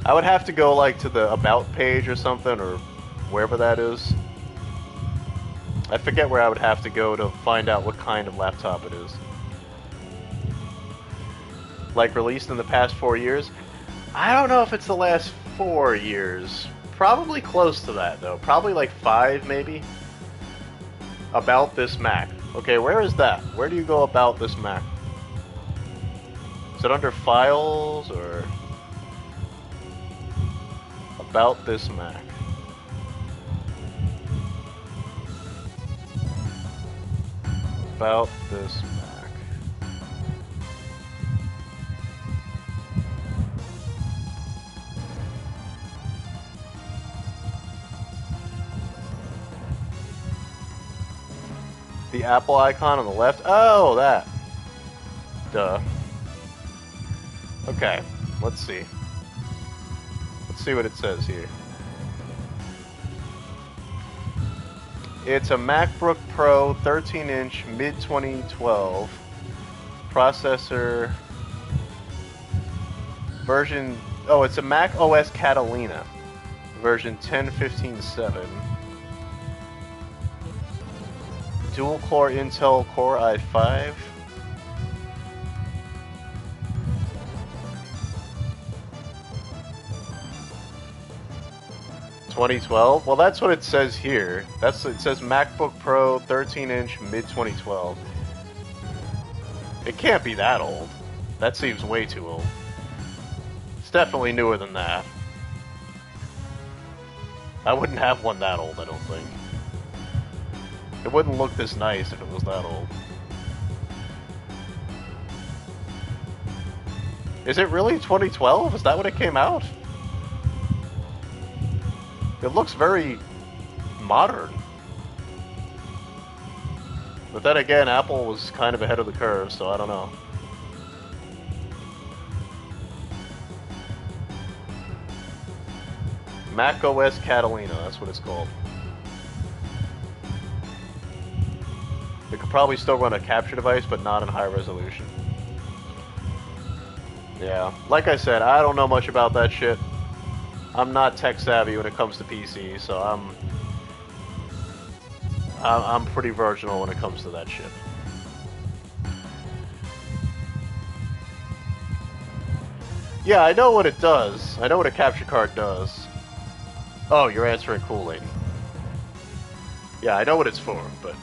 I would have to go, like, to the About page or something, or wherever that is. I forget where I would have to go to find out what kind of laptop it is. Like, released in the past 4 years? I don't know if it's the last 4 years. Probably close to that, though. Probably like 5, maybe. About this Mac. Okay, where is that? Where do you go about this Mac? Is it under Files, or... About this Mac? About this Mac. The Apple icon on the left? Oh, that. Duh. Okay, let's see. Let's see what it says here. It's a MacBook Pro 13-inch mid-2012 processor version. Oh, it's a Mac OS Catalina version 10.15.7. Dual-core Intel Core i5. $2012? Well, that's what it says here. It says MacBook Pro 13-inch mid-2012. It can't be that old. That seems way too old. It's definitely newer than that. I wouldn't have one that old, I don't think. It wouldn't look this nice if it was that old. Is it really 2012? Is that when it came out? It looks very modern. But then again, Apple was kind of ahead of the curve, so I don't know. Mac OS Catalina, that's what it's called. It could probably still run a capture device, but not in high resolution. Yeah, like I said, I don't know much about that shit. I'm not tech savvy when it comes to PC, so I'm pretty virginal when it comes to that shit. Yeah, I know what it does. I know what a capture card does. Oh, you're answering cool, lady. Yeah, I know what it's for, but...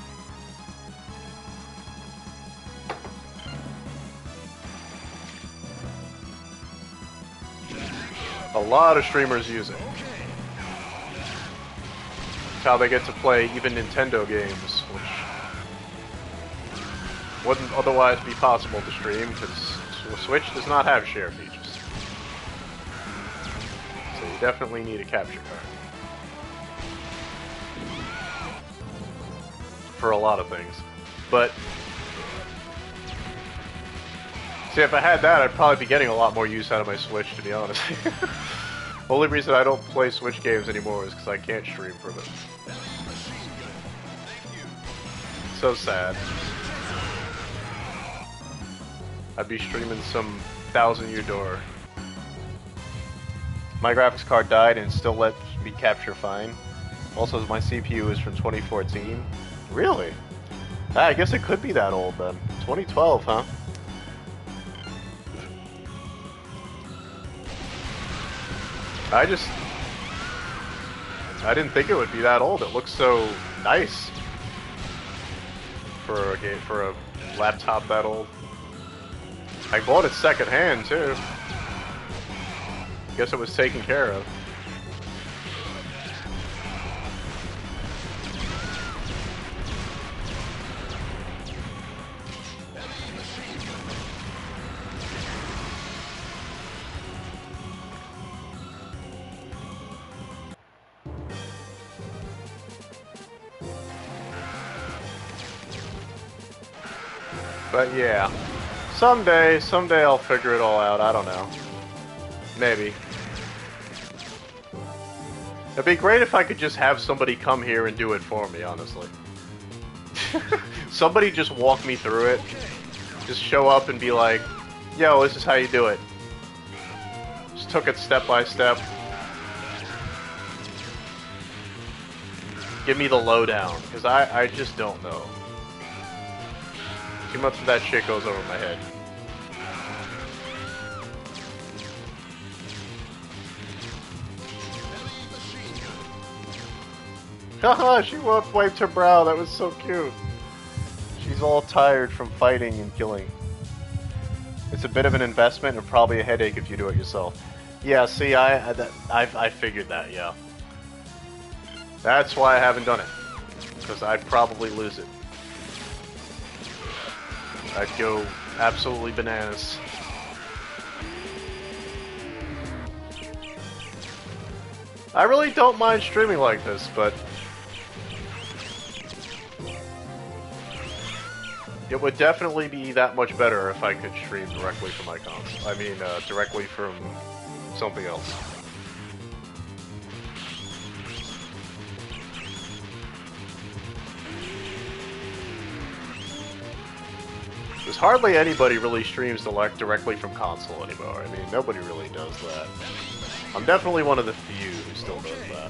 A lot of streamers use it. It's how they get to play even Nintendo games, which wouldn't otherwise be possible to stream because Switch does not have share features. So you definitely need a capture card. For a lot of things. But see, if I had that, I'd probably be getting a lot more use out of my Switch, to be honest. Only reason I don't play Switch games anymore is because I can't stream from it. So sad. I'd be streaming some 1000-year door. My graphics card died and still lets me capture fine. Also, my CPU is from 2014. Really? Ah, I guess it could be that old then. 2012, huh? I didn't think it would be that old. It looks so nice for a game, for a laptop that old. I bought it secondhand too. Guess it was taken care of. But yeah, someday I'll figure it all out. I don't know. Maybe. It'd be great if I could just have somebody come here and do it for me, honestly. Somebody just walk me through it. Just show up and be like, yo, this is how you do it. Just took it step by step. Give me the lowdown, because I just don't know. Too much of that shit goes over my head. Haha, she wiped her brow. That was so cute. She's all tired from fighting and killing. It's a bit of an investment and probably a headache if you do it yourself. Yeah, see, I figured that, yeah. That's why I haven't done it. Because I'd probably lose it. I'd go absolutely bananas. I really don't mind streaming like this, but it would definitely be that much better if I could stream directly from my console. I mean, directly from something else. There's hardly anybody really streams directly from console anymore. I mean, nobody really does that. I'm definitely one of the few who still does that.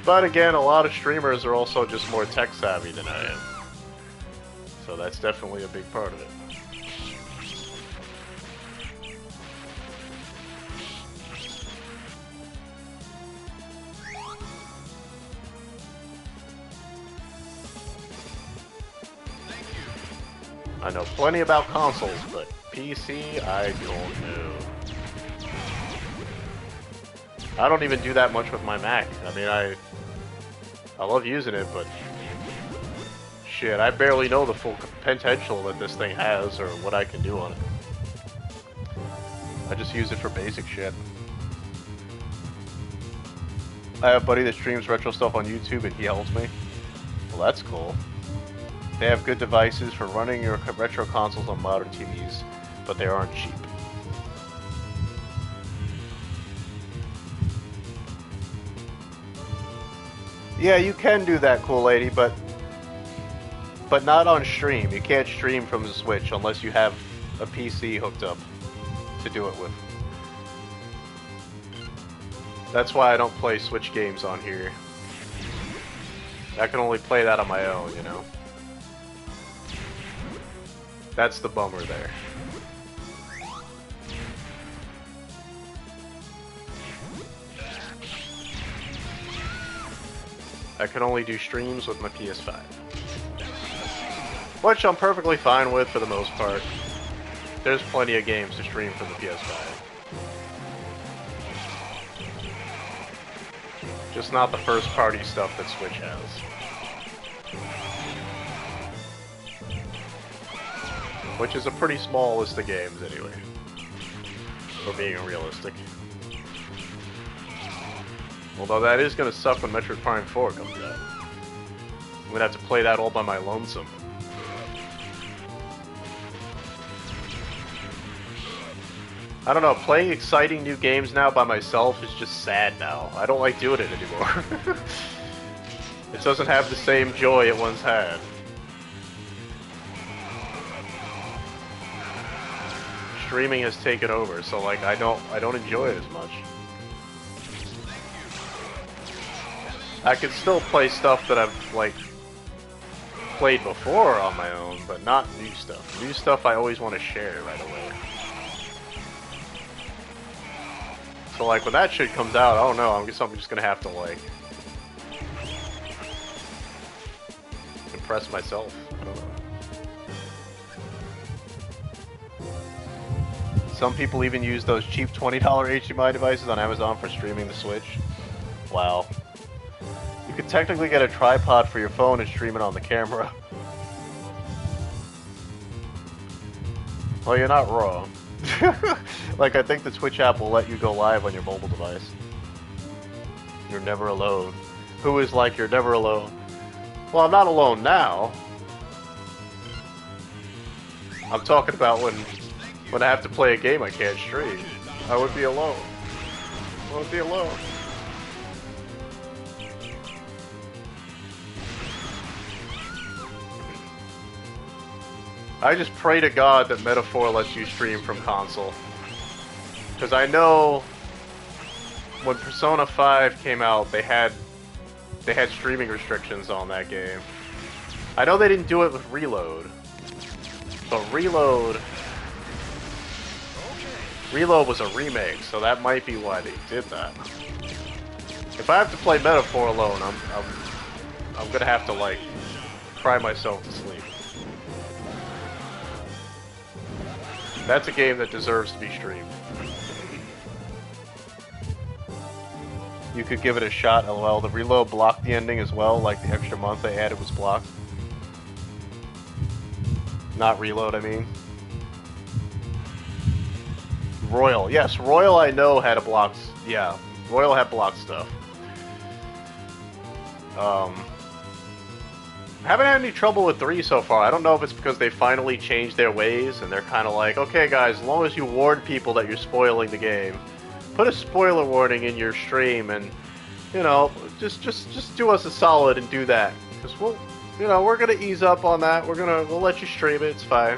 But again, a lot of streamers are also just more tech savvy than I am. So that's definitely a big part of it. I know plenty about consoles, but PC, I don't know. I don't even do that much with my Mac. I mean, I love using it, but shit, I barely know the full potential that this thing has or what I can do on it. I just use it for basic shit. I have a buddy that streams retro stuff on YouTube and he helps me. Well, that's cool. They have good devices for running your retro consoles on modern TVs, but they aren't cheap. Yeah, you can do that, cool lady, but not on stream. You can't stream from the Switch unless you have a PC hooked up to do it with. That's why I don't play Switch games on here. I can only play that on my own, you know? That's the bummer there. I can only do streams with my PS5. Which I'm perfectly fine with for the most part. There's plenty of games to stream from the PS5. Just not the first party stuff that Switch has. Which is a pretty small list of games anyway. For being realistic. Although that is gonna suck when Metroid Prime 4 comes out. I'm gonna have to play that all by my lonesome. I don't know, playing exciting new games now by myself is just sad now. I don't like doing it anymore. It doesn't have the same joy it once had. Streaming has taken over, so like I don't enjoy it as much. I can still play stuff that I've like played before on my own, but not new stuff. New stuff I always want to share right away. So like when that shit comes out, I don't know, I guess I'm just gonna have to like impress myself. I don't know. Some people even use those cheap $20 HDMI devices on Amazon for streaming the Switch. Wow. You could technically get a tripod for your phone and stream it on the camera. Well, you're not wrong. Like, I think the Twitch app will let you go live on your mobile device. You're never alone. Who is like you're never alone? Well, I'm not alone now. I'm talking about when I have to play a game I can't stream. I would be alone. I would be alone. I just pray to God that Metaphor lets you stream from console. Because I know when Persona 5 came out, they had they had streaming restrictions on that game. I know they didn't do it with Reload, but Reload was a remake, so that might be why they did that. If I have to play Metaphor alone, I'm gonna have to like cry myself to sleep. That's a game that deserves to be streamed. You could give it a shot, lol. The Reload blocked the ending as well, like the extra month they added was blocked. Not Reload, I mean. Royal. Yes, Royal I know had a blocked... Yeah, Royal had blocked stuff. Haven't had any trouble with 3 so far. I don't know if it's because they finally changed their ways and they're kind of like, okay guys, as long as you warn people that you're spoiling the game, put a spoiler warning in your stream and, you know, just do us a solid and do that. Because we'll, you know, we're gonna ease up on that. We'll let you stream it. It's fine.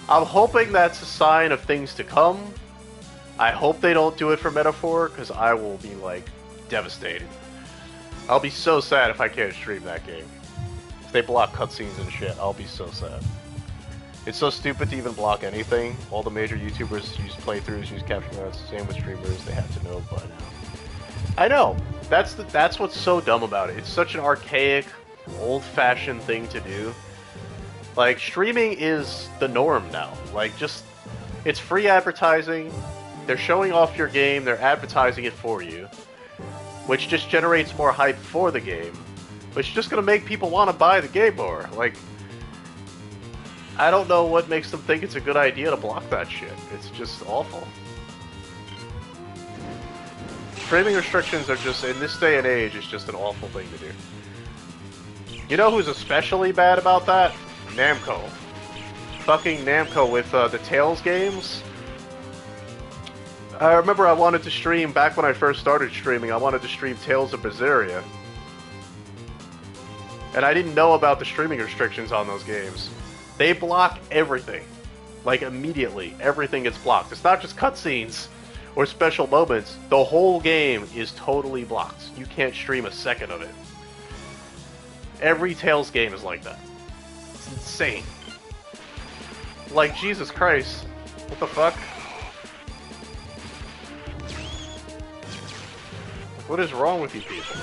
I'm hoping that's a sign of things to come. I hope they don't do it for Metaphor, because I will be, like, devastated. I'll be so sad if I can't stream that game. If they block cutscenes and shit, I'll be so sad. It's so stupid to even block anything. All the major YouTubers use playthroughs, use capture notes, same with streamers, they have to know by now. I know! That's what's so dumb about it. It's such an archaic, old-fashioned thing to do. Like, streaming is the norm now. Like, just... It's free advertising. They're showing off your game, they're advertising it for you. Which just generates more hype for the game. Which is just gonna make people want to buy the game more. Like... I don't know what makes them think it's a good idea to block that shit. It's just awful. Streaming restrictions are just, in this day and age, it's just an awful thing to do. You know who's especially bad about that? Namco. Fucking Namco with the Tales games. I remember I wanted to stream, back when I first started streaming, I wanted to stream Tales of Berseria. And I didn't know about the streaming restrictions on those games. They block everything. Like, immediately. Everything gets blocked. It's not just cutscenes or special moments. The whole game is totally blocked. You can't stream a second of it. Every Tales game is like that. It's insane. Like, Jesus Christ. What the fuck? What is wrong with you people?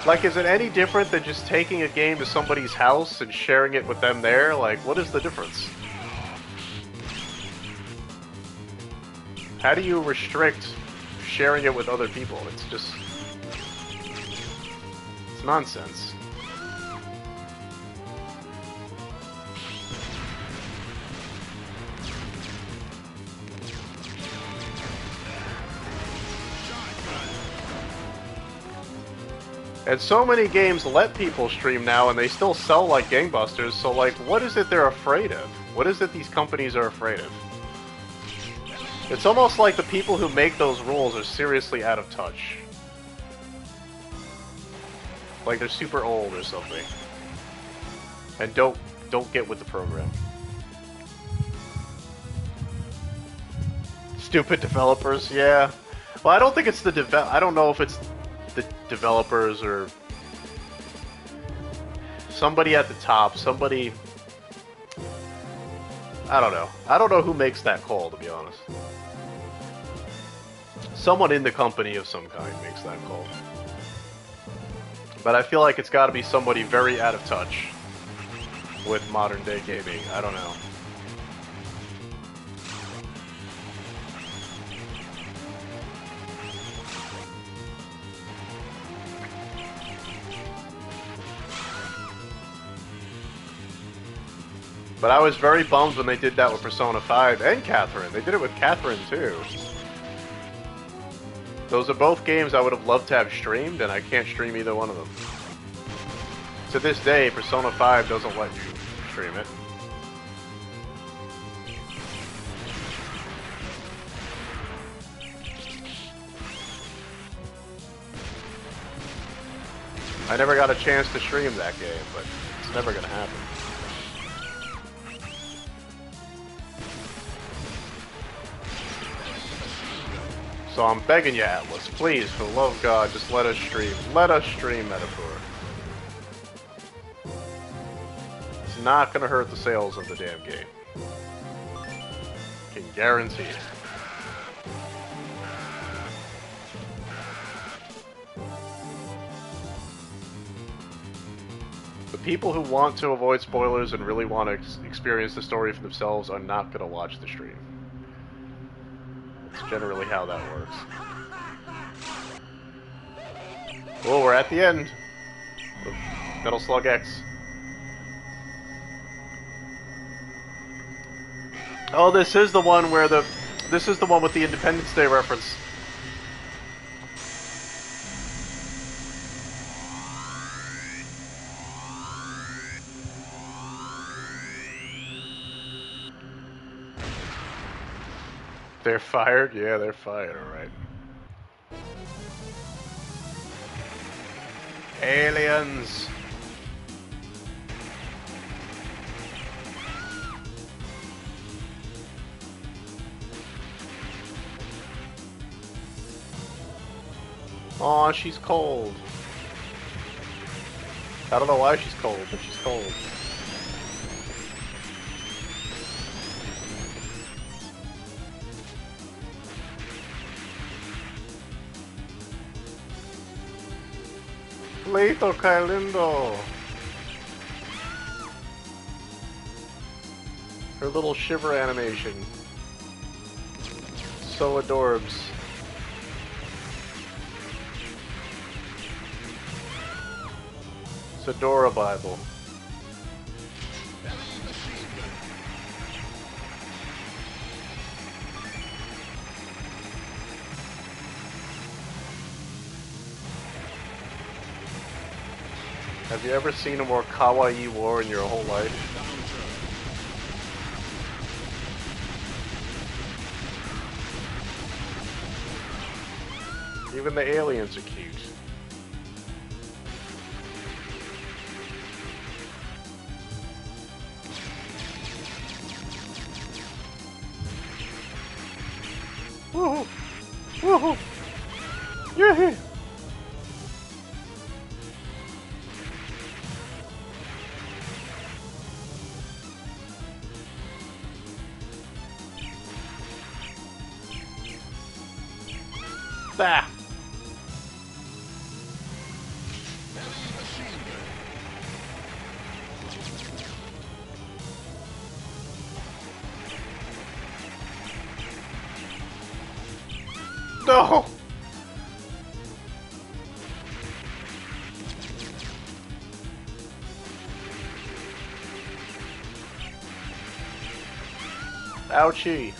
Like, is it any different than just taking a game to somebody's house and sharing it with them there? Like, what is the difference? How do you restrict sharing it with other people? It's just... It's nonsense. And so many games let people stream now and they still sell like gangbusters, so like, what is it they're afraid of? What is it these companies are afraid of? It's almost like the people who make those rules are seriously out of touch. Like they're super old or something. And don't get with the program. Stupid developers, yeah. Well, I don't think it's the I don't know if it's the developers or somebody at the top, somebody... I don't know. I don't know who makes that call, to be honest. Someone in the company of some kind makes that call. But I feel like it's gotta be somebody very out of touch with modern day gaming. I don't know. But I was very bummed when they did that with Persona 5 and Catherine. They did it with Catherine too. Those are both games I would have loved to have streamed, and I can't stream either one of them. To this day, Persona 5 doesn't let you stream it. I never got a chance to stream that game, but it's never gonna happen. So I'm begging you, Atlas, please, for the love of God, just let us stream. Let us stream Metaphor. It's not gonna hurt the sales of the damn game. Can guarantee it. The people who want to avoid spoilers and really want to experience the story for themselves are not gonna watch the stream. That's generally how that works. Oh, we're at the end of Metal Slug X. Oh, this is the one where this is the one with the Independence Day reference. They're fired? Yeah, they're fired, alright. Aliens! Aw, she's cold. I don't know why she's cold, but she's cold. Leito, que lindo! Her little shiver animation. So adorbs. It's adorable. Have you ever seen a more kawaii war in your whole life? Even the aliens are cute. Woohoo! Woohoo! Yeah! Ah. No! Ouchie.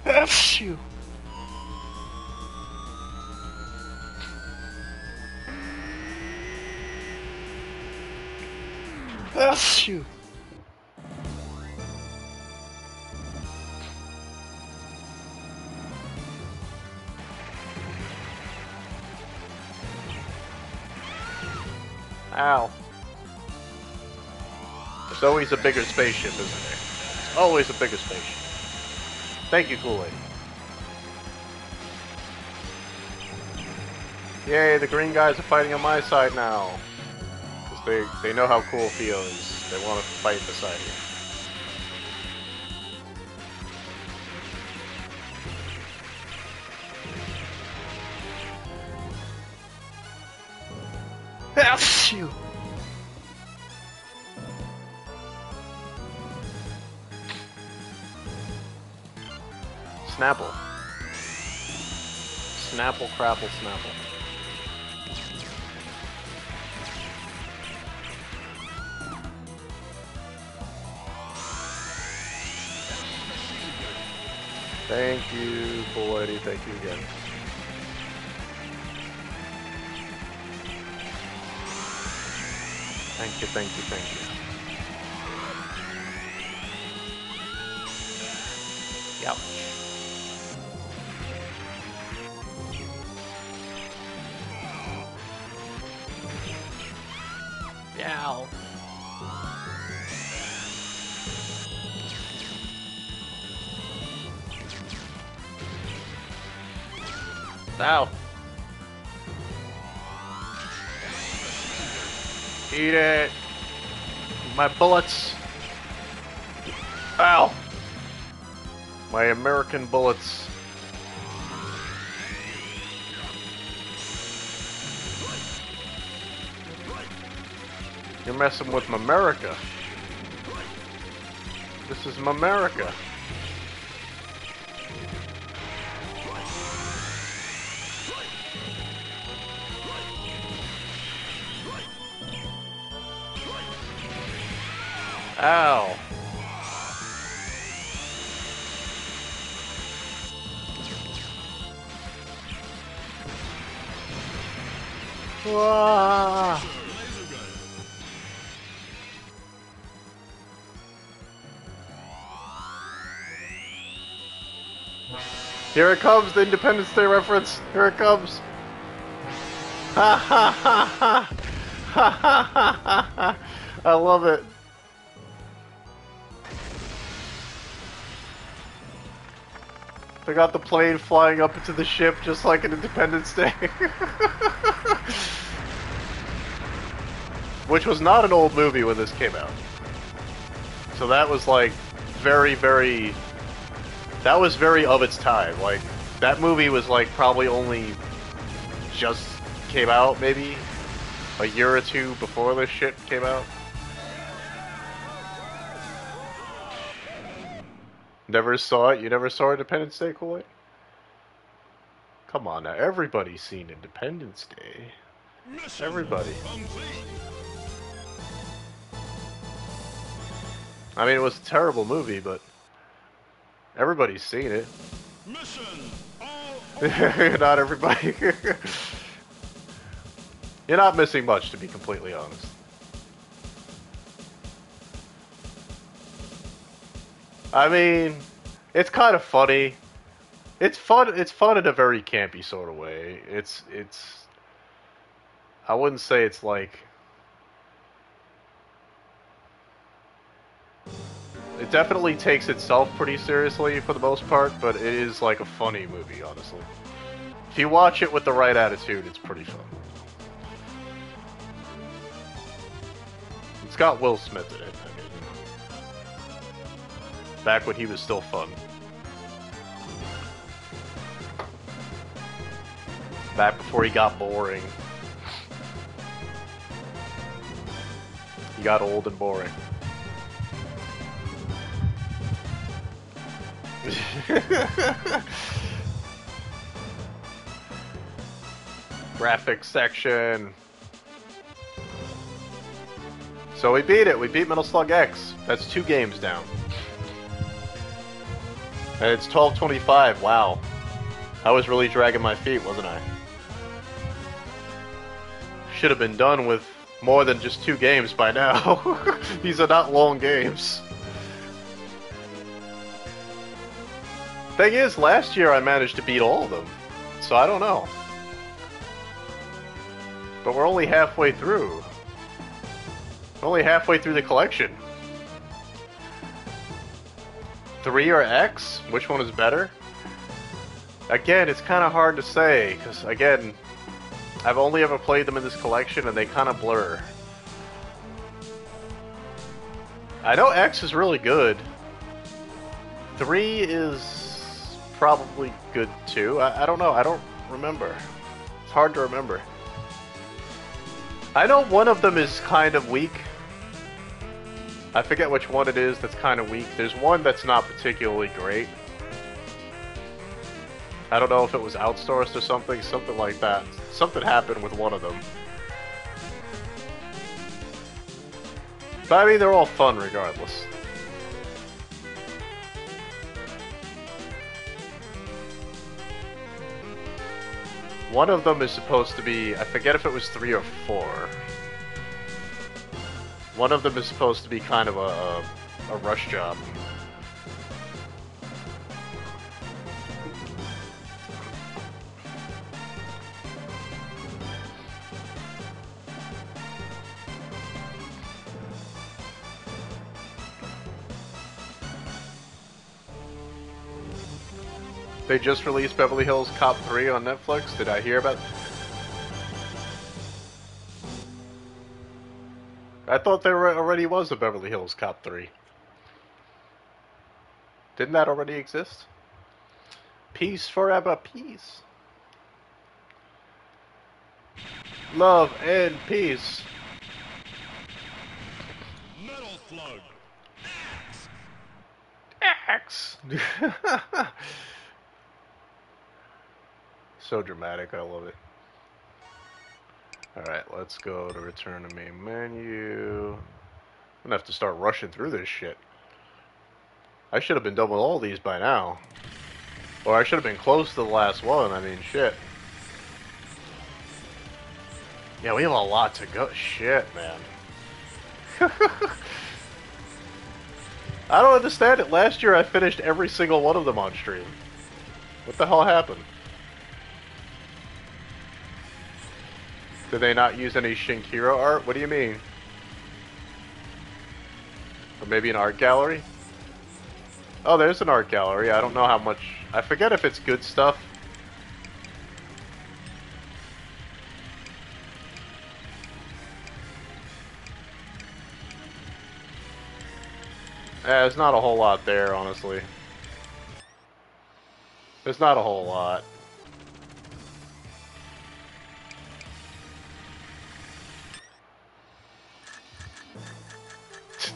F you. F you. Ow. There's always a bigger spaceship, isn't there? Always a bigger spaceship. Thank you, Kool-Aid. Yay, the green guys are fighting on my side now. Because they know how cool Theo is. They want to fight beside you. F you! Snapple. Snapple, crapple, snapple. Thank you, Cool Lady. Thank you again. Thank you, thank you, thank you. Yep. Yow. Ow. Eat it. My bullets. Ow. My American bullets. You're messing with my America. This is my America. Ow. Wah. Here it comes, the Independence Day reference. Here it comes. Ha ha ha ha. Ha ha ha ha ha. I love it. They got the plane flying up into the ship just like an Independence Day. Which was not an old movie when this came out. So that was like very, very... That was very of its time. Like, that movie was like probably only just came out, maybe a year or two before this shit came out. Never saw it? You never saw Independence Day, Kool-Aid? Come on now, everybody's seen Independence Day. Mission Everybody. complete. I mean, it was a terrible movie, but everybody's seen it. Mission all Not everybody. You're not missing much, to be completely honest. I mean, it's kind of funny. It's fun. It's fun in a very campy sort of way. It's. I wouldn't say it's like. It definitely takes itself pretty seriously for the most part, but it is like a funny movie, honestly. If you watch it with the right attitude, it's pretty fun. It's got Will Smith in it. I mean, back when he was still fun. Back before he got boring. He got old and boring. Graphics section. So we beat it. We beat Metal Slug X. That's 2 games down. And it's 12:25. Wow. I was really dragging my feet, wasn't I? Should have been done with more than just 2 games by now. These are not long games. Thing is, last year I managed to beat all of them, so I don't know. But we're only halfway through. We're only halfway through the collection. 3 or X? Which one is better? Again, it's kind of hard to say, because again, I've only ever played them in this collection and they kind of blur. I know X is really good. 3 is probably good too. I don't know. I don't remember. It's hard to remember. I know one of them is kind of weak. I forget which one it is that's kind of weak. There's one that's not particularly great. I don't know if it was outsourced or something. Something like that. Something happened with one of them. But I mean, they're all fun regardless. One of them is supposed to be, I forget if it was 3 or 4. One of them is supposed to be kind of a rush job. They just released Beverly Hills Cop 3 on Netflix. Did I hear about? I thought there already was a Beverly Hills Cop 3. Didn't that already exist? Peace forever, peace. Love and peace. Metal Slug. Axe. So dramatic, I love it. Alright, let's go to return to main menu. I'm gonna have to start rushing through this shit. I should have been done with all these by now. Or I should have been close to the last one, I mean, shit. Yeah, we have a lot to go. Shit, man. I don't understand it. Last year I finished every single one of them on stream. What the hell happened? Did they not use any Shinkiro art? What do you mean? Or maybe an art gallery? Oh, there's an art gallery. I don't know how much... I forget if it's good stuff. There's not a whole lot there, honestly. There's not a whole lot.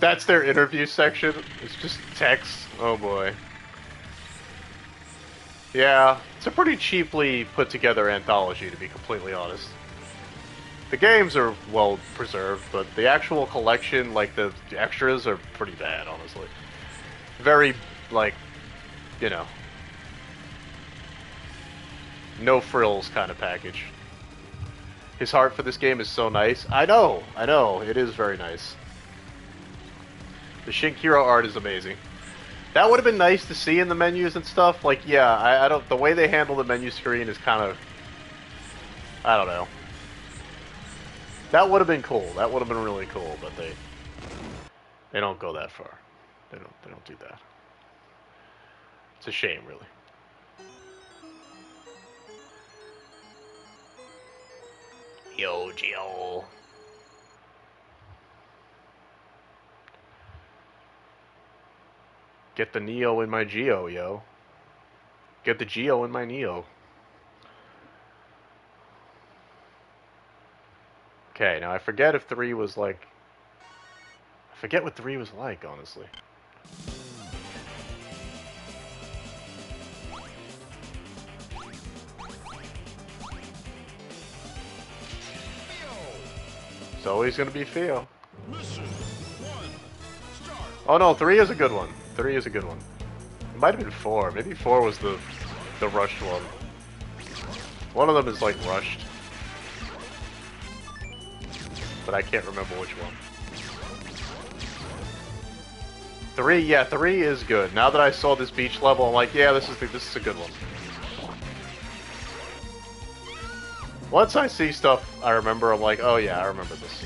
That's their interview section. It's just text. Oh boy. Yeah, it's a pretty cheaply put together anthology, to be completely honest. The games are well preserved, but the actual collection, like the extras, are pretty bad, honestly. Very, like, you know, no frills kind of package. His heart for this game is so nice. I know, it is very nice. The Shinkiro art is amazing. That would have been nice to see in the menus and stuff. Like, yeah, I don't. The way they handle the menu screen is kind of, I don't know. That would have been cool. That would have been really cool, but they don't go that far. They don't do that. It's a shame, really. Yo, Geo. Get the Neo in my Geo, yo. Get the Geo in my Neo. Okay, now I forget if 3 was like... I forget what 3 was like, honestly. It's always gonna be Theo. Mission 1. Start. Oh no, 3 is a good one. 3 is a good one. It might have been 4. Maybe 4 was the rushed one. One of them is like rushed. But I can't remember which one. 3, yeah, 3 is good. Now that I saw this beach level, I'm like, yeah, this is a good one. Once I see stuff I remember, I'm like, oh yeah, I remember this.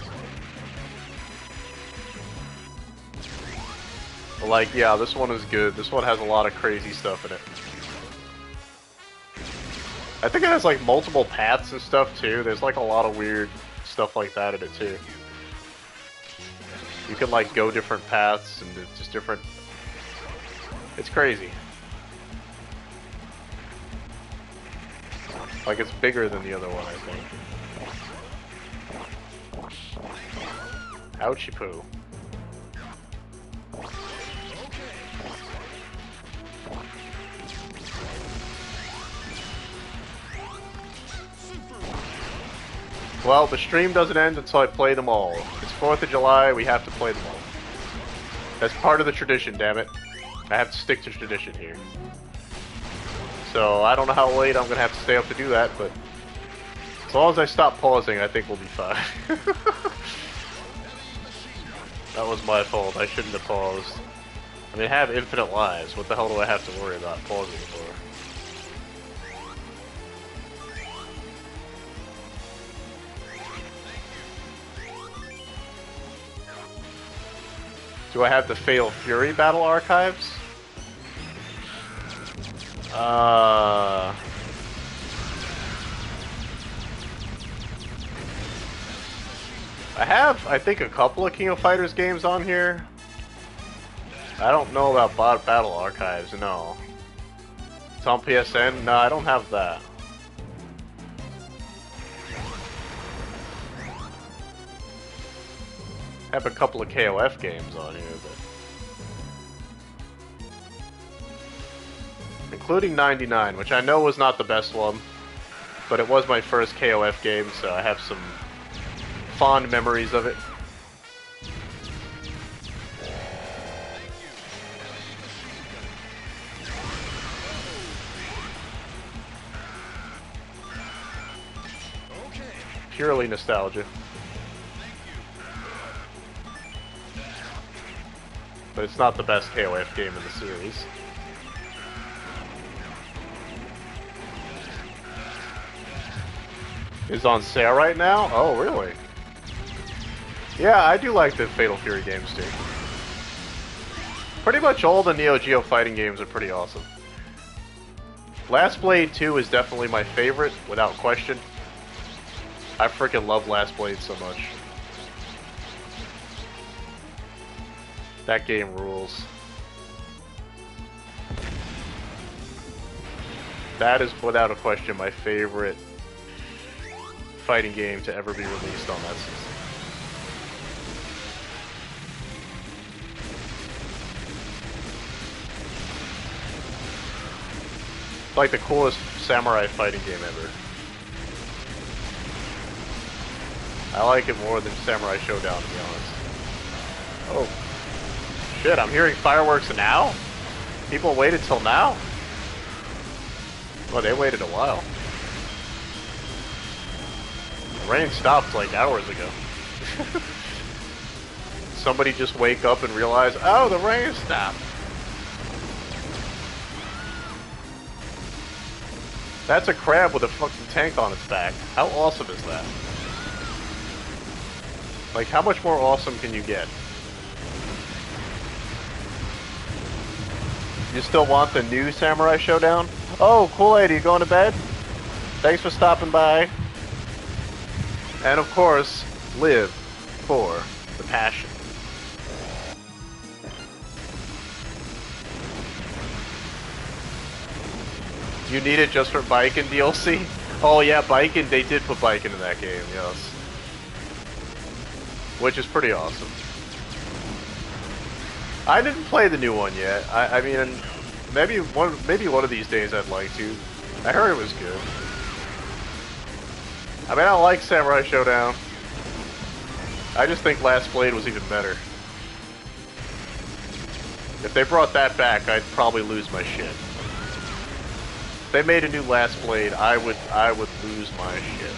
But like, yeah, this one is good. This one has a lot of crazy stuff in it. I think it has like multiple paths and stuff too. There's like a lot of weird stuff like that in it too. You can like go different paths and it's just different. It's crazy. Like it's bigger than the other one, I think. Ouchie poo. Well, the stream doesn't end until I play them all. It's 4th of July, we have to play them all. That's part of the tradition, damn it. I have to stick to tradition here. So, I don't know how late I'm gonna have to stay up to do that, but As long as I stop pausing, I think we'll be fine. That was my fault. I shouldn't have paused. I mean, I have infinite lives. What the hell do I have to worry about pausing for? Do I have the Fatal Fury Battle Archives? I have, I think, a couple of King of Fighters games on here. I don't know about Battle Archives, no. It's on PSN? No, I don't have that. I have a couple of KOF games on here, but... including 99, which I know was not the best one, but it was my first KOF game, so I have some fond memories of it. Purely nostalgia. But it's not the best KOF game in the series. Is on sale right now? Oh, really? Yeah, I do like the Fatal Fury games too. Pretty much all the Neo Geo fighting games are pretty awesome. Last Blade 2 is definitely my favorite, without question. I freaking love Last Blade so much. That game rules. That is, without a question, my favorite fighting game to ever be released on that system. It's like the coolest samurai fighting game ever. I like it more than Samurai Showdown, to be honest. Oh. Shit, I'm hearing fireworks now? People waited till now? Well, they waited a while. The rain stopped like hours ago. Somebody just wake up and realize, oh, the rain stopped. That's a crab with a fucking tank on its back. How awesome is that? Like, how much more awesome can you get? You still want the new Samurai Showdown? Oh, Kool-Aid, are you going to bed? Thanks for stopping by. And of course, live for the passion. You need it just for Biken DLC? Oh yeah, Biken, they did put Biken in that game, yes. Which is pretty awesome. I didn't play the new one yet. I mean, maybe one of these days I'd like to. I heard it was good. I mean, I like Samurai Showdown. I just think Last Blade was even better. If they brought that back, I'd probably lose my shit. If they made a new Last Blade, I would lose my shit.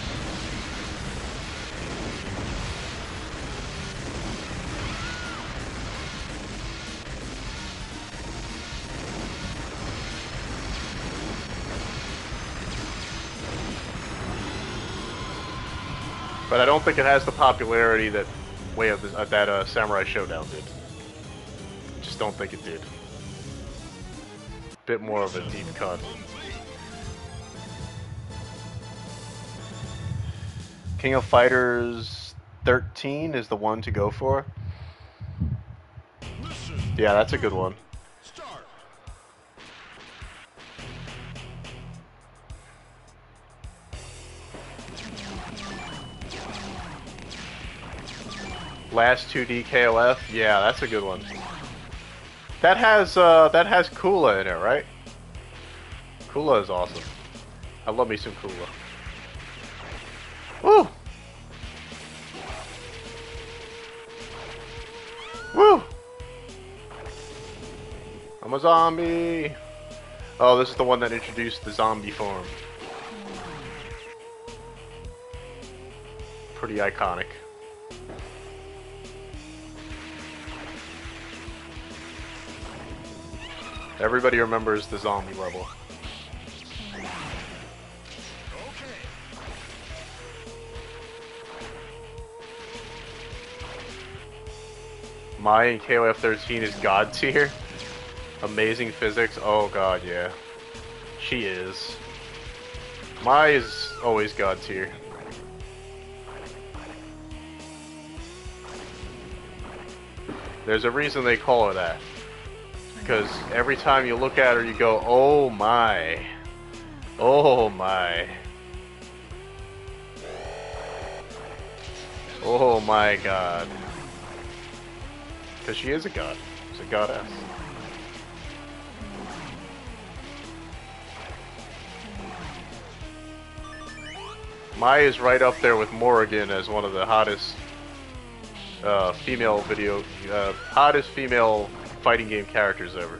But I don't think it has the popularity that Samurai Showdown did. Just don't think it did. Bit more of a deep cut. King of Fighters 13 is the one to go for. Yeah, that's a good one. Last 2D KOF, yeah, that's a good one. That has Kula in it, right? Kula is awesome. I love me some Kula. Woo! Woo! I'm a zombie! Oh, this is the one that introduced the zombie form. pretty iconic. Everybody remembers the zombie level. Mai in KOF 13 is god tier. Amazing physics. Oh god, yeah. She is. Mai is always god tier. There's a reason they call her that. Because every time you look at her, you go, oh my. Oh my. Oh my god. Because she is a god. She's a goddess. Mai is right up there with Morrigan as one of the hottest hottest female fighting game characters ever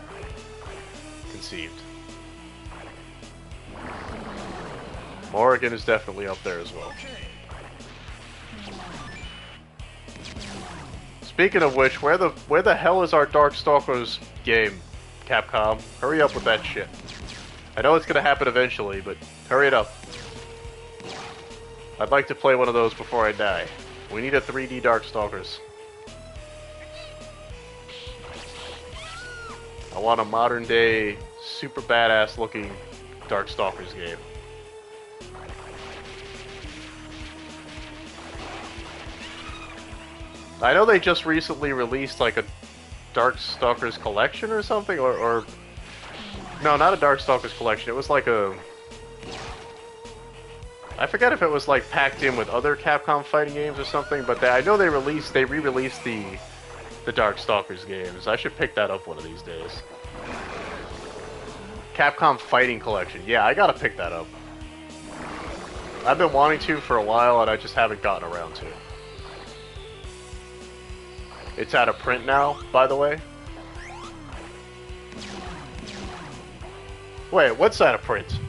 conceived. Morrigan is definitely up there as well. Speaking of which, where the hell is our Darkstalkers game, Capcom? Hurry up with that shit. I know it's gonna happen eventually, but hurry it up. I'd like to play one of those before I die. We need a 3D Darkstalkers. I want a modern day, super badass looking Darkstalkers game. I know they just recently released like a Darkstalkers collection or something, or no, not a Darkstalkers collection. It was like a, I forget if it was like packed in with other Capcom fighting games or something, but I know they re-released the Darkstalkers games. I should pick that up one of these days. Capcom Fighting Collection. Yeah, I gotta pick that up. I've been wanting to for a while and I just haven't gotten around to it. It's out of print now, by the way. Wait, what's out of print?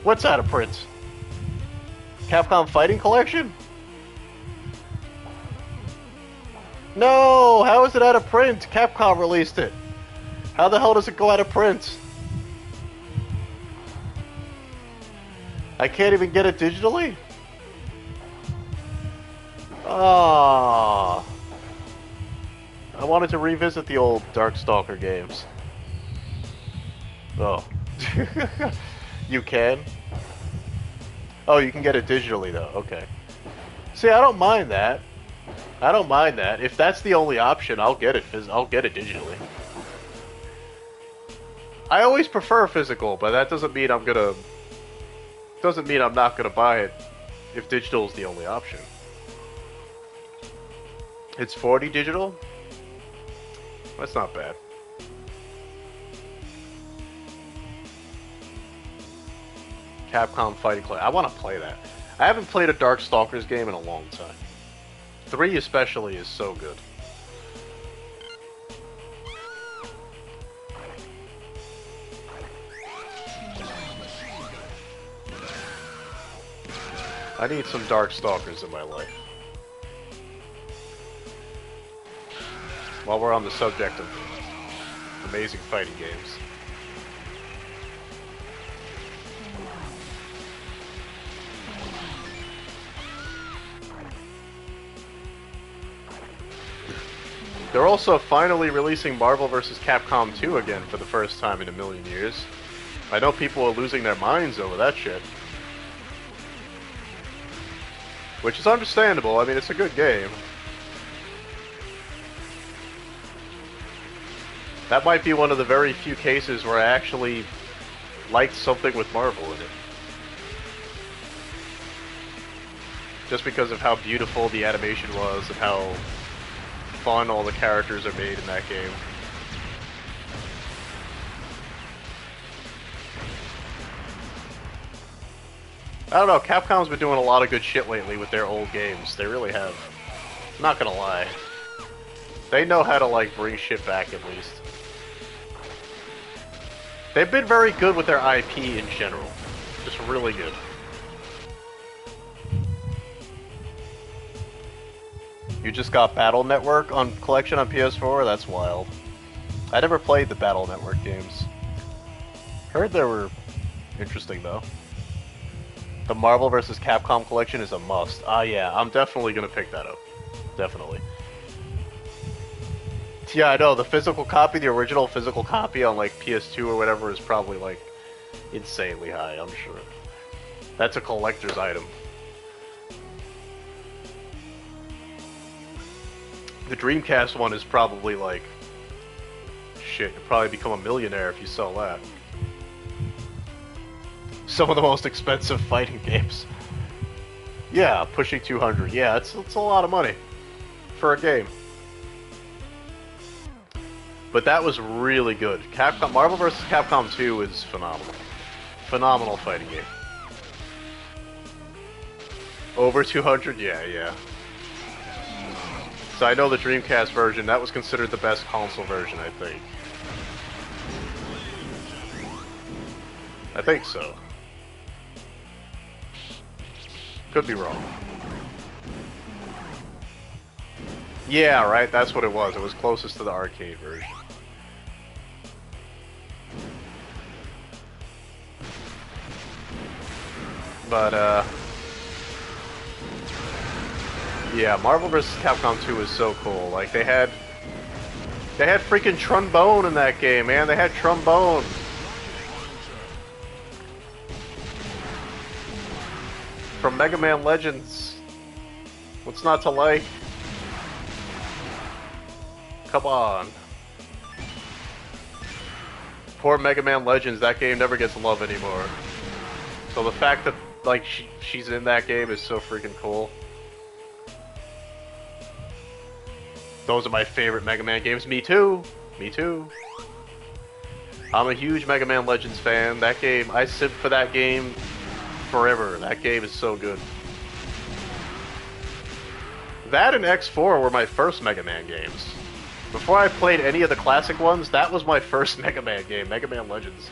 What's out of print? Capcom Fighting Collection? No! How is it out of print? Capcom released it. How the hell does it go out of print? I can't even get it digitally? Ah, I wanted to revisit the old Darkstalker games. Oh. You can? Oh, you can get it digitally though, okay. See, I don't mind that. I don't mind that. If that's the only option, I'll get it digitally. I always prefer physical, but that doesn't mean I'm not gonna buy it if digital is the only option. It's 40 digital? That's not bad. Capcom Fighting Clay. I want to play that. I haven't played a Darkstalkers game in a long time. 3 especially is so good. I need some Darkstalkers in my life. While we're on the subject of amazing fighting games. They're also finally releasing Marvel vs. Capcom 2 again for the first time in a million years. I know people are losing their minds over that shit. Which is understandable, I mean it's a good game. That might be one of the very few cases where I actually liked something with Marvel in it. Just because of how beautiful the animation was and how fun all the characters are made in that game. I don't know, Capcom's been doing a lot of good shit lately with their old games. They really have. I'm not gonna lie. They know how to, like, bring shit back at least. They've been very good with their IP in general. Just really good. You just got Battle Network on collection on PS4? That's wild. I never played the Battle Network games. Heard they were interesting though. The Marvel vs. Capcom collection is a must. Ah yeah, I'm definitely gonna pick that up. Definitely. Yeah, I know, the physical copy, the original physical copy on like PS2 or whatever is probably like insanely high, I'm sure. That's a collector's item. The Dreamcast one is probably like... Shit, you'll probably become a millionaire if you sell that. Some of the most expensive fighting games. Yeah, pushing 200. Yeah, it's a lot of money for a game. But that was really good. Capcom Marvel vs. Capcom 2 is phenomenal. Phenomenal fighting game. Over 200? Yeah. So I know the Dreamcast version, that was considered the best console version, I think. I think so. Could be wrong. Yeah, right, that's what it was. It was closest to the arcade version. But, yeah, Marvel vs. Capcom 2 is so cool. Like, they had freaking trombone in that game, man. They had trombone. From Mega Man Legends. What's not to like? Come on. Poor Mega Man Legends, that game never gets love anymore. So the fact that, like, she's in that game is so freaking cool. Those are my favorite Mega Man games. Me too. Me too. I'm a huge Mega Man Legends fan. That game, I simped for that game forever. That game is so good. That and X4 were my first Mega Man games. Before I played any of the classic ones, that was my first Mega Man game, Mega Man Legends.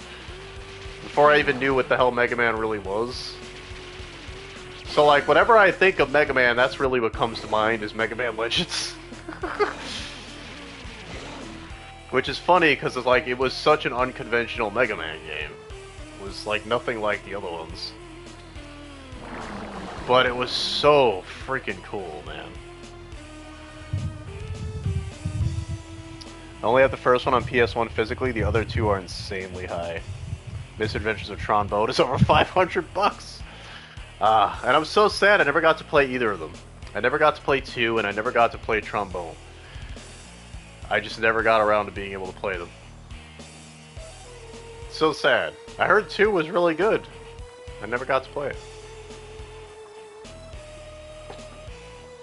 Before I even knew what the hell Mega Man really was. So, like, whenever I think of Mega Man, that's really what comes to mind is Mega Man Legends. Which is funny, because it's like, it was such an unconventional Mega Man game. It was, like, nothing like the other ones. But it was so freaking cool, man. I only have the first one on PS1 physically, the other two are insanely high. Misadventures of Trombone is over 500 bucks! And I'm so sad I never got to play either of them. I never got to play 2, and I never got to play Trombone. I just never got around to being able to play them. So sad. I heard 2 was really good. I never got to play it.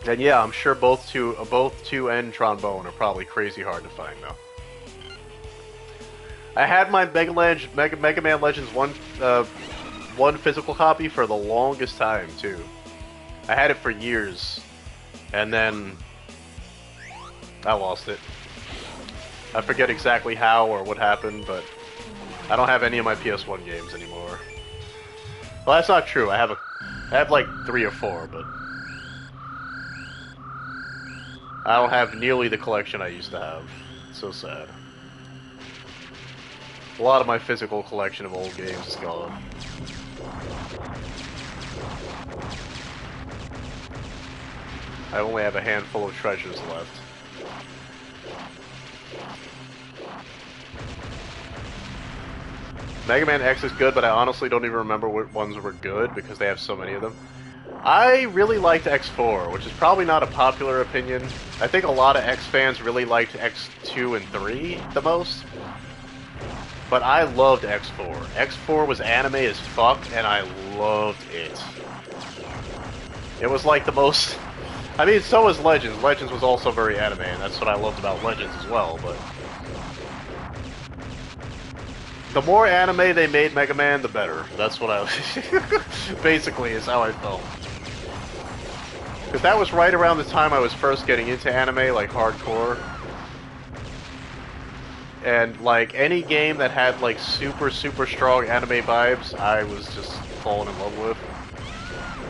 And yeah, I'm sure both 2 and Trombone are probably crazy hard to find though. I had my Mega Man Legends 1 physical copy for the longest time too. I had it for years, and then I lost it. I forget exactly how or what happened, but I don't have any of my PS1 games anymore. Well, that's not true. I have like 3 or 4, but I don't have nearly the collection I used to have. It's so sad. A lot of my physical collection of old games is gone. I only have a handful of treasures left. Mega Man X is good, but I honestly don't even remember what ones were good because they have so many of them. I really liked X4, which is probably not a popular opinion. I think a lot of X fans really liked X2 and 3 the most. But I loved X4. X4 was anime as fuck, and I loved it. It was like the most... I mean, so was Legends. Legends was also very anime, and that's what I loved about Legends as well, but... The more anime they made Mega Man, the better. That's what I... basically, is how I felt. Because that was right around the time I was first getting into anime, like, hardcore. And, like, any game that had, like, super strong anime vibes, I was just falling in love with.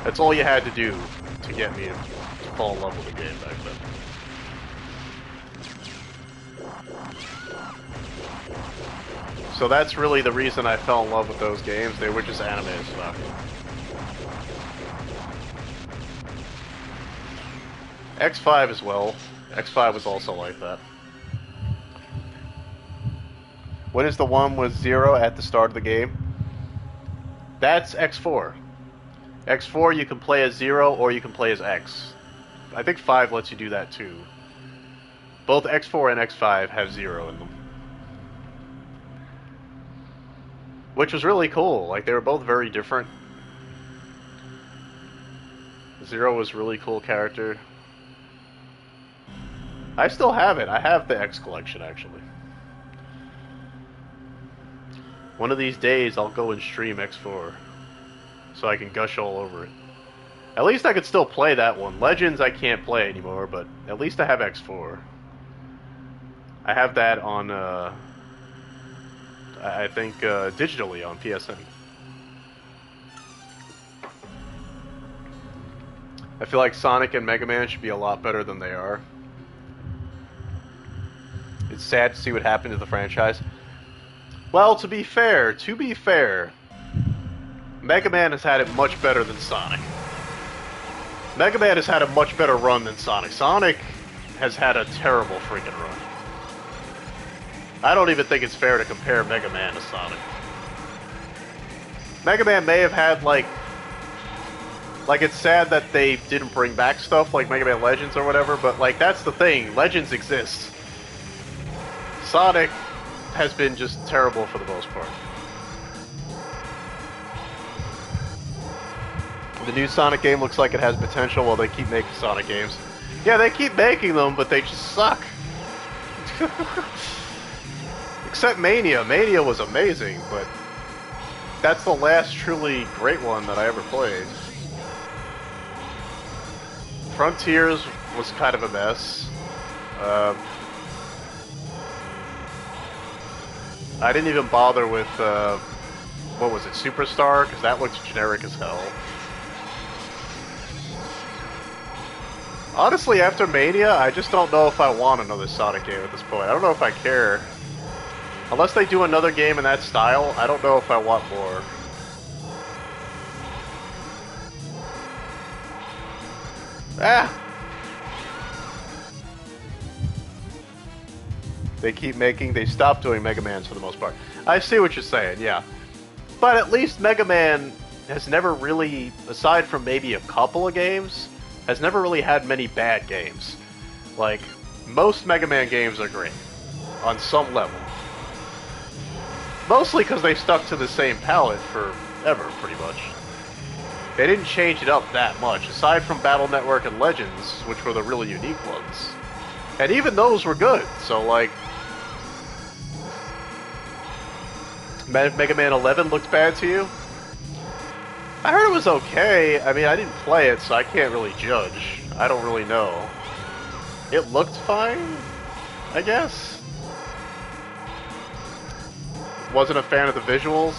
That's all you had to do to get me fall in love with the game back then. So that's really the reason I fell in love with those games. They were just anime as fuck. X5 as well. X5 was also like that. What is the one with 0 at the start of the game? That's X4. X4 you can play as 0 or you can play as X. I think 5 lets you do that too. Both X4 and X5 have 0 in them. Which was really cool. Like, they were both very different. 0 was a really cool character. I still have it. I have the X collection, actually. One of these days, I'll go and stream X4. So I can gush all over it. At least I could still play that one. Legends I can't play anymore, but at least I have X4. I have that on, I think, digitally on PSN. I feel like Sonic and Mega Man should be a lot better than they are. It's sad to see what happened to the franchise. Well, to be fair, Mega Man has had it much better than Sonic. Mega Man has had a much better run than Sonic. Sonic has had a terrible freaking run. I don't even think it's fair to compare Mega Man to Sonic. Mega Man may have had, like, it's sad that they didn't bring back stuff like Mega Man Legends or whatever, but, like, that's the thing. Legends exists. Sonic has been just terrible for the most part. The new Sonic game looks like it has potential while they keep making Sonic games. Yeah, they keep making them, but they just suck. Except Mania. Mania was amazing, but that's the last truly great one that I ever played. Frontiers was kind of a mess. I didn't even bother with, what was it, Superstar? Because that looks generic as hell. Honestly, after Mania, I just don't know if I want another Sonic game at this point. I don't know if I care. Unless they do another game in that style, I don't know if I want more. Ah! They stopped doing Mega Mans for the most part. I see what you're saying, yeah. But at least Mega Man has never really, aside from maybe a couple of games, has never really had many bad games. Like, most Mega Man games are great. On some level. Mostly because they stuck to the same palette forever, pretty much. They didn't change it up that much, aside from Battle Network and Legends, which were the really unique ones. And even those were good, so like... Mega Man 11 looked bad to you? I heard it was okay. I mean, I didn't play it, so I can't really judge. I don't really know. It looked fine, I guess. Wasn't a fan of the visuals.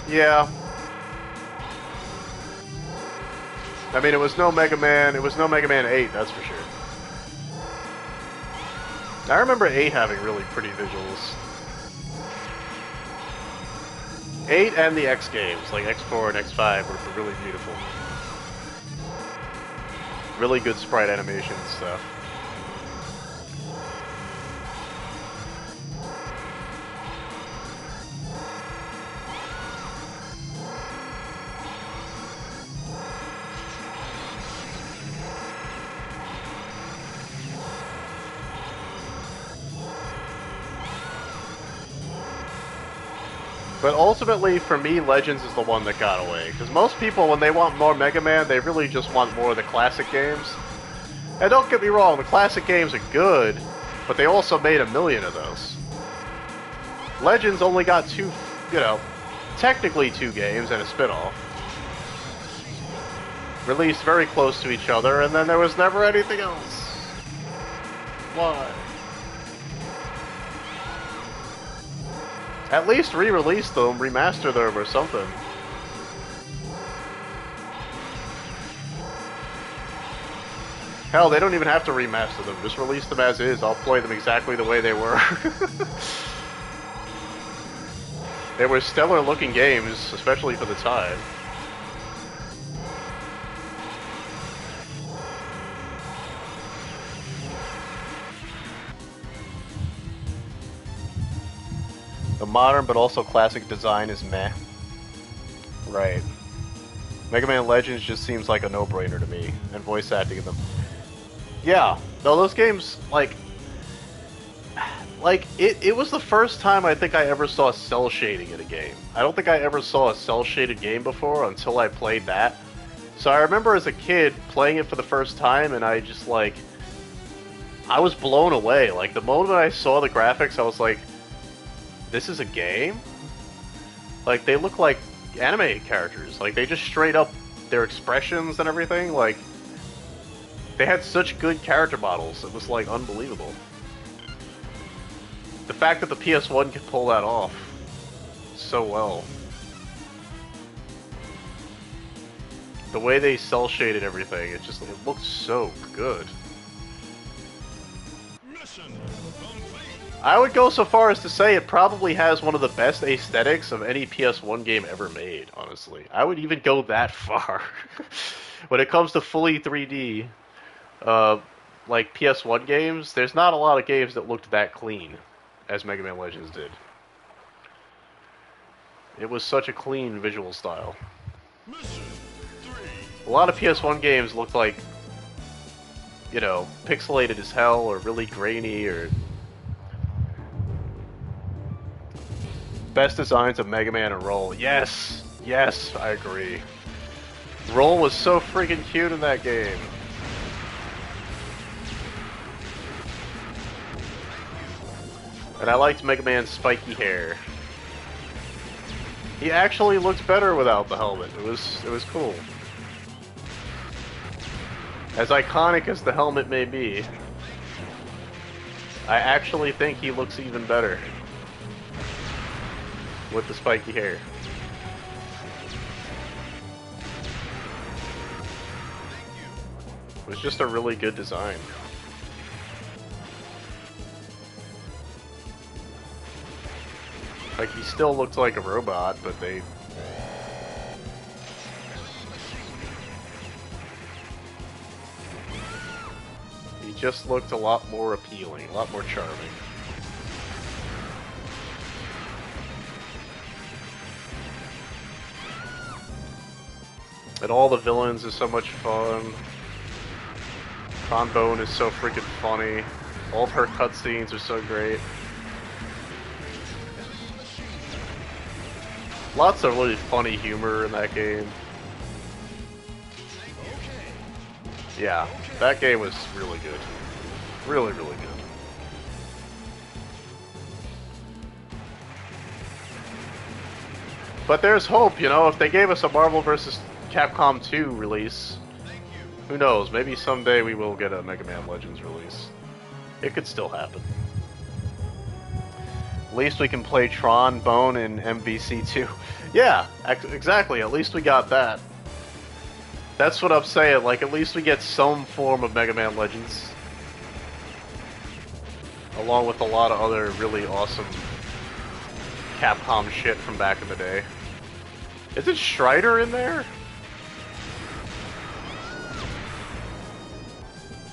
Yeah. I mean, it was no Mega Man 8, that's for sure. I remember 8 having really pretty visuals. 8 and the X games, like X4 and X5, were really beautiful. Really good sprite animation and stuff. But ultimately, for me, Legends is the one that got away. Because most people, when they want more Mega Man, they really just want more of the classic games. And don't get me wrong, the classic games are good, but they also made a million of those. Legends only got two, technically 2 games and a spin-off. Released very close to each other, and then there was never anything else. Why? At least re-release them, remaster them, or something. Hell, they don't even have to remaster them. Just release them as is. I'll play them exactly the way they were. They were stellar looking games, especially for the time. The modern but also classic design is meh. Right. Mega Man Legends just seems like a no-brainer to me, and voice acting in them. Yeah, no, those games, like it was the first time I think I ever saw cell shading in a game. I don't think I ever saw a cell shaded game before until I played that. So I remember as a kid playing it for the first time, and I just like, I was blown away. Like the moment I saw the graphics, I was like, this is a game? Like they look like anime characters. Like they just straight up, their expressions and everything, like they had such good character models. It was like unbelievable. The fact that the PS1 could pull that off so well. The way they cel shaded everything, it looked so good. Mission complete. I would go so far as to say it probably has one of the best aesthetics of any PS1 game ever made, honestly. I would even go that far. When it comes to fully 3D, like PS1 games, there's not a lot of games that looked that clean as Mega Man Legends did. It was such a clean visual style. Mission 3. A lot of PS1 games looked like, you know, pixelated as hell or really grainy or... Best designs of Mega Man and Roll. Yes! Yes, I agree. Roll was so freaking cute in that game. And I liked Mega Man's spiky hair. He actually looked better without the helmet. It was cool. As iconic as the helmet may be, I actually think he looks even better with the spiky hair. It was just a really good design. Like, he still looked like a robot, but they... He just looked a lot more appealing, a lot more charming. And all the villains is so much fun. Trombone is so freaking funny. All of her cutscenes are so great. Lots of really funny humor in that game. Yeah, that game was really good. Really, really good. But there's hope, you know, if they gave us a Marvel vs. Capcom 2 release, who knows, maybe someday we will get a Mega Man Legends release. It could still happen. At least we can play Tron, Bone, and MVC2. Yeah, exactly, at least we got that. That's what I'm saying, like, at least we get some form of Mega Man Legends. Along with a lot of other really awesome Capcom shit from back in the day. Is it Strider in there?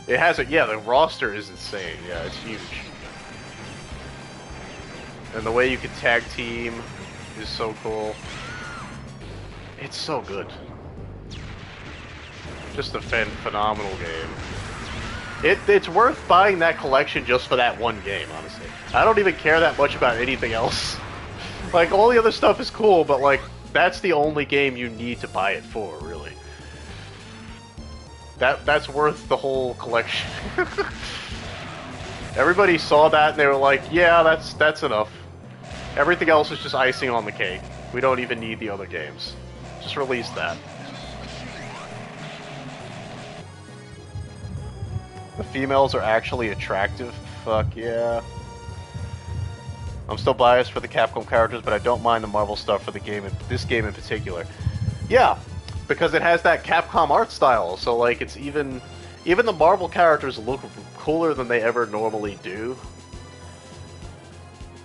It has it, yeah, the roster is insane, yeah, it's huge. And the way you can tag team is so cool. It's so good. Just a phenomenal game. It's worth buying that collection just for that one game, honestly. I don't even care that much about anything else. Like, all the other stuff is cool, but like, that's the only game you need to buy it for, really. That's worth the whole collection. Everybody saw that and they were like, yeah, that's enough. Everything else is just icing on the cake. We don't even need the other games. Just release that. The females are actually attractive. Fuck yeah. I'm still biased for the Capcom characters, but I don't mind the Marvel stuff for the game, this game in particular. Yeah, because it has that Capcom art style. So like it's even the Marvel characters look cooler than they ever normally do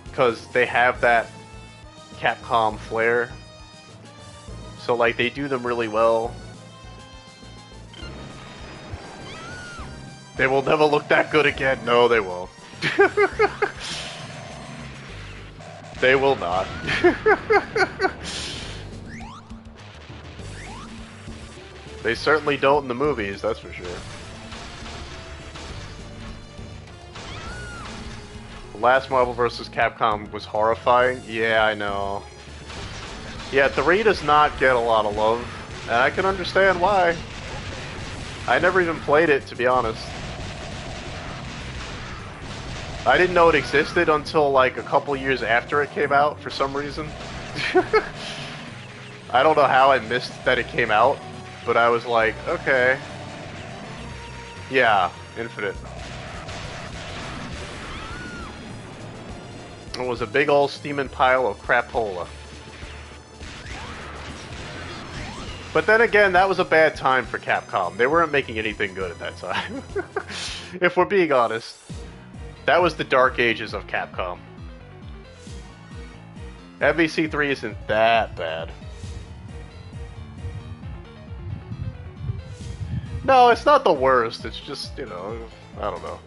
because they have that Capcom flair. So like they do them really well. They will never look that good again. No, they won't. They will not. They certainly don't in the movies, that's for sure. The last Marvel vs. Capcom was horrifying. Yeah, I know. Yeah, 3 does not get a lot of love, and I can understand why. I never even played it, to be honest. I didn't know it existed until like a couple years after it came out for some reason. I don't know how I missed that it came out, but I was like, okay. Yeah, Infinite. It was a big old steaming pile of crapola. But then again, that was a bad time for Capcom. They weren't making anything good at that time. If we're being honest. That was the dark ages of Capcom. MVC3 isn't that bad. No, it's not the worst. It's just, you know, I don't know.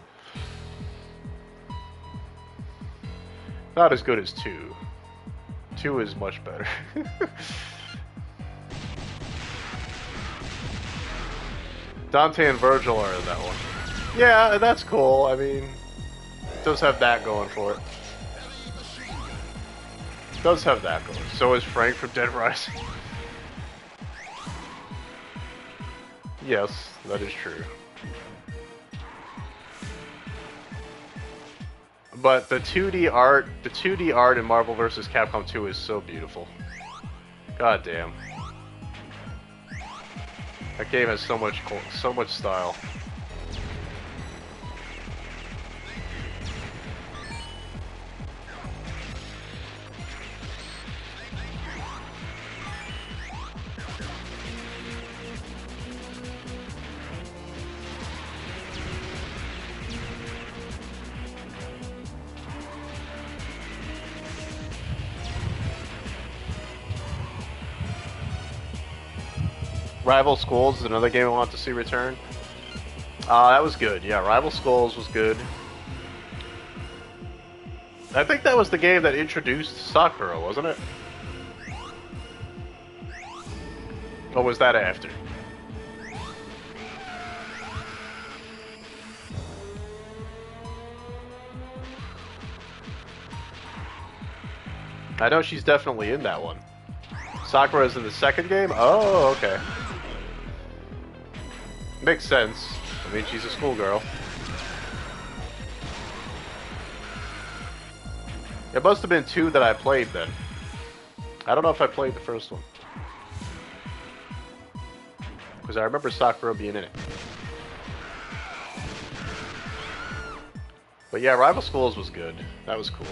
Not as good as 2. 2 is much better. Dante and Virgil are in that one. Yeah, that's cool. I mean, it does have that going for it. It does have that going. So is Frank from Dead Rising. Yes, that is true. But the 2D art in Marvel vs. Capcom 2 is so beautiful. God damn. That game has so much style. Rival Schools is another game I want to see return. That was good. Yeah, Rival Schools was good. I think that was the game that introduced Sakura, wasn't it? Or was that after? I know she's definitely in that one. Sakura's in the second game? Oh, okay. Makes sense. I mean, she's a schoolgirl. It must have been 2 that I played then. I don't know if I played the first one. Because I remember Sakura being in it. But yeah, Rival Schools was good. That was cool.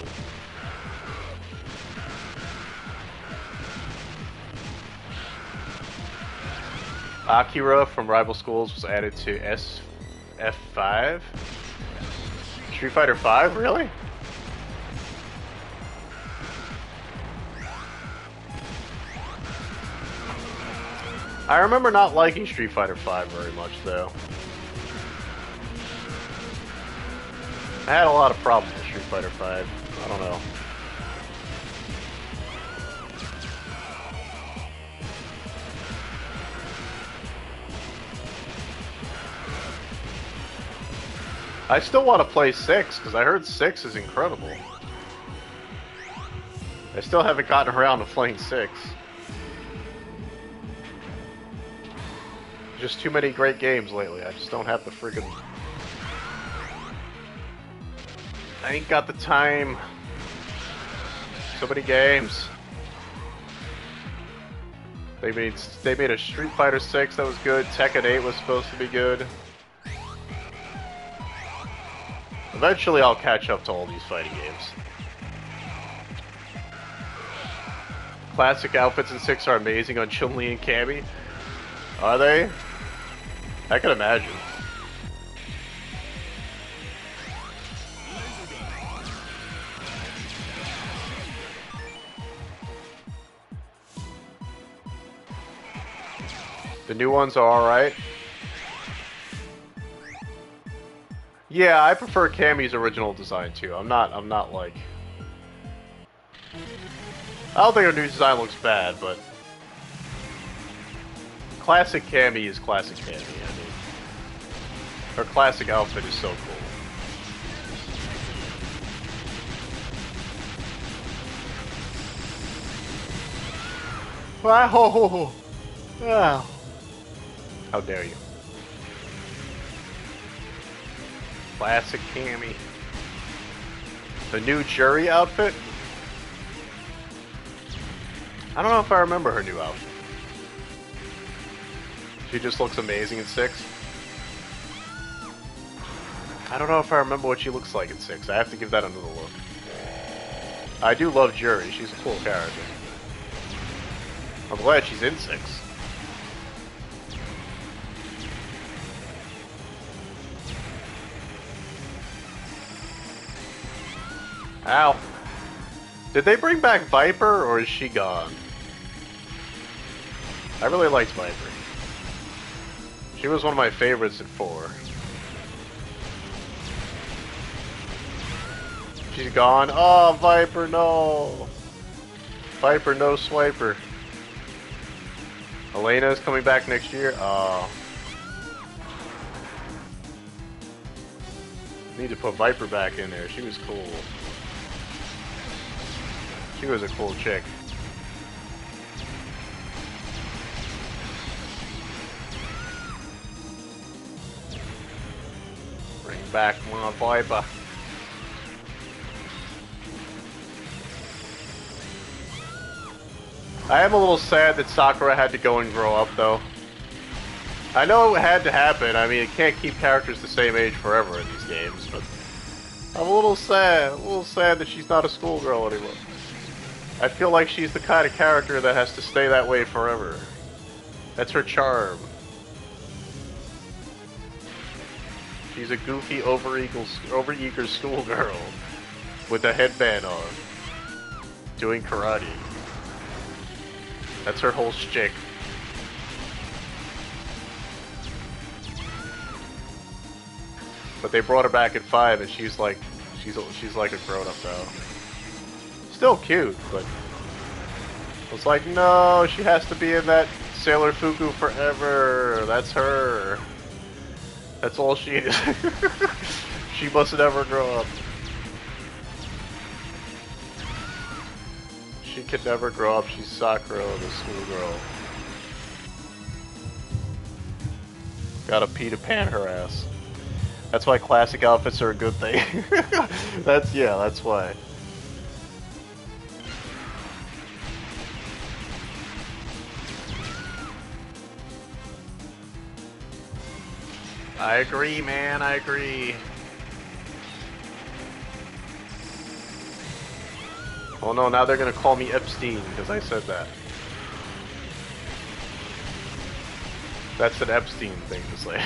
Akira from Rival Schools was added to SF5? Street Fighter 5? Really? I remember not liking Street Fighter 5 very much, though. I had a lot of problems with Street Fighter 5. I don't know. I still want to play 6, because I heard 6 is incredible. I still haven't gotten around to playing 6. Just too many great games lately. I just don't have the friggin'... I ain't got the time. So many games. They made a Street Fighter 6 that was good. Tekken 8 was supposed to be good. Eventually I'll catch up to all these fighting games. Classic outfits in 6 are amazing on Chun-Li and Cammy. Are they? I can imagine. The new ones are alright. Yeah, I prefer Cammy's original design too. I'm not like... I don't think her new design looks bad, but... Classic Cammy is classic Cammy, I mean. Her classic outfit is so cool. Wow! Wow! How dare you. Classic Cammy. The new jury outfit? I don't know if I remember her new outfit. She just looks amazing in 6. I don't know if I remember what she looks like in 6. I have to give that another look. I do love Jury. She's a cool character. I'm glad she's in 6. Ow. Did they bring back Viper, or is she gone? I really liked Viper. She was one of my favorites in 4. She's gone. Oh, Viper, no. Viper, no swiper. Elena's coming back next year. Oh. Need to put Viper back in there. She was cool. She was a cool chick. Bring back my Viper. I am a little sad that Sakura had to go and grow up, though. I know it had to happen. I mean, it can't keep characters the same age forever in these games, but I'm a little sad that she's not a schoolgirl anymore. I feel like she's the kind of character that has to stay that way forever. That's her charm. She's a goofy, overeager schoolgirl with a headband on, doing karate. That's her whole shtick. But they brought her back at 5, and she's like a grown-up now. Still cute, but it's like, no, she has to be in that Sailor Fuku forever. That's her. That's all she is. She must never grow up. She can never grow up. She's Sakura, the schoolgirl. Gotta Peter Pan her ass. That's why classic outfits are a good thing. That's why. I agree, man, I agree. Oh no, now they're gonna call me Epstein because I said that. That's an Epstein thing to say.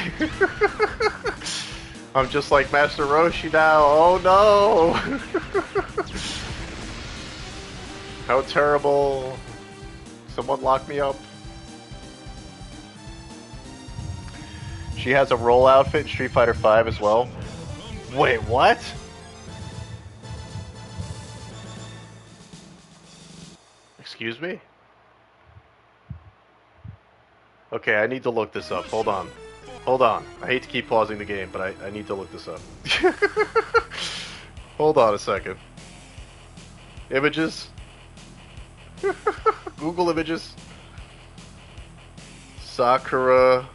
I'm just like Master Roshi now. Oh no! How terrible. Someone lock me up. She has a roll outfit in Street Fighter V as well. Wait, what? Excuse me? Okay, I need to look this up. Hold on. Hold on. I hate to keep pausing the game, but I need to look this up. Hold on a second. Images? Google images. Sakura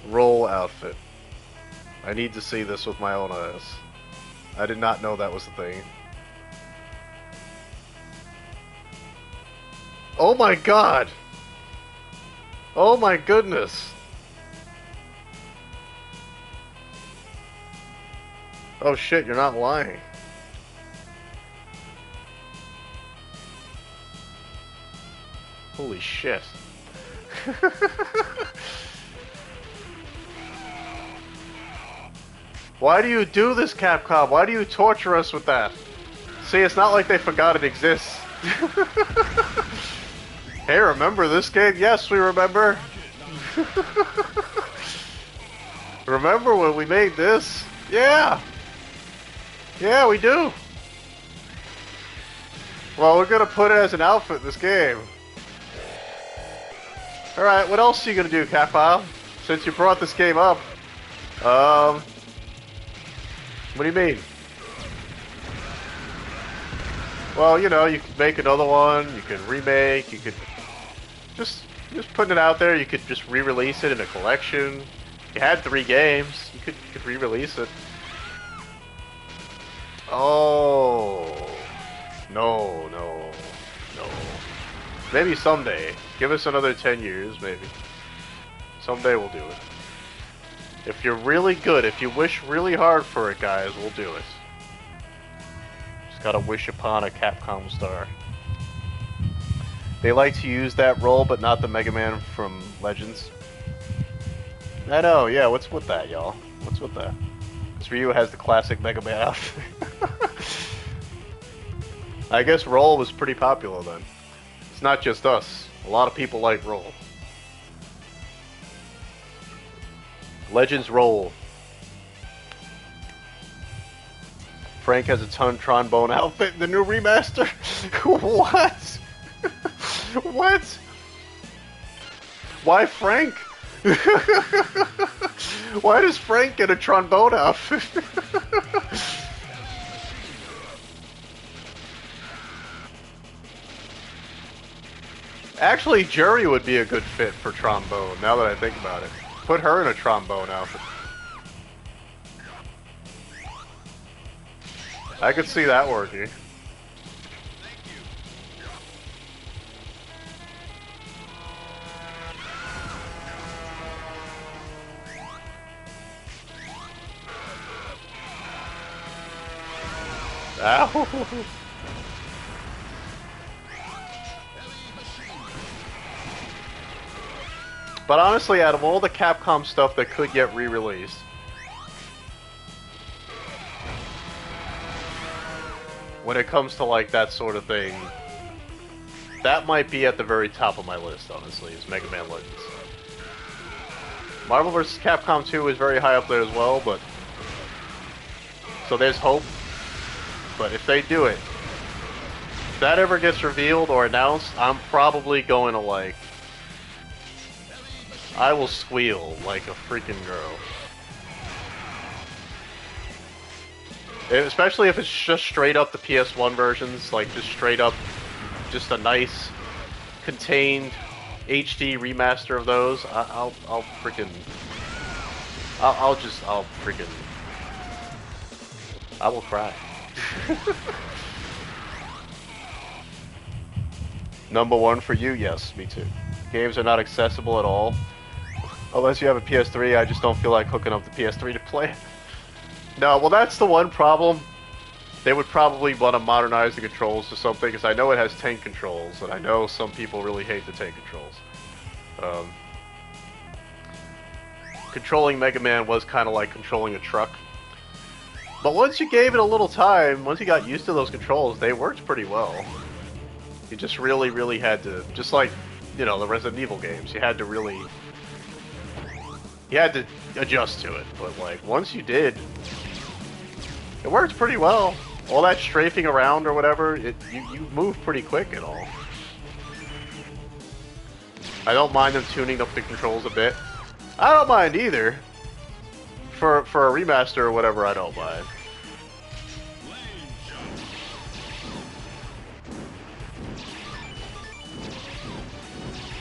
roll outfit. I need to see this with my own eyes. I did not know that was the thing. Oh my god! Oh my goodness! Oh shit, you're not lying. Holy shit. Why do you do this, Capcom? Why do you torture us with that? See, it's not like they forgot it exists. Hey, remember this game? Yes, we remember. Remember when we made this? Yeah! Yeah, we do! Well, we're gonna put it as an outfit in this game. Alright, what else are you gonna do, Capcom? Since you brought this game up. What do you mean? Well, you know, you could make another one, you could remake, you could... Just putting it out there, you could just re-release it in a collection. You had 3 games, you could re-release it. Oh... No. Maybe someday. Give us another 10 years, maybe. Someday we'll do it. If you're really good, if you wish really hard for it, guys, we'll do it. Just gotta wish upon a Capcom star. They like to use that role, but not the Mega Man from Legends. I know, yeah, what's with that, y'all? What's with that? Because Ryu has the classic Mega Man outfit. I guess Roll was pretty popular then. It's not just us. A lot of people like Roll. Legends Roll. Frank has a trombone outfit in the new remaster? What? What? Why Frank? Why does Frank get a trombone outfit? Actually, Jury would be a good fit for trombone, now that I think about it. Put her in a trombone outfit. I could see that working. Ow! But honestly, out of all the Capcom stuff that could get re-released, when it comes to like that sort of thing, that might be at the very top of my list, honestly, is Mega Man Legends. Marvel vs. Capcom 2 is very high up there as well, but... So there's hope. But if they do it, if that ever gets revealed or announced, I'm probably going to like... I will squeal like a freaking girl. Especially if it's just straight up the PS1 versions, like just straight up, just a nice, contained HD remaster of those. I'll freaking, I will cry. Number 1 for you? Yes, me too. Games are not accessible at all. Unless you have a PS3, I just don't feel like hooking up the PS3 to play it. No, well that's the one problem. They would probably want to modernize the controls to something, because I know it has tank controls, and I know some people really hate the tank controls. Controlling Mega Man was kind of like controlling a truck. But once you gave it a little time, once you got used to those controls, they worked pretty well. You just really had to, just like, you know, the Resident Evil games, you had to really... You had to adjust to it, but like, once you did, it worked pretty well. All that strafing around or whatever, you move pretty quick and all. I don't mind them tuning up the controls a bit. I don't mind either. For a remaster or whatever, I don't mind.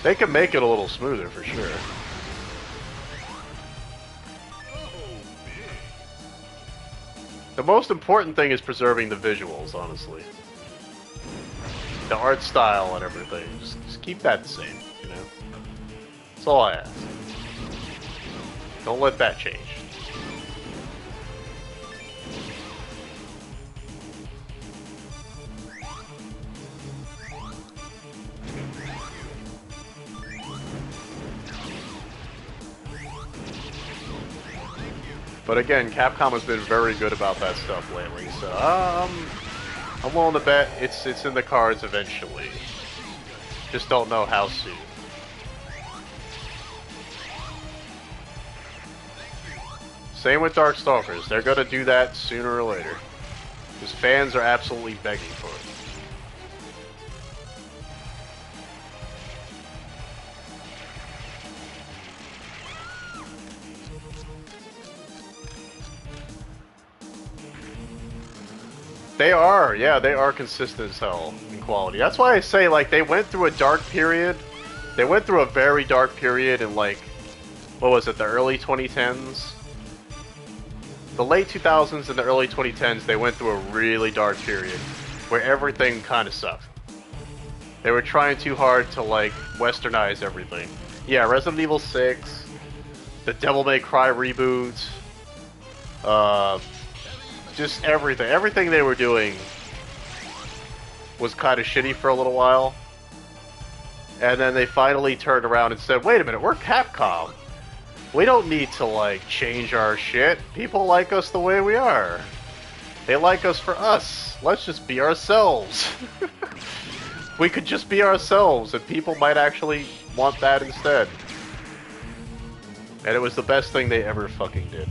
They can make it a little smoother for sure. The most important thing is preserving the visuals, honestly. The art style and everything. Just keep that the same, you know? That's all I ask. Don't let that change. But again, Capcom has been very good about that stuff lately, so I'm willing to bet it's in the cards eventually. Just don't know how soon. Same with Darkstalkers. They're gonna do that sooner or later. Because fans are absolutely begging for it. They are, yeah, they are consistent as hell in quality. That's why I say, like, they went through a dark period. They went through a very dark period in, like, what was it, the early 2010s? The late 2000s and the early 2010s, they went through a really dark period where everything kind of sucked. They were trying too hard to, like, westernize everything. Yeah, Resident Evil 6, the Devil May Cry reboot, just everything. Everything they were doing was kind of shitty for a little while. And then they finally turned around and said, wait a minute, we're Capcom. We don't need to, like, change our shit. People like us the way we are. They like us for us. Let's just be ourselves. We could just be ourselves, and people might actually want that instead. And it was the best thing they ever fucking did.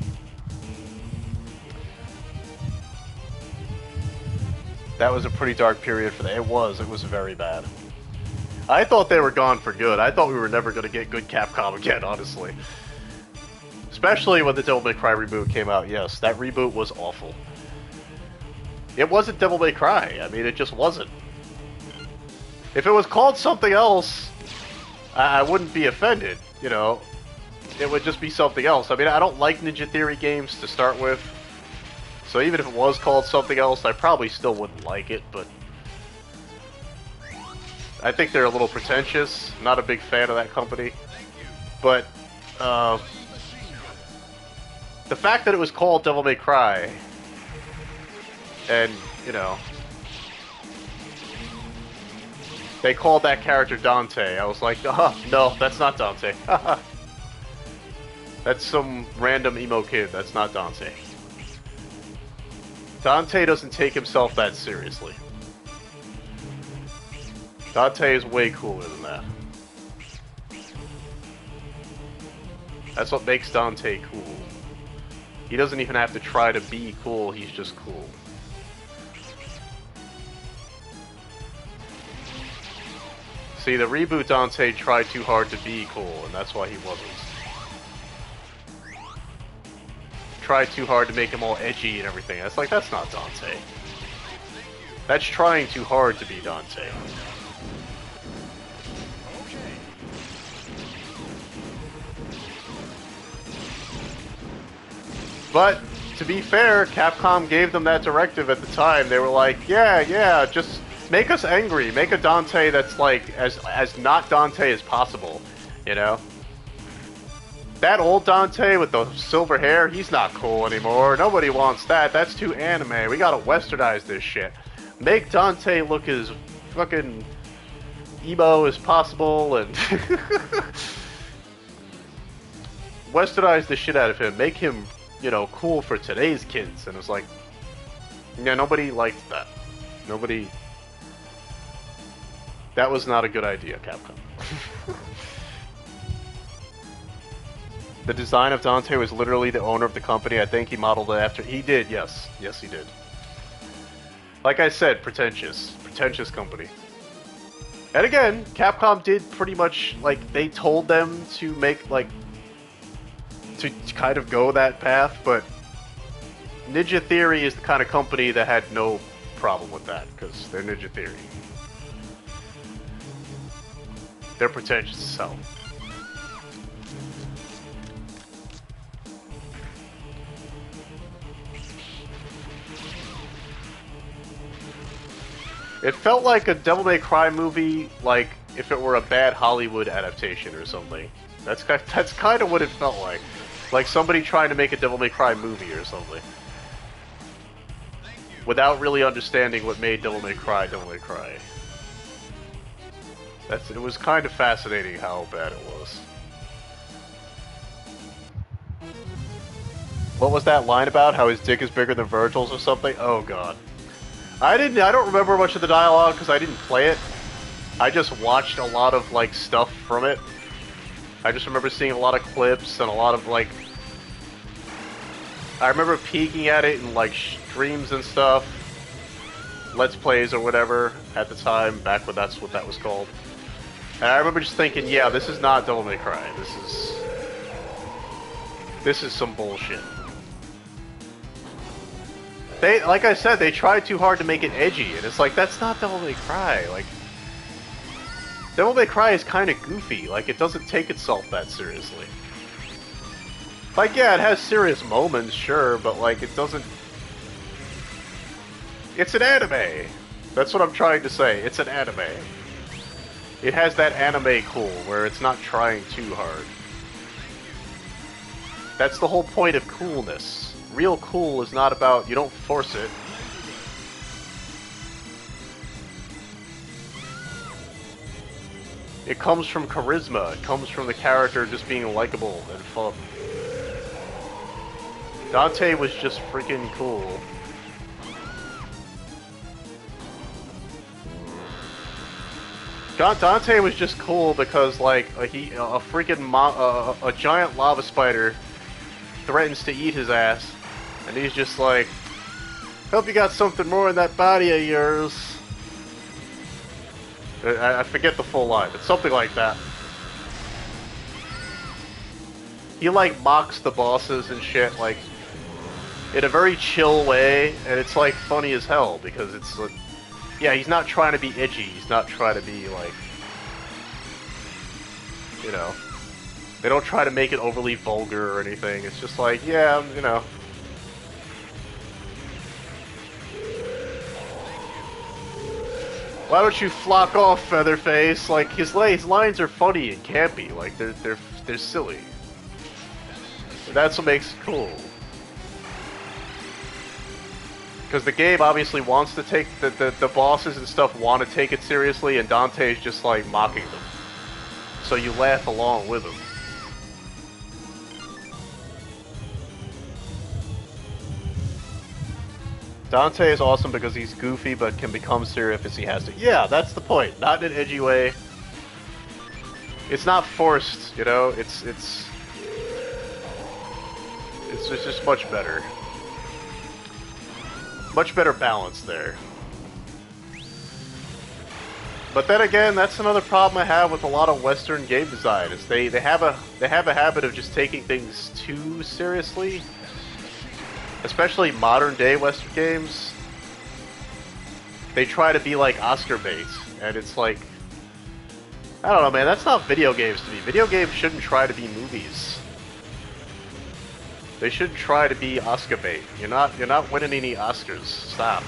That was a pretty dark period for them. It was very bad. I thought they were gone for good. I thought we were never going to get good Capcom again, honestly. Especially when the Devil May Cry reboot came out, yes. That reboot was awful. It wasn't Devil May Cry. I mean, it just wasn't. If it was called something else, I wouldn't be offended, you know. It would just be something else. I mean, I don't like Ninja Theory games to start with. So even if it was called something else, I probably still wouldn't like it, but I think they're a little pretentious. Not a big fan of that company. But the fact that it was called Devil May Cry, and, you know, they called that character Dante, I was like, oh, no, that's not Dante. That's some random emo kid. That's not Dante. Dante doesn't take himself that seriously. Dante is way cooler than that. That's what makes Dante cool. He doesn't even have to try to be cool, he's just cool. See, the reboot Dante tried too hard to be cool, and that's why he wasn't. Tried too hard to make him all edgy and everything. That's like, that's not Dante. That's trying too hard to be Dante. But, to be fair, Capcom gave them that directive at the time. They were like, yeah, just make us angry. Make a Dante that's like, as not Dante as possible, you know? That old Dante with the silver hair, he's not cool anymore. Nobody wants that. That's too anime. We gotta westernize this shit. Make Dante look as fucking emo as possible and westernize the shit out of him. Make him, you know, cool for today's kids. And it's like, yeah, nobody liked that. Nobody... That was not a good idea, Capcom. The design of Dante was literally the owner of the company. I think he modeled it after... He did, yes. Yes, he did. Like I said, pretentious. Pretentious company. And again, Capcom did pretty much, like, they told them to make, like... to kind of go that path, but... Ninja Theory is the kind of company that had no problem with that, because they're Ninja Theory. They're pretentious as hell. It felt like a Devil May Cry movie, like if it were a bad Hollywood adaptation or something. That's kind of what it felt like. Like somebody trying to make a Devil May Cry movie or something. Without really understanding what made Devil May Cry Devil May Cry. It was kind of fascinating how bad it was. What was that line about? How his dick is bigger than Virgil's or something? Oh god. I don't remember much of the dialogue because I didn't play it. I just watched a lot of, like, stuff from it. I just remember seeing a lot of clips and a lot of, like... I remember peeking at it in, like, streams and stuff. Let's Plays or whatever at the time, back when that's what that was called. And I remember just thinking, yeah, this is not Devil May Cry. This is some bullshit. They, like I said, they tried too hard to make it edgy, and it's like, that's not Devil May Cry. Like, Devil May Cry is kind of goofy. Like, it doesn't take itself that seriously. Like, yeah, it has serious moments, sure, but, like, it doesn't... It's an anime! That's what I'm trying to say. It's an anime. It has that anime cool, where it's not trying too hard. That's the whole point of coolness. Real cool is not about... You don't force it. It comes from charisma. It comes from the character just being likable and fun. Dante was just freaking cool. Dante was just cool because, like, a giant lava spider threatens to eat his ass, and he's just like, "Hope you got something more in that body of yours." I forget the full line, but something like that. He, like, mocks the bosses and shit, like, in a very chill way, and it's, like, funny as hell, because it's, like, yeah, he's not trying to be edgy, he's not trying to be, like, you know, they don't try to make it overly vulgar or anything, it's just like, yeah, you know. Why don't you flock off, Featherface? Like, his lines are funny and campy, like, they're silly. And that's what makes it cool. Because the game obviously wants to take, the bosses and stuff want to take it seriously, and Dante's just, like, mocking them. So you laugh along with him. Dante is awesome because he's goofy but can become serious if he has to. Yeah, that's the point. Not in an edgy way. It's not forced, you know? It's just much better. Much better balance there. But then again, that's another problem I have with a lot of Western game design, is they have a habit of just taking things too seriously. Especially modern day Western games. They try to be like Oscar bait, and it's like, I don't know, man, that's not video games to me. Video games shouldn't try to be movies. They shouldn't try to be Oscar bait. You're not winning any Oscars. Stop.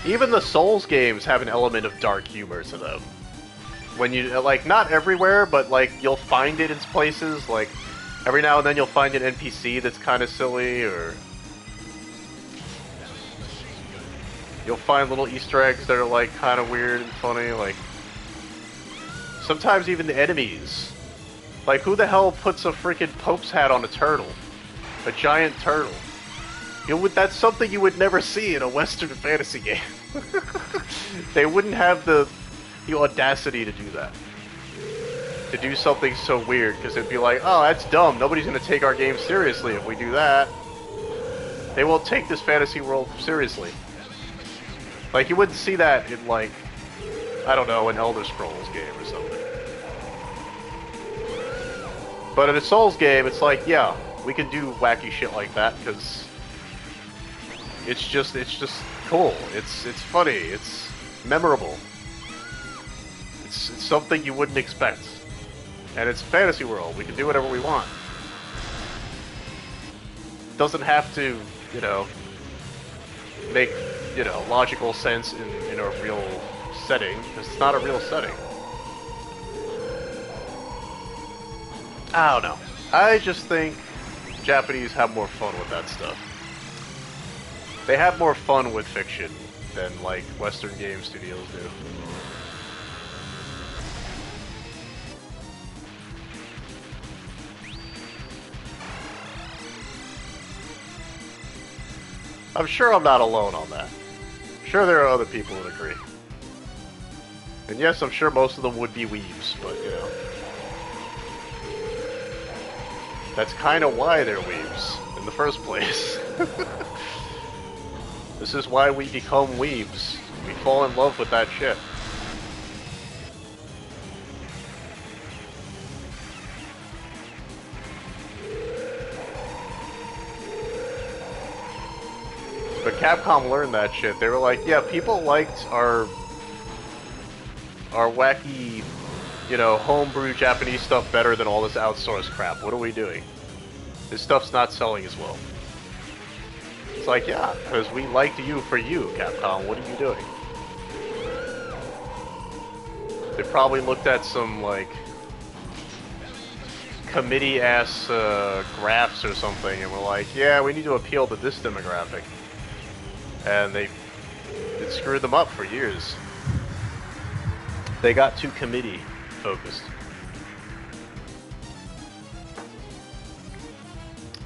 Even the Souls games have an element of dark humor to them. When you, like, not everywhere, but, like, you'll find it in places, like, every now and then you'll find an NPC that's kind of silly, or you'll find little Easter eggs that are, like, kind of weird and funny, like, sometimes even the enemies. Like, who the hell puts a freaking Pope's hat on a turtle? A giant turtle. That's something you would never see in a Western fantasy game. They wouldn't have the audacity to do that. To do something so weird, because it'd be like, oh, that's dumb. Nobody's going to take our game seriously if we do that. They won't take this fantasy world seriously. Like, you wouldn't see that in, like, I don't know, an Elder Scrolls game or something. But in a Souls game, it's like, yeah, we can do wacky shit like that, because it's just cool. It's funny. It's memorable. It's something you wouldn't expect. And it's a fantasy world. We can do whatever we want. Doesn't have to, you know, make, you know, logical sense in a real setting, because it's not a real setting. I don't know. I just think Japanese have more fun with that stuff. They have more fun with fiction. than like Western game studios do. I'm sure I'm not alone on that. I'm sure there are other people that agree. And yes, I'm sure most of them would be weebs, but you know. That's kind of why they're weebs in the first place. This is why we become weebs. We fall in love with that shit. But Capcom learned that shit. They were like, yeah, people liked our wacky, you know, homebrew Japanese stuff better than all this outsourced crap. What are we doing? This stuff's not selling as well. It's like, yeah, because we liked you for you, Capcom. What are you doing? They probably looked at some, like, committee-ass graphs or something and were like, yeah, we need to appeal to this demographic. And it screwed them up for years. They got too committee focused.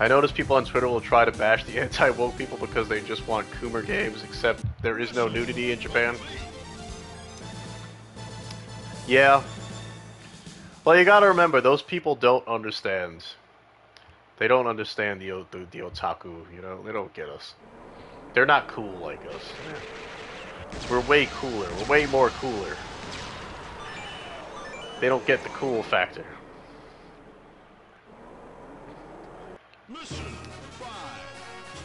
I notice people on Twitter will try to bash the anti-woke people because they just want Coomer games, except there is no nudity in Japan. Yeah. Well, you gotta remember, those people don't understand. They don't understand the otaku, you know? They don't get us. They're not cool like us. We're way cooler. We're way more cooler. They don't get the cool factor. Mission 5.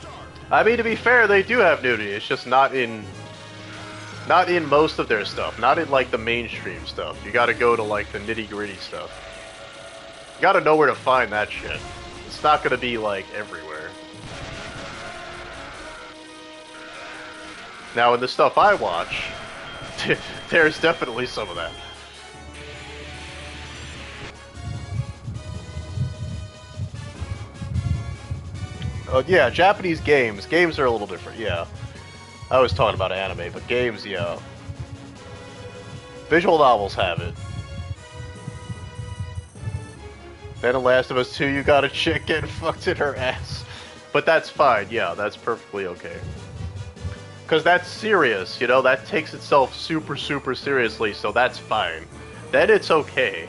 Start. I mean, to be fair, they do have nudity. It's just not in most of their stuff. Not in, like, the mainstream stuff. You gotta go to, like, the nitty-gritty stuff. You gotta know where to find that shit. It's not gonna be, like, everywhere. Now, in the stuff I watch, there's definitely some of that. Oh, yeah, Japanese games. Games are a little different, yeah. I was talking about anime, but games, yeah. Visual novels have it. Then in Last of Us 2, you got a chick getting fucked in her ass. But that's fine, yeah, that's perfectly okay. Because that's serious, you know, that takes itself super, super seriously, so that's fine. Then it's okay.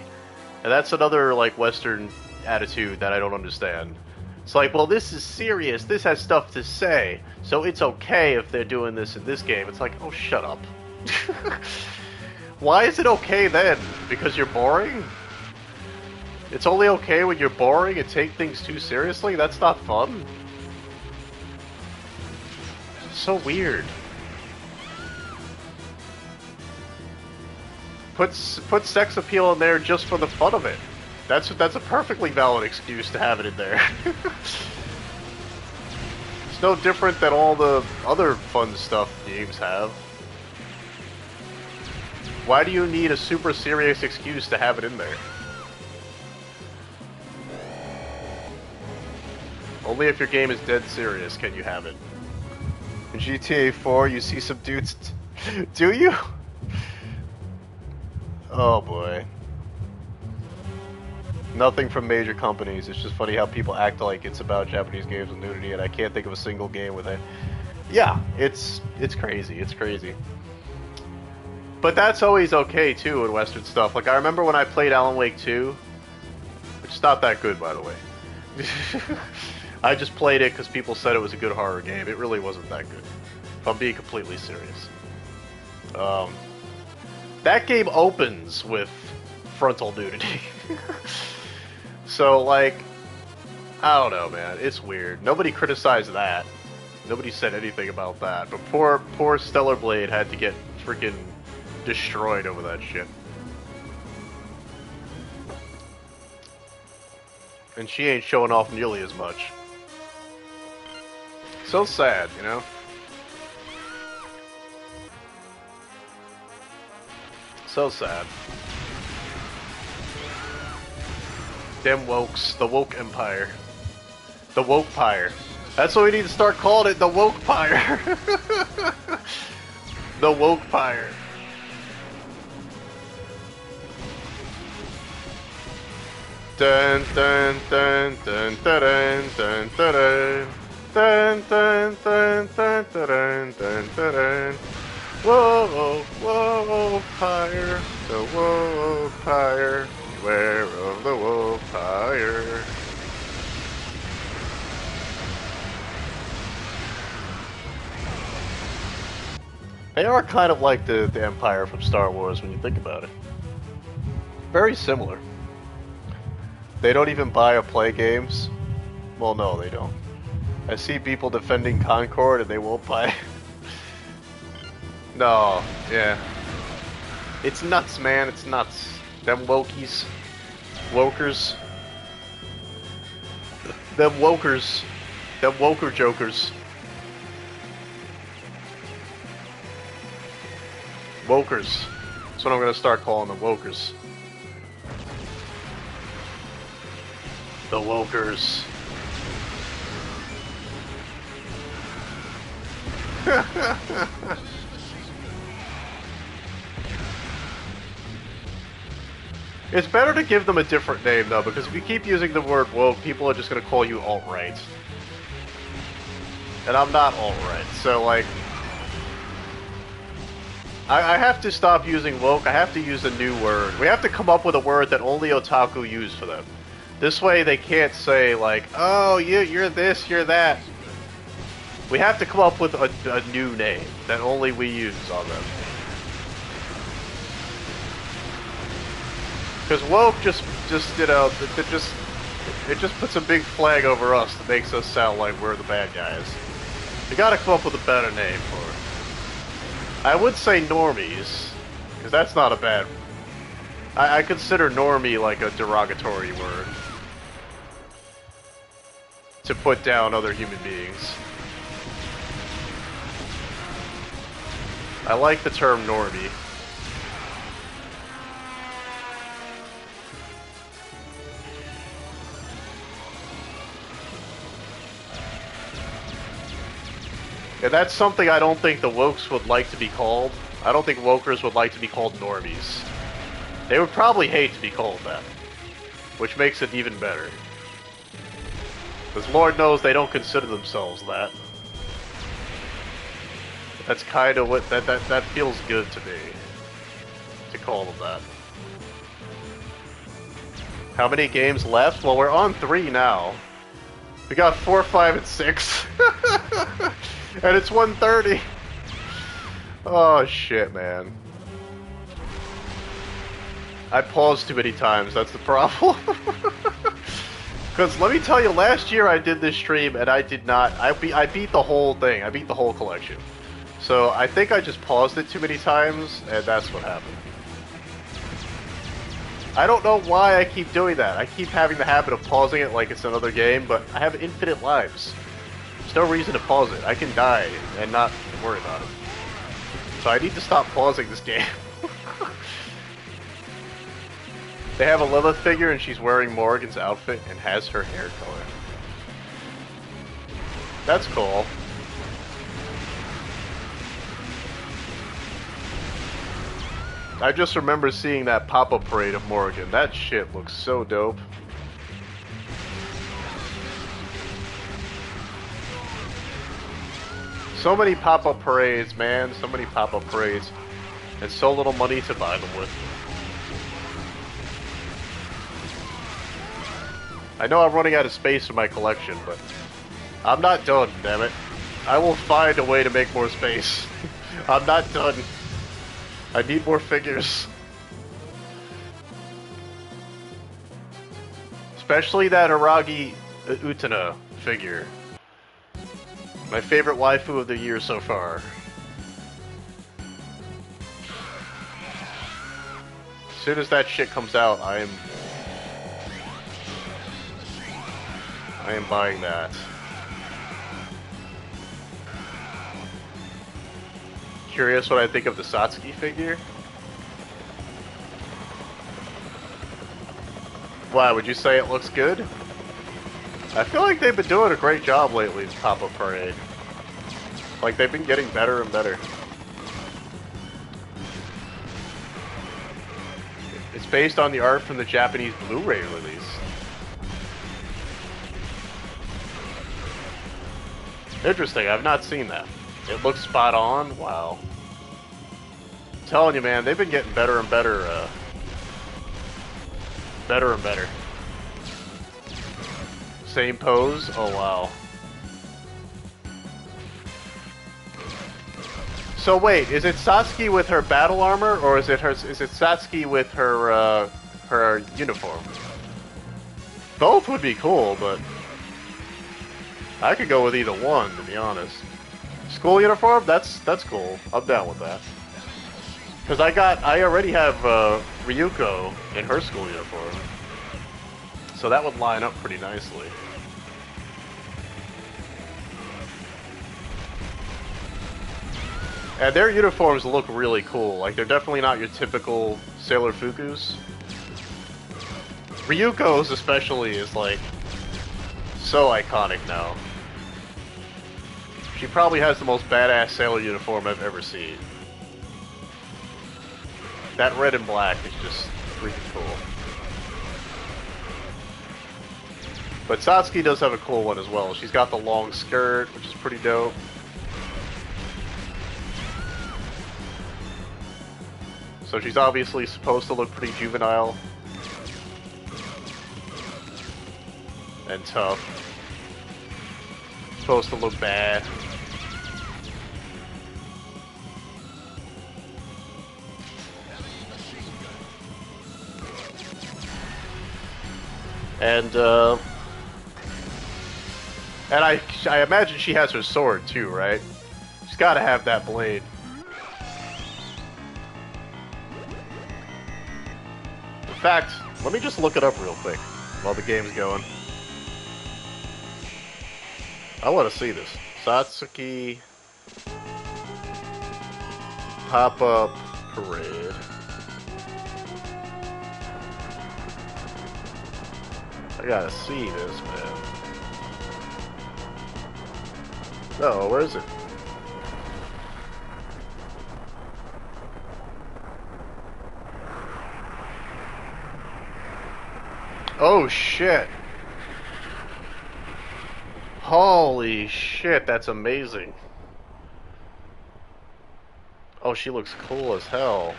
And that's another, like, Western attitude that I don't understand. It's like, well, this is serious, this has stuff to say, so it's okay if they're doing this in this game. It's like, oh, shut up. Why is it okay then? Because you're boring? It's only okay when you're boring and take things too seriously? That's not fun. It's so weird. Put sex appeal in there just for the fun of it. That's a perfectly valid excuse to have it in there. It's no different than all the other fun stuff games have. Why do you need a super serious excuse to have it in there? Only if your game is dead serious can you have it. In GTA 4, you see some dudes... Do you? Oh boy. Nothing from major companies. It's just funny how people act like it's about Japanese games with nudity, and I can't think of a single game with it. Yeah, it's crazy. It's crazy. But that's always okay too in Western stuff. Like I remember when I played Alan Wake 2, which is not that good by the way. I just played it because people said it was a good horror game. It really wasn't that good. If I'm being completely serious. That game opens with frontal nudity. So, like, I don't know, man. It's weird. Nobody criticized that. Nobody said anything about that. But poor Stellar Blade had to get freaking destroyed over that shit. And she ain't showing off nearly as much. So sad, you know? So sad. Them wokes. The woke empire. The woke pyre. That's what we need to start calling it, the woke pyre. The Wokepire. Dun dun dun dun dun dun dun dun dun dun dun dun dun dun. Whoa, whoa, Wokepire, the Wokepire, beware of the Wokepire. They are kind of like the Empire from Star Wars when you think about it. Very similar. They don't even buy or play games. Well, no, they don't. I see people defending Concord and they won't buy. No, yeah. It's nuts, man, it's nuts. Them Wokies. Wokers. Them Wokers. Them Woker Jokers. Wokers. That's what I'm gonna start calling them, Wokers. The Wokers. It's better to give them a different name, though, because if you keep using the word woke, people are just gonna call you alt-right. And I'm not alt-right, so, like... I have to stop using woke, I have to use a new word. We have to come up with a word that only otaku use for them. This way they can't say, like, oh, you're this, you're that. We have to come up with a new name that only we use on them. Because woke just you know, it just puts a big flag over us that makes us sound like we're the bad guys. You gotta come up with a better name for it. I would say normies, because that's not a bad... I consider normie like a derogatory word. To put down other human beings. I like the term normie. And that's something I don't think the wokes would like to be called. I don't think wokers would like to be called normies. They would probably hate to be called that. Which makes it even better. Because Lord knows they don't consider themselves that. That's kind of what... That feels good to me. To call them that. How many games left? Well, we're on 3 now. We got 4, 5, and 6. And it's 1:30. Oh shit, man. I paused too many times, that's the problem. Because let me tell you, last year I did this stream and I did not... I beat the whole thing. I beat the whole collection. So I think I just paused it too many times, and that's what happened. I don't know why I keep doing that. I keep having the habit of pausing it like it's another game, but I have infinite lives. There's no reason to pause it. I can die and not worry about it. So I need to stop pausing this game. They have a Lilith figure and she's wearing Morrigan's outfit and has her hair color. That's cool. I just remember seeing that pop-up parade of Morrigan. That shit looks so dope. So many pop-up parades, man. So many pop-up parades. And so little money to buy them with. I know I'm running out of space in my collection, but I'm not done, damn it. I will find a way to make more space. I'm not done. I need more figures. Especially that Aragi Utena figure. My favorite waifu of the year so far. As soon as that shit comes out, I am buying that. Curious what I think of the Satsuki figure? Why, would you say it looks good? I feel like they've been doing a great job lately in Pop-Up Parade. Like, they've been getting better and better. It's based on the art from the Japanese Blu-ray release. Interesting, I've not seen that. It looks spot on. Wow. I'm telling you, man, they've been getting better and better. Better and better. Same pose? Oh, wow. So wait, is it Satsuki with her battle armor, or is it Satsuki with her her uniform? Both would be cool, but I could go with either one, to be honest. School uniform? That's cool. I'm down with that. Because I already have Ryuko in her school uniform, so that would line up pretty nicely. And their uniforms look really cool. Like, they're definitely not your typical Sailor Fuku's. Ryuko's especially is, like, so iconic now. She probably has the most badass Sailor uniform I've ever seen. That red and black is just freaking cool. But Satsuki does have a cool one as well. She's got the long skirt, which is pretty dope. So she's obviously supposed to look pretty juvenile and tough. Supposed to look bad. And I imagine she has her sword too, right? She's got to have that blade. In fact, let me just look it up real quick while the game's going. I want to see this. Satsuki pop-up parade. I gotta see this, man. Oh, where is it? Oh shit. Holy shit, that's amazing. Oh, she looks cool as hell.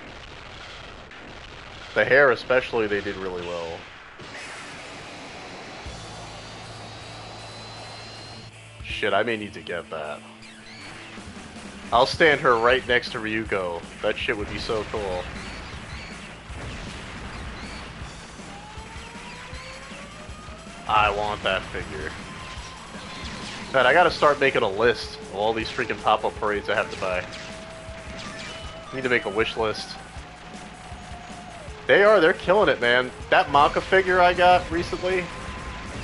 The hair especially, they did really well. Shit, I may need to get that. I'll stand her right next to Ryuko. That shit would be so cool. I want that figure. Man, I gotta start making a list of all these freaking pop-up parades I have to buy. I need to make a wish list. They're killing it, man. That Maka figure I got recently,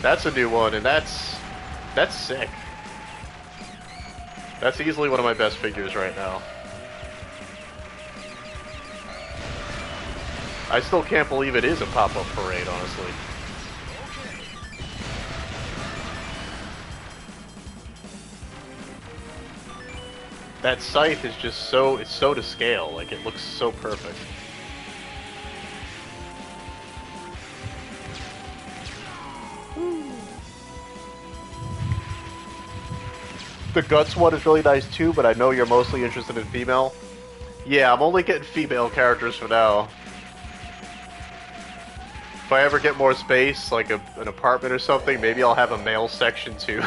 that's a new one, and that's sick. That's easily one of my best figures right now. I still can't believe it is a pop-up parade, honestly. That scythe is just so, it's so to scale, like it looks so perfect. The Guts one is really nice too, but I know you're mostly interested in female. Yeah, I'm only getting female characters for now. If I ever get more space, like an apartment or something, maybe I'll have a male section too.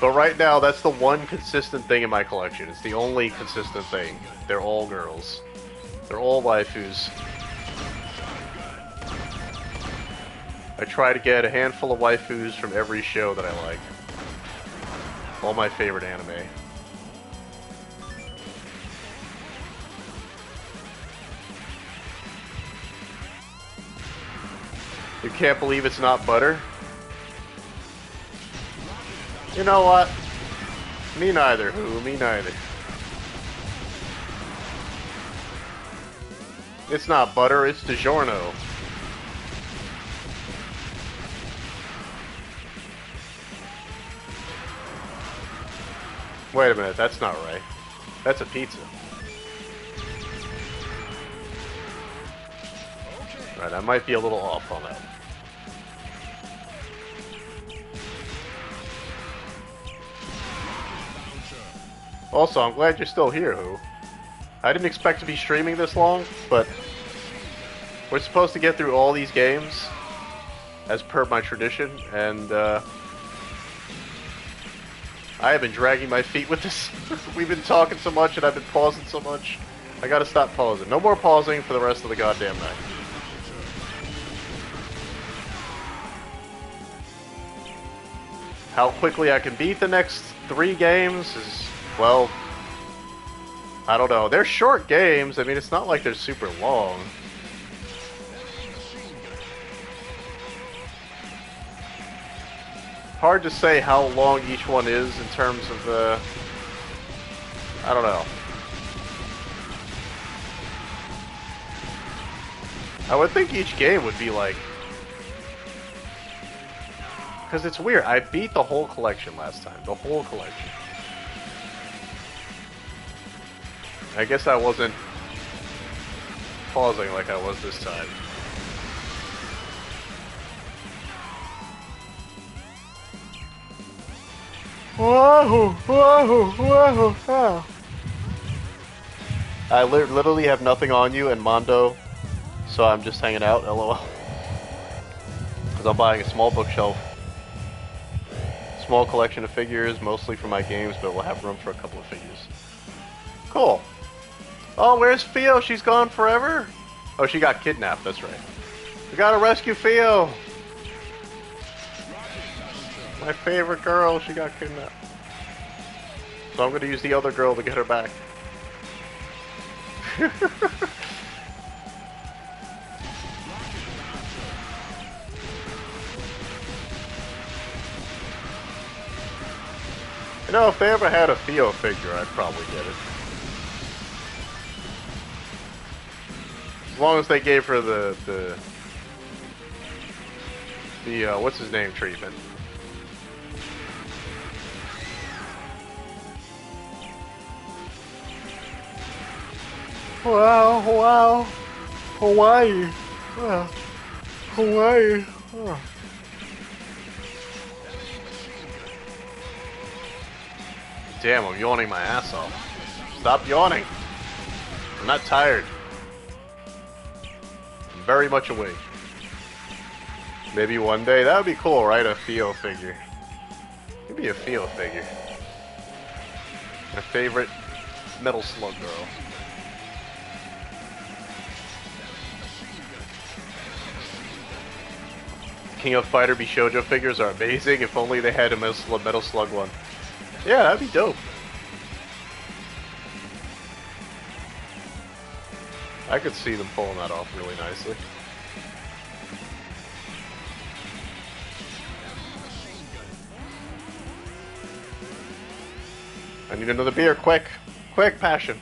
But right now, that's the one consistent thing in my collection. It's the only consistent thing. They're all girls. They're all waifus. I try to get a handful of waifus from every show that I like. All my favorite anime. You can't believe it's not butter? You know what? Me neither, Who? Me neither. It's not butter, it's DiGiorno. Wait a minute, that's not right. That's a pizza. Alright, I might be a little off on that. Also, I'm glad you're still here, Who. I didn't expect to be streaming this long, but we're supposed to get through all these games, as per my tradition, and I have been dragging my feet with this. We've been talking so much and I've been pausing so much. I gotta stop pausing. No more pausing for the rest of the goddamn night. How quickly I can beat the next 3 games is, well, I don't know. They're short games. I mean, it's not like they're super long. Hard to say how long each one is in terms of I don't know. I would think each game would be like, because it's weird. I beat the whole collection last time. The whole collection. I guess I wasn't pausing like I was this time. Whoa, whoa, whoa, whoa. I literally have nothing on you and Mondo, so I'm just hanging out, lol. Because I'm buying a small bookshelf. Small collection of figures, mostly for my games, but we'll have room for a couple of figures. Cool. Oh, where's Theo? She's gone forever? Oh, she got kidnapped, that's right. We gotta rescue Theo! My favorite girl, she got kidnapped. So I'm gonna use the other girl to get her back. You know, if they ever had a Theo figure, I'd probably get it. As long as they gave her the what's his name treatment. Wow, wow, Hawaii, Hawaii. Oh. Damn, I'm yawning my ass off. Stop yawning. I'm not tired. I'm very much awake. Maybe one day. That would be cool, right? A Theo figure. Maybe a Theo figure. My favorite Metal Slug girl. King of Fighter Bishojo figures are amazing. If only they had a Metal Slug one. Yeah, that'd be dope. I could see them pulling that off really nicely. I need another beer, quick! Quick, passion!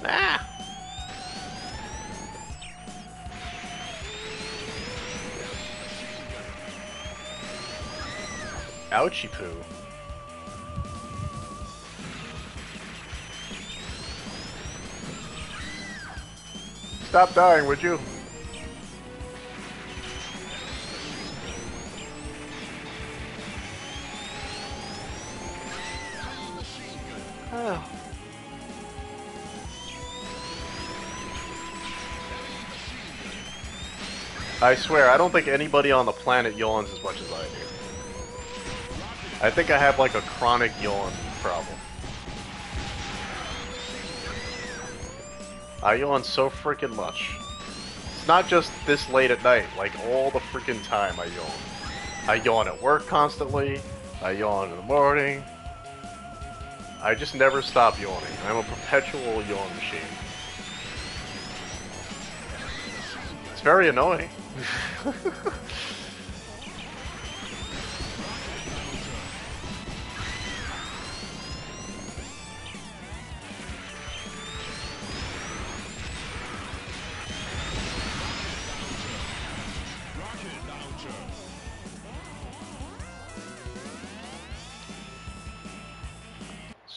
Ah! Ouchie poo. Stop dying, would you? Oh. I swear, I don't think anybody on the planet yawns as much as I do. I think I have like a chronic yawn problem. I yawn so freaking much. It's not just this late at night, like all the freaking time I yawn. I yawn at work constantly, I yawn in the morning. I just never stop yawning. I'm a perpetual yawn machine. It's very annoying.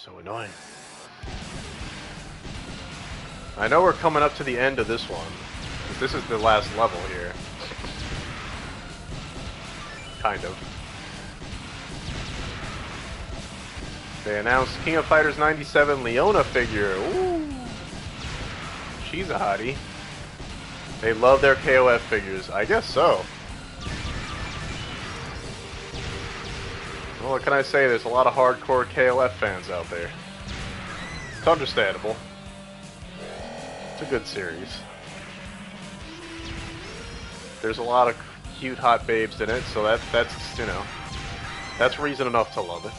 So annoying. I know we're coming up to the end of this one. This is the last level here. Kind of. They announced King of Fighters 97 Leona figure. Ooh. She's a hottie. They love their KOF figures. I guess so. Well, what can I say? There's a lot of hardcore KOF fans out there. It's understandable. It's a good series. There's a lot of cute, hot babes in it, so that's you know, that's reason enough to love it.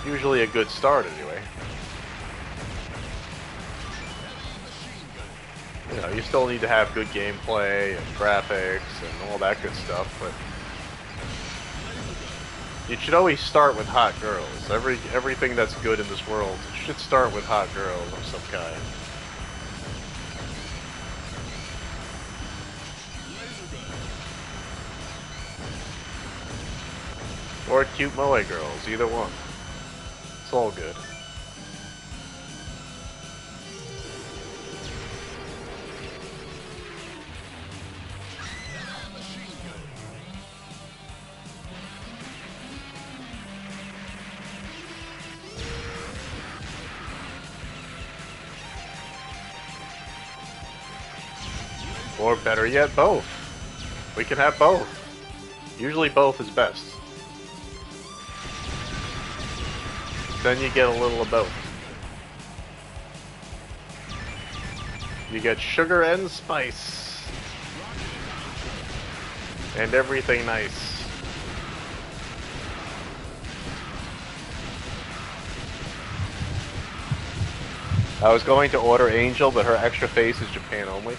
Usually a good start, anyway. You know, you still need to have good gameplay and graphics and all that good stuff, but you should always start with hot girls. Everything that's good in this world should start with hot girls of some kind. Or cute moe girls, either one. It's all good. Or better yet, both. We can have both. Usually both is best. Then you get a little of both. You get sugar and spice. And everything nice. I was going to order Angel, but her extra face is Japan only.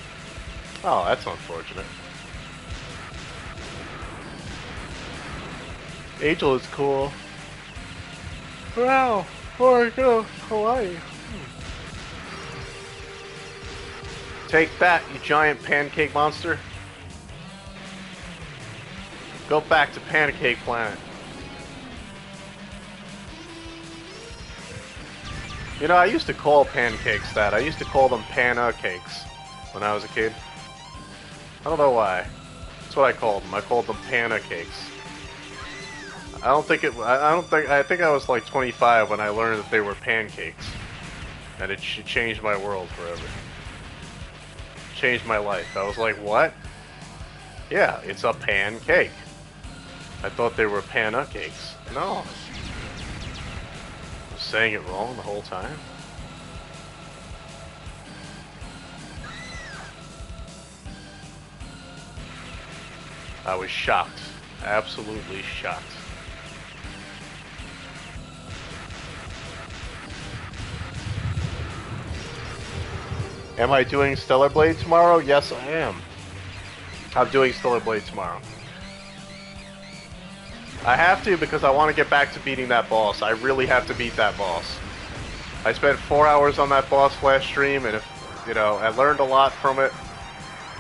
Oh, that's unfortunate. Angel is cool. Wow, or go Hawaii. Take that, you giant pancake monster. Go back to Pancake Planet. You know, I used to call pancakes that. I used to call them panna cakes when I was a kid. I don't know why. That's what I called them. I called them panna cakes. I think I was like 25 when I learned that they were pancakes. And it changed my world forever. Changed my life. I was like, what? Yeah, it's a pancake. I thought they were panna cakes. No. I was saying it wrong the whole time. I was shocked. Absolutely shocked. Am I doing Stellar Blade tomorrow? Yes, I am. I'm doing Stellar Blade tomorrow. I have to because I want to get back to beating that boss. I really have to beat that boss. I spent 4 hours on that boss last stream, and if, you know, I learned a lot from it.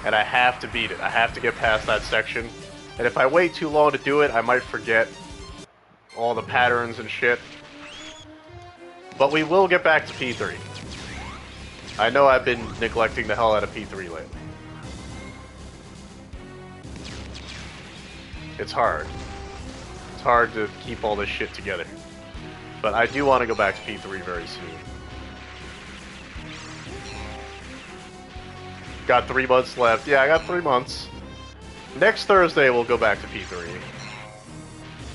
And I have to beat it. I have to get past that section. And if I wait too long to do it, I might forget all the patterns and shit. But we will get back to P3. I know I've been neglecting the hell out of P3 lately. It's hard. It's hard to keep all this shit together. But I do want to go back to P3 very soon. Got 3 months left. Yeah, I got 3 months. Next Thursday we'll go back to P3.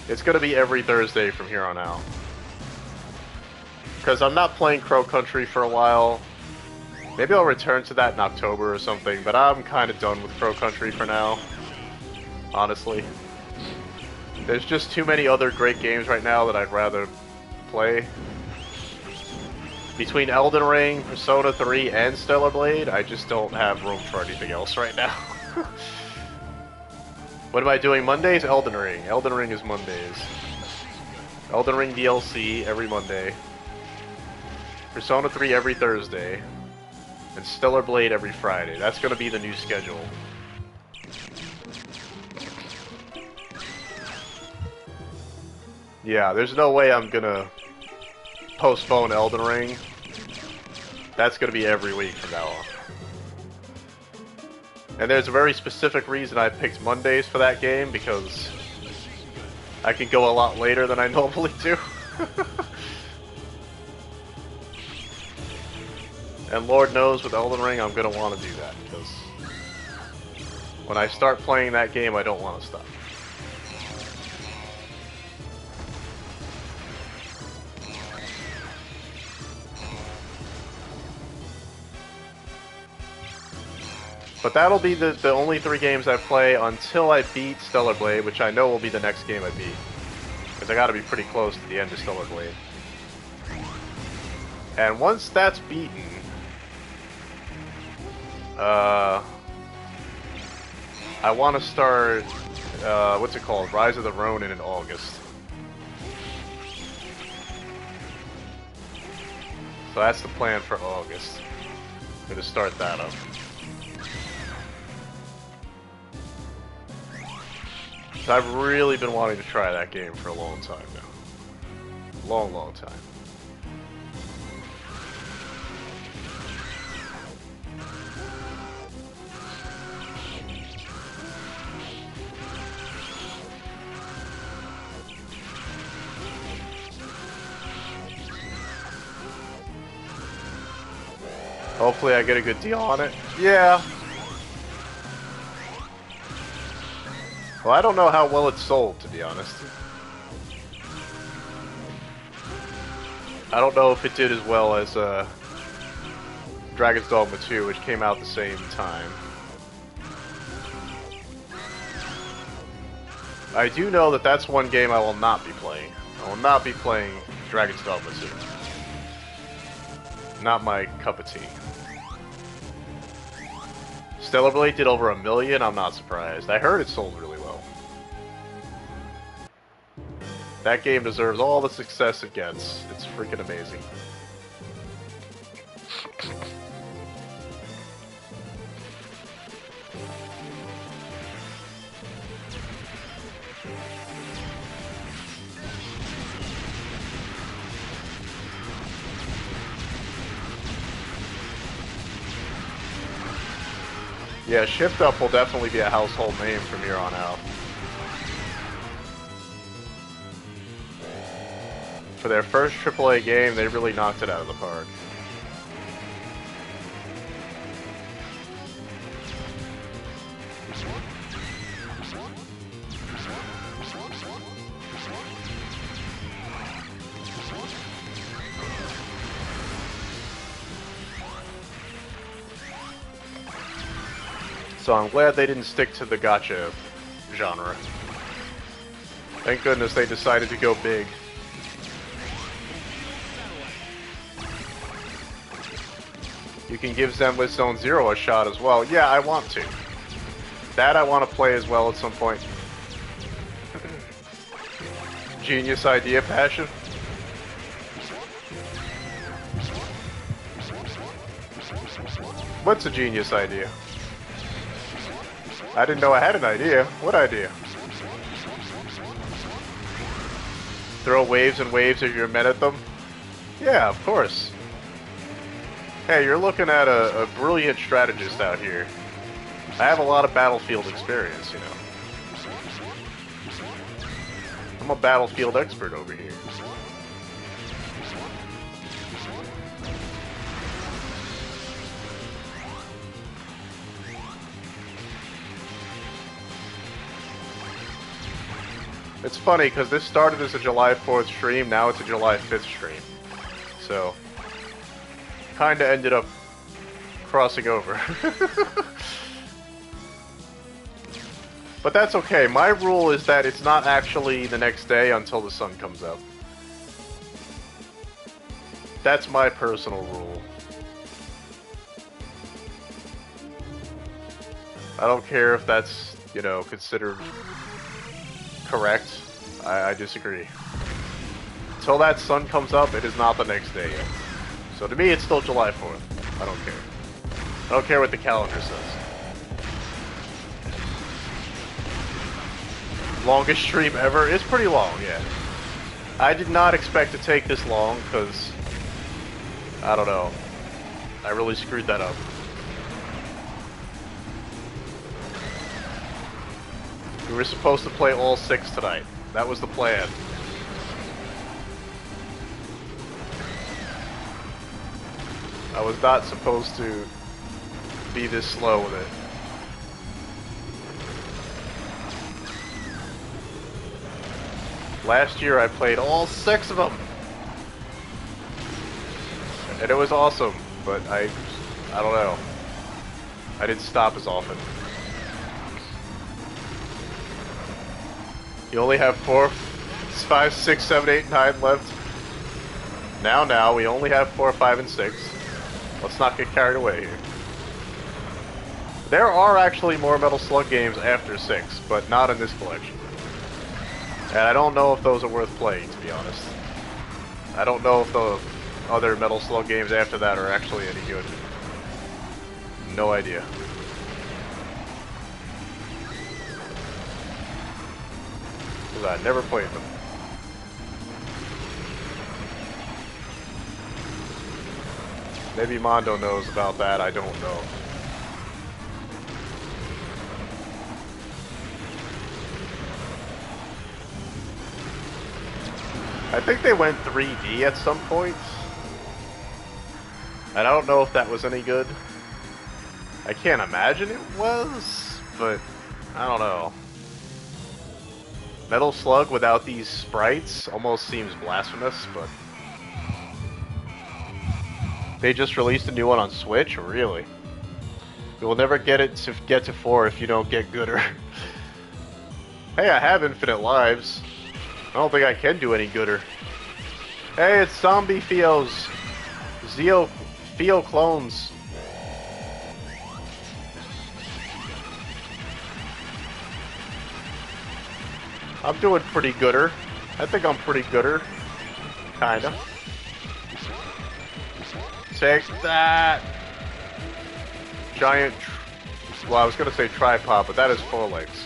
It's gonna be every Thursday from here on out. Because I'm not playing Crow Country for a while. Maybe I'll return to that in October or something, but I'm kind of done with Crow Country for now. Honestly. There's just too many other great games right now that I'd rather play. Between Elden Ring, Persona 3, and Stellar Blade, I just don't have room for anything else right now. What am I doing Mondays? Elden Ring. Elden Ring is Mondays. Elden Ring DLC every Monday. Persona 3 every Thursday. And Stellar Blade every Friday. That's gonna be the new schedule. Yeah, there's no way I'm gonna postpone Elden Ring. That's gonna be every week from now on. And there's a very specific reason I picked Mondays for that game, because I can go a lot later than I normally do. And Lord knows with Elden Ring I'm gonna want to do that, because when I start playing that game I don't want to stop. But that'll be the only 3 games I play until I beat Stellar Blade, which I know will be the next game I beat. Because I gotta be pretty close to the end of Stellar Blade. And once that's beaten, I want to start, what's it called? Rise of the Ronin in August. So that's the plan for August. I'm gonna start that up. I've really been wanting to try that game for a long time now. Long, long time. Hopefully I get a good deal on it. Yeah. Well, I don't know how well it's sold, to be honest. I don't know if it did as well as Dragon's Dogma 2, which came out the same time. I do know that that's one game I will not be playing. I will not be playing Dragon's Dogma 2. Not my cup of tea. Stellar Blade did over 1 million, I'm not surprised. I heard it sold really well. That game deserves all the success it gets. It's freaking amazing. Yeah, Shift Up will definitely be a household name from here on out. For their first AAA game, they really knocked it out of the park. So I'm glad they didn't stick to the gacha genre. Thank goodness they decided to go big. You can give Zenless Zone Zero a shot as well. Yeah, I want to. That I want to play as well at some point. Genius idea, Passion. What's a genius idea? I didn't know I had an idea. What idea? Throw waves and waves as you're met at them? Yeah, of course. Hey, you're looking at a brilliant strategist out here. I have a lot of battlefield experience, you know. I'm a battlefield expert over here. It's funny, because this started as a July 4th stream, now it's a July 5th stream. So, kinda ended up crossing over. But that's okay. My rule is that it's not actually the next day until the sun comes up. That's my personal rule. I don't care if that's, you know, considered correct. I disagree. Until that sun comes up, it is not the next day yet. So to me, it's still July 4th. I don't care. I don't care what the calendar says. Longest stream ever? It's pretty long, yeah. I did not expect to take this long, because, I don't know, I really screwed that up. We were supposed to play all 6 tonight. That was the plan. I was not supposed to be this slow with it. Last year I played all 6 of them. And it was awesome, but I don't know. I didn't stop as often. You only have 4, 5, 6, 7, 8, 9 left. Now, we only have 4, 5, and 6. Let's not get carried away here. There are actually more Metal Slug games after 6, but not in this collection. And I don't know if those are worth playing, to be honest. I don't know if the other Metal Slug games after that are actually any good. No idea. Because I never played them. Maybe Mondo knows about that, I don't know. I think they went 3D at some point. I don't know if that was any good. I can't imagine it was, but I don't know. Metal Slug without these sprites almost seems blasphemous, but... They just released a new one on Switch? Really? You will never get to 4 if you don't get gooder. Hey, I have infinite lives. I don't think I can do any gooder. Hey, it's Zombie Theos. Theo clones. I'm doing pretty gooder. I think I'm pretty gooder. Kinda. Take that! Giant... Well, I was gonna say tripod, but that is 4 legs.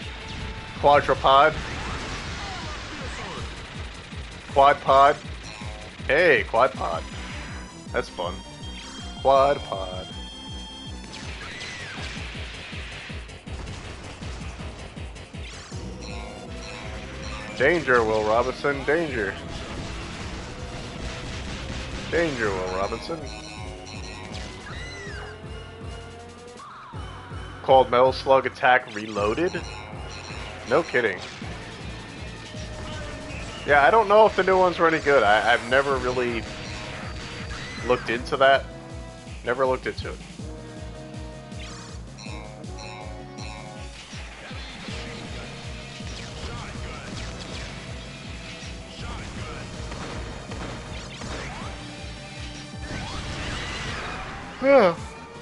Quadrupod. Quad pod. Hey, quad pod. That's fun. Quad pod. Danger, Will Robinson, danger. Danger, Will Robinson. Called Metal Slug Attack Reloaded? No kidding. Yeah, I don't know if the new ones were any good. I've never really looked into that. Never looked into it. Yeah.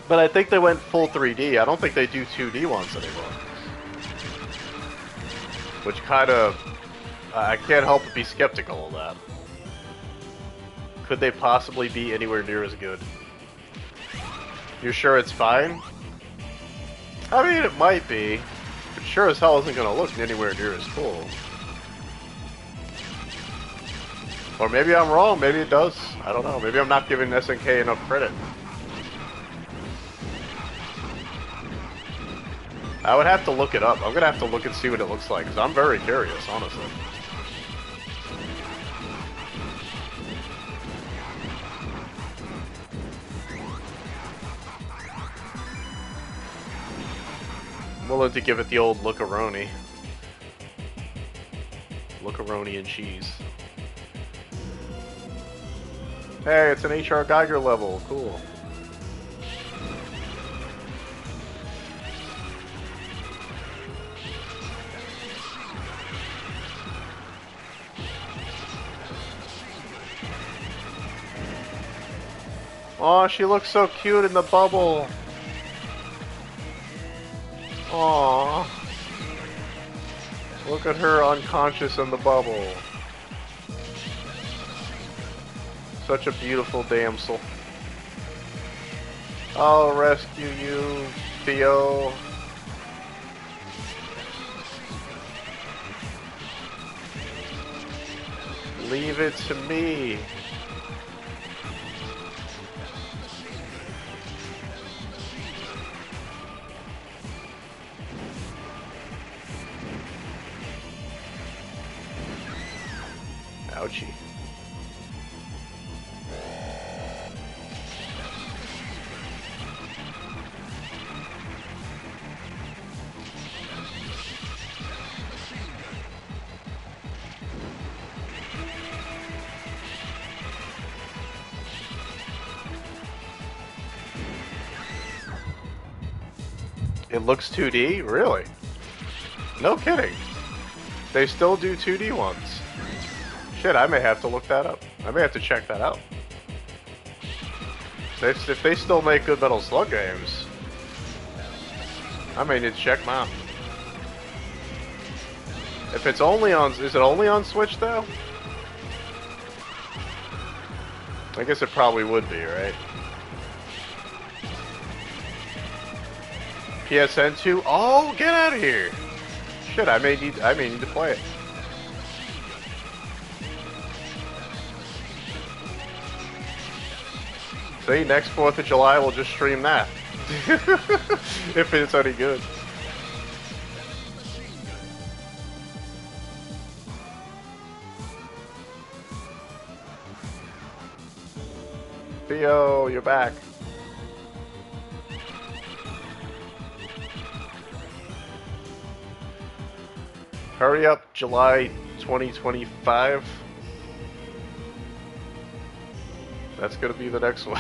But I think they went full 3D. I don't think they do 2D ones anymore. Which kind of... I can't help but be skeptical of that. Could they possibly be anywhere near as good? You're sure it's fine? I mean, it might be. But sure as hell isn't going to look anywhere near as cool. Or maybe I'm wrong. Maybe it does. I don't know. Maybe I'm not giving SNK enough credit. I would have to look it up. I'm gonna have to look and see what it looks like, because I'm very curious, honestly. I'm willing to give it the old look-a-roni. Look-a-roni and cheese. Hey, it's an H.R. Geiger level. Cool. Oh, she looks so cute in the bubble. Aww. Look at her unconscious in the bubble. Such a beautiful damsel. I'll rescue you, Theo. Leave it to me. Ouchie. It looks 2D? Really? No kidding. They still do 2D ones. Shit, I may have to look that up. I may have to check that out. If they still make good Metal Slug games, I may need to check them out. If it's only on... Is it only on Switch, though? I guess it probably would be, right? PSN 2? Oh, get out of here! Shit, I may need to play it. See, next 4th of July we'll just stream that. If it's any good. Theo, you're back. Hurry up, July 2025. That's gonna be the next one.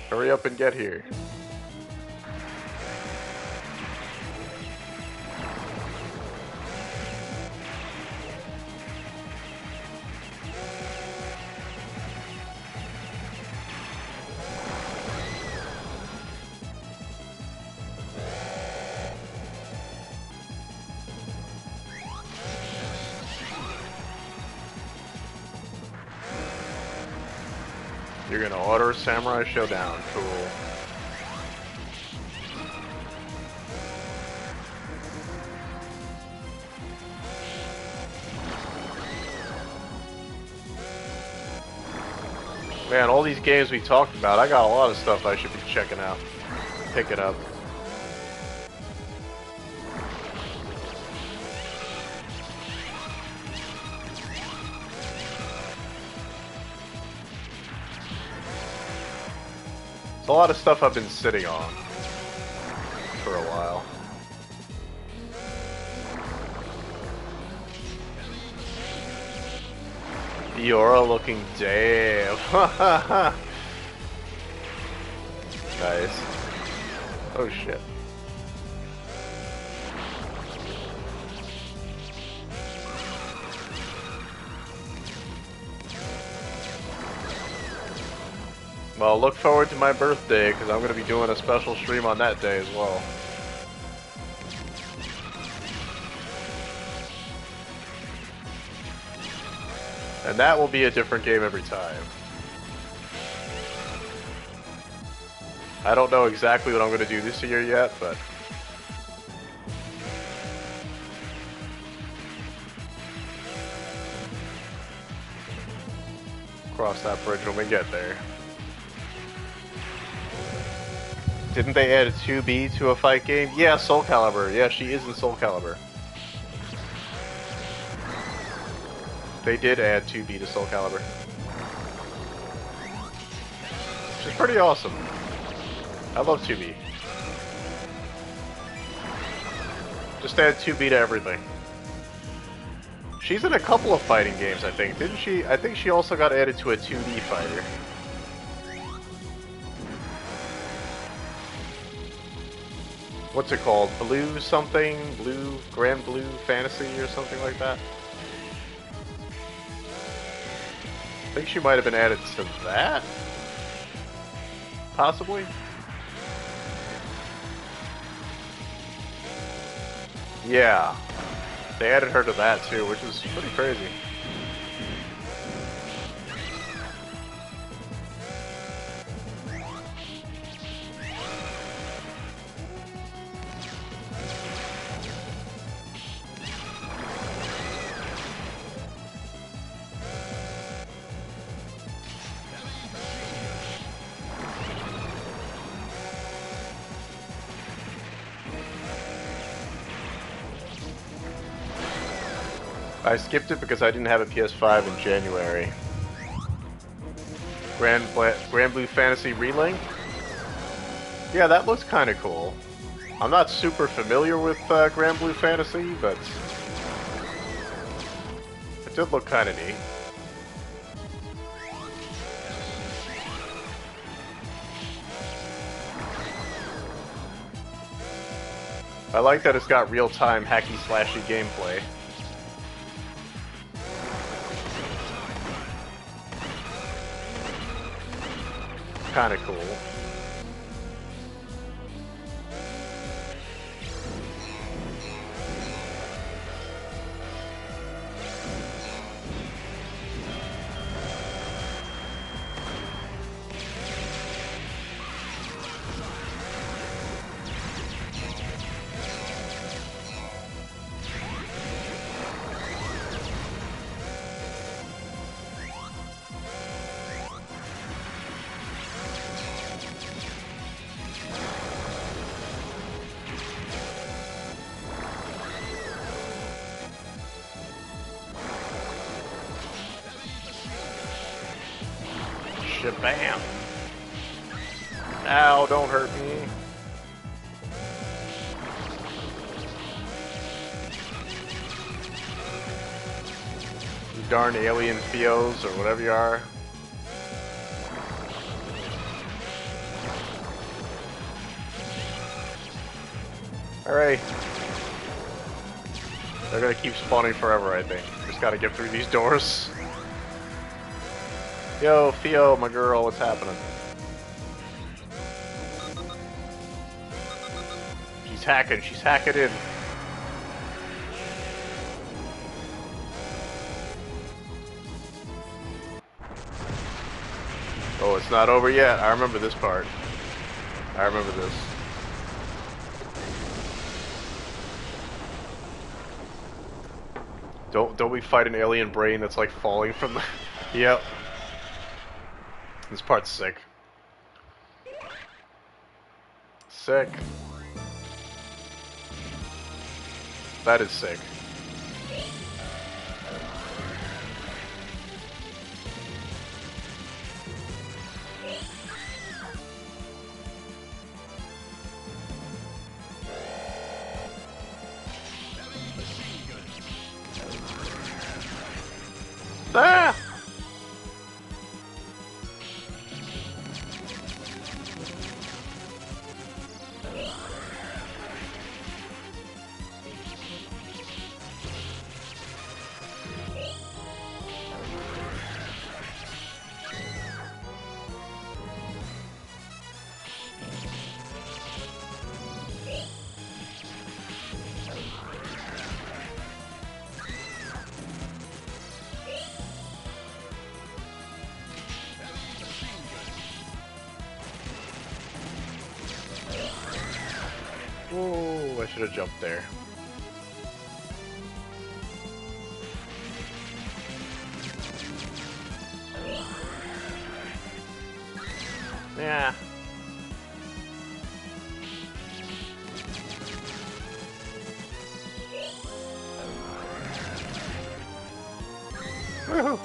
Hurry up and get here. You're gonna order Samurai Showdown. Cool. Man, all these games we talked about, I got a lot of stuff I should be checking out, picking up. A lot of stuff I've been sitting on for a while. Fiora looking damn. Nice. Oh shit. Well, look forward to my birthday, because I'm going to be doing a special stream on that day as well. And that will be a different game every time. I don't know exactly what I'm going to do this year yet, but... cross that bridge when we get there. Didn't they add a 2B to a fight game? Yeah, Soul Calibur. Yeah, she is in Soul Calibur. They did add 2B to Soul Calibur. Which is pretty awesome. I love 2B. Just add 2B to everything. She's in a couple of fighting games, I think. Didn't she? I think she also got added to a 2D fighter. What's it called? Blue something? Blue... Grand Blue Fantasy or something like that? I think she might have been added to that? Possibly? Yeah. They added her to that too, which is pretty crazy. I skipped it because I didn't have a PS5 in January. Grand Blue Fantasy Relink? Yeah, that looks kind of cool. I'm not super familiar with Grand Blue Fantasy, but it did look kind of neat. I like that it's got real-time hacky-slashy gameplay. Kinda cool. Shabam! Ow, don't hurt me. You darn alien Theos, or whatever you are. Alright. They're gonna keep spawning forever, I think. Just gotta get through these doors. Yo, Theo, my girl, what's happening? She's hacking in. Oh, it's not over yet. I remember this part. I remember this. Don't we fight an alien brain that's like falling from the... Yep. This part's sick. Sick. That is sick. Ah! Whoa, I should have jumped there. Yeah. Woohoo!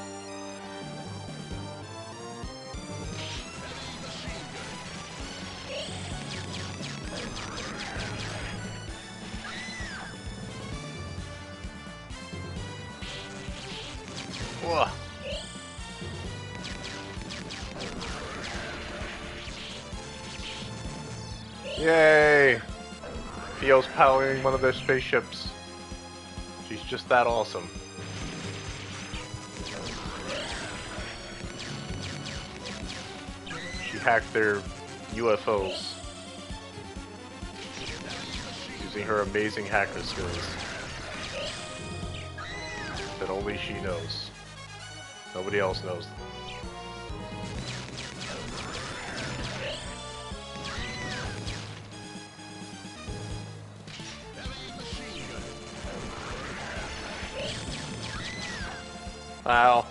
Whoa. Yay! Theo's powering one of their spaceships. She's just that awesome. She hacked their UFOs using her amazing hacker skills that only she knows. Nobody else knows them. Wow.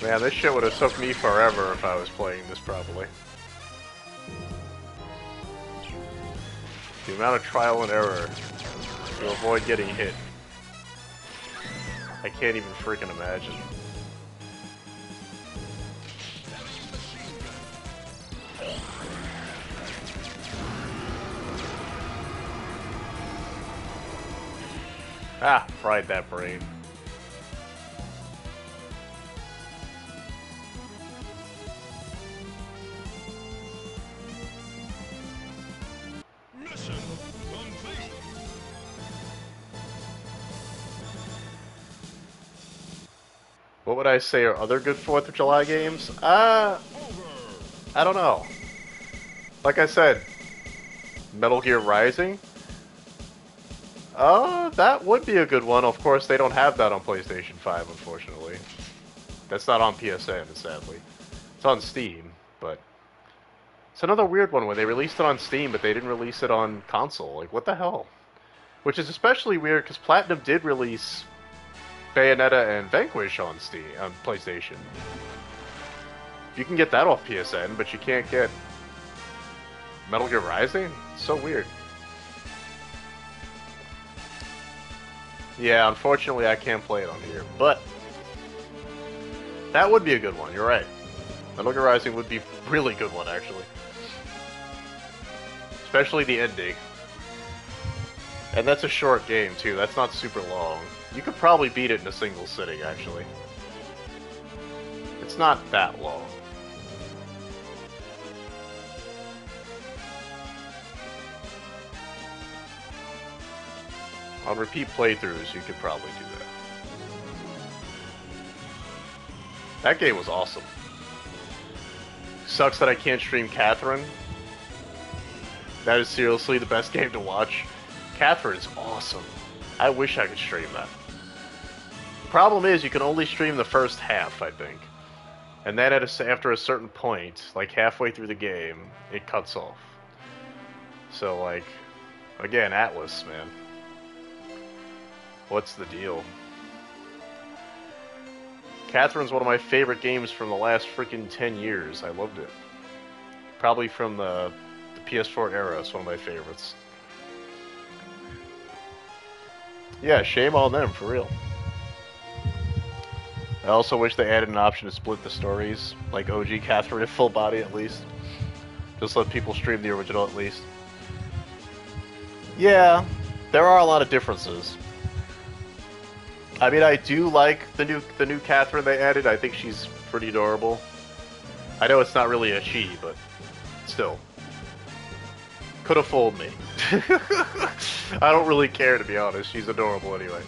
Man, this shit would have took me forever if I was playing this properly. The amount of trial and error to avoid getting hit. I can't even freaking imagine. Ah, fried that brain. Mission complete. What would I say are other good 4th of July games? Over. I don't know. Like I said, Metal Gear Rising? That would be a good one. Of course, they don't have that on PlayStation 5, unfortunately. That's not on PSN, sadly. It's on Steam, but... It's another weird one where they released it on Steam, but they didn't release it on console. Like, what the hell? Which is especially weird, because Platinum did release Bayonetta and Vanquish on Steam, on PlayStation. You can get that off PSN, but you can't get Metal Gear Rising? It's so weird. Yeah, unfortunately I can't play it on here, but that would be a good one, you're right. Metal Gear Rising would be a really good one, actually. Especially the ending. And that's a short game, too. That's not super long. You could probably beat it in a single sitting, actually. It's not that long. On repeat playthroughs, you could probably do that. That game was awesome. Sucks that I can't stream Catherine. That is seriously the best game to watch. Catherine is awesome. I wish I could stream that. Problem is, you can only stream the first half, I think. And then after a certain point, like halfway through the game, it cuts off. So, like, again, Atlas, man. What's the deal? Catherine's one of my favorite games from the last freaking 10 years. I loved it. Probably from the PS4 era. It's one of my favorites. Yeah, shame on them, for real. I also wish they added an option to split the stories, like OG Catherine at full body at least. Just let people stream the original at least. Yeah, there are a lot of differences. I mean, I do like the new Catherine they added. I think she's pretty adorable. I know it's not really a she, but still. Could have fooled me. I don't really care, to be honest. She's adorable anyway.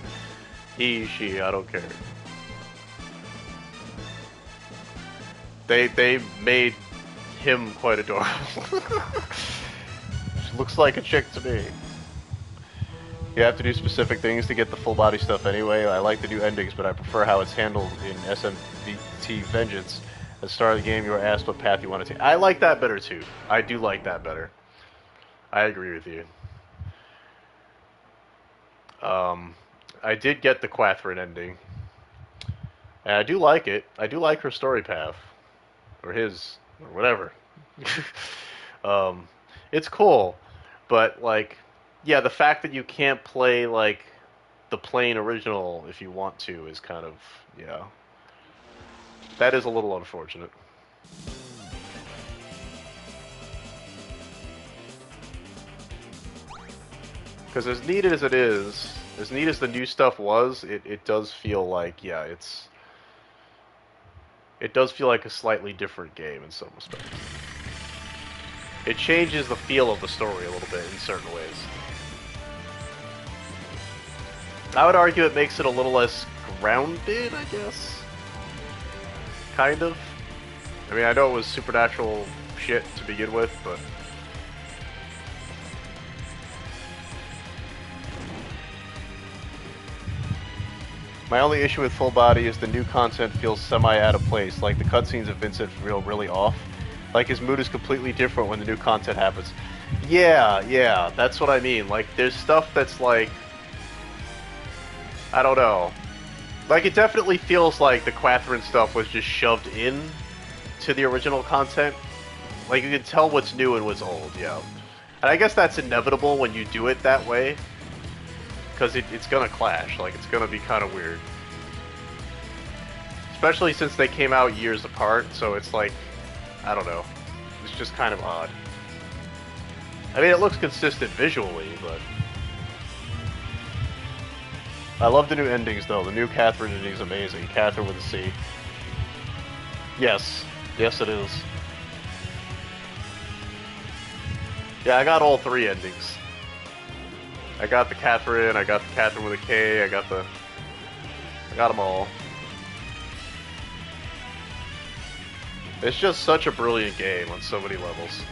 He, she, I don't care. They made him quite adorable. She looks like a chick to me. You have to do specific things to get the full body stuff anyway. I like the new endings, but I prefer how it's handled in SMT Vengeance. At the start of the game, you were asked what path you want to take. I like that better too. I do like that better. I agree with you. I did get the Catherine ending. And I do like it. I do like her story path. Or his. Or whatever. It's cool. But, like... Yeah, the fact that you can't play, like, the plain original if you want to is kind of, yeah. That is a little unfortunate. Because as neat as it is, as neat as the new stuff was, it does feel like, yeah, it does feel like a slightly different game in some respects. It changes the feel of the story a little bit in certain ways. I would argue it makes it a little less grounded, I guess. Kind of. I mean, I know it was supernatural shit to begin with, but... My only issue with Full Body is the new content feels semi-out of place, like the cutscenes of Vincent feel really off. Like his mood is completely different when the new content happens. Yeah, that's what I mean. Like, there's stuff that's like... I don't know. Like, it definitely feels like the Catherine stuff was just shoved in to the original content. Like, you can tell what's new and what's old, yeah. And I guess that's inevitable when you do it that way, because it's gonna clash. Like, it's gonna be kind of weird. Especially since they came out years apart, so it's like, I don't know. It's just kind of odd. I mean, it looks consistent visually, but... I love the new endings, though. The new Catherine ending is amazing. Catherine with a C. Yes. Yes, it is. Yeah, I got all 3 endings. I got the Catherine, I got the Catherine with a K, I got them all. It's just such a brilliant game on so many levels.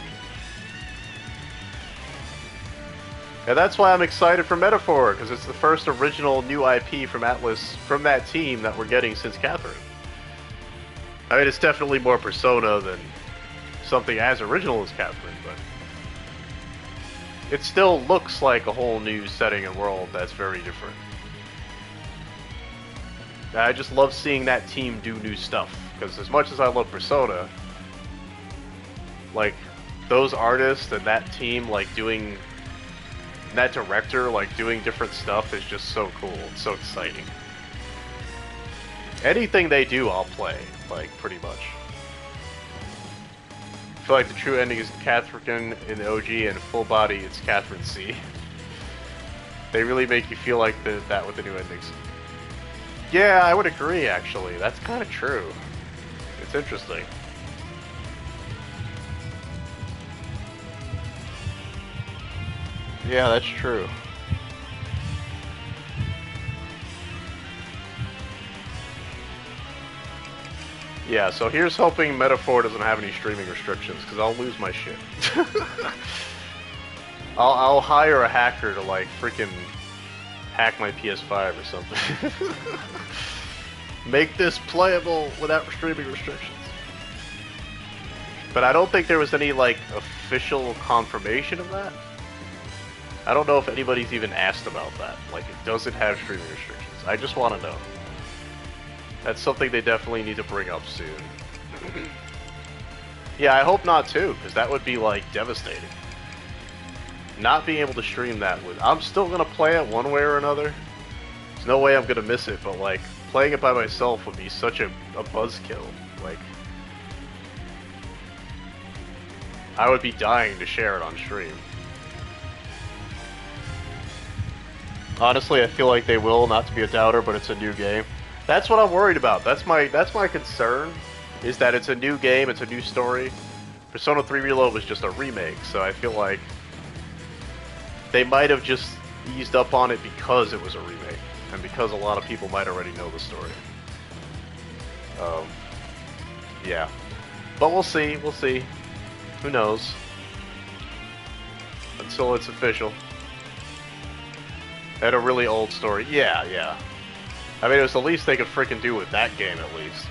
And that's why I'm excited for Metaphor, because it's the first original new IP from Atlas, from that team that we're getting since Catherine. I mean, it's definitely more Persona than something as original as Catherine, but it still looks like a whole new setting and world that's very different. I just love seeing that team do new stuff, because as much as I love Persona, like, those artists and that team, like, doing... that director, like, doing different stuff is just so cool. It's so exciting. Anything they do, I'll play, like, pretty much. I feel like the true ending is Catherine in the OG, and full body, it's Catherine C. They really make you feel like that with the new endings. Yeah, I would agree, actually. That's kind of true. It's interesting. Yeah, that's true. Yeah, so here's hoping Metaphor doesn't have any streaming restrictions, because I'll lose my shit. I'll hire a hacker to, like, freaking hack my PS5 or something. Make this playable without streaming restrictions. But I don't think there was any, like, official confirmation of that. I don't know if anybody's even asked about that. Like, it doesn't have streaming restrictions. I just want to know. That's something they definitely need to bring up soon. Yeah, I hope not too, because that would be, like, devastating. Not being able to stream that would... I'm still going to play it one way or another. There's no way I'm going to miss it, but, like, playing it by myself would be such a buzzkill. Like, I would be dying to share it on stream. Honestly, I feel like they will, not to be a doubter, but it's a new game. That's what I'm worried about. That's my concern, is that it's a new game, it's a new story. Persona 3 Reload was just a remake, so I feel like they might have just eased up on it because it was a remake, and because a lot of people might already know the story. Yeah. But we'll see, we'll see. Who knows? Until it's official. Had a really old story. Yeah, yeah. I mean, it was the least they could freaking do with that game, at least.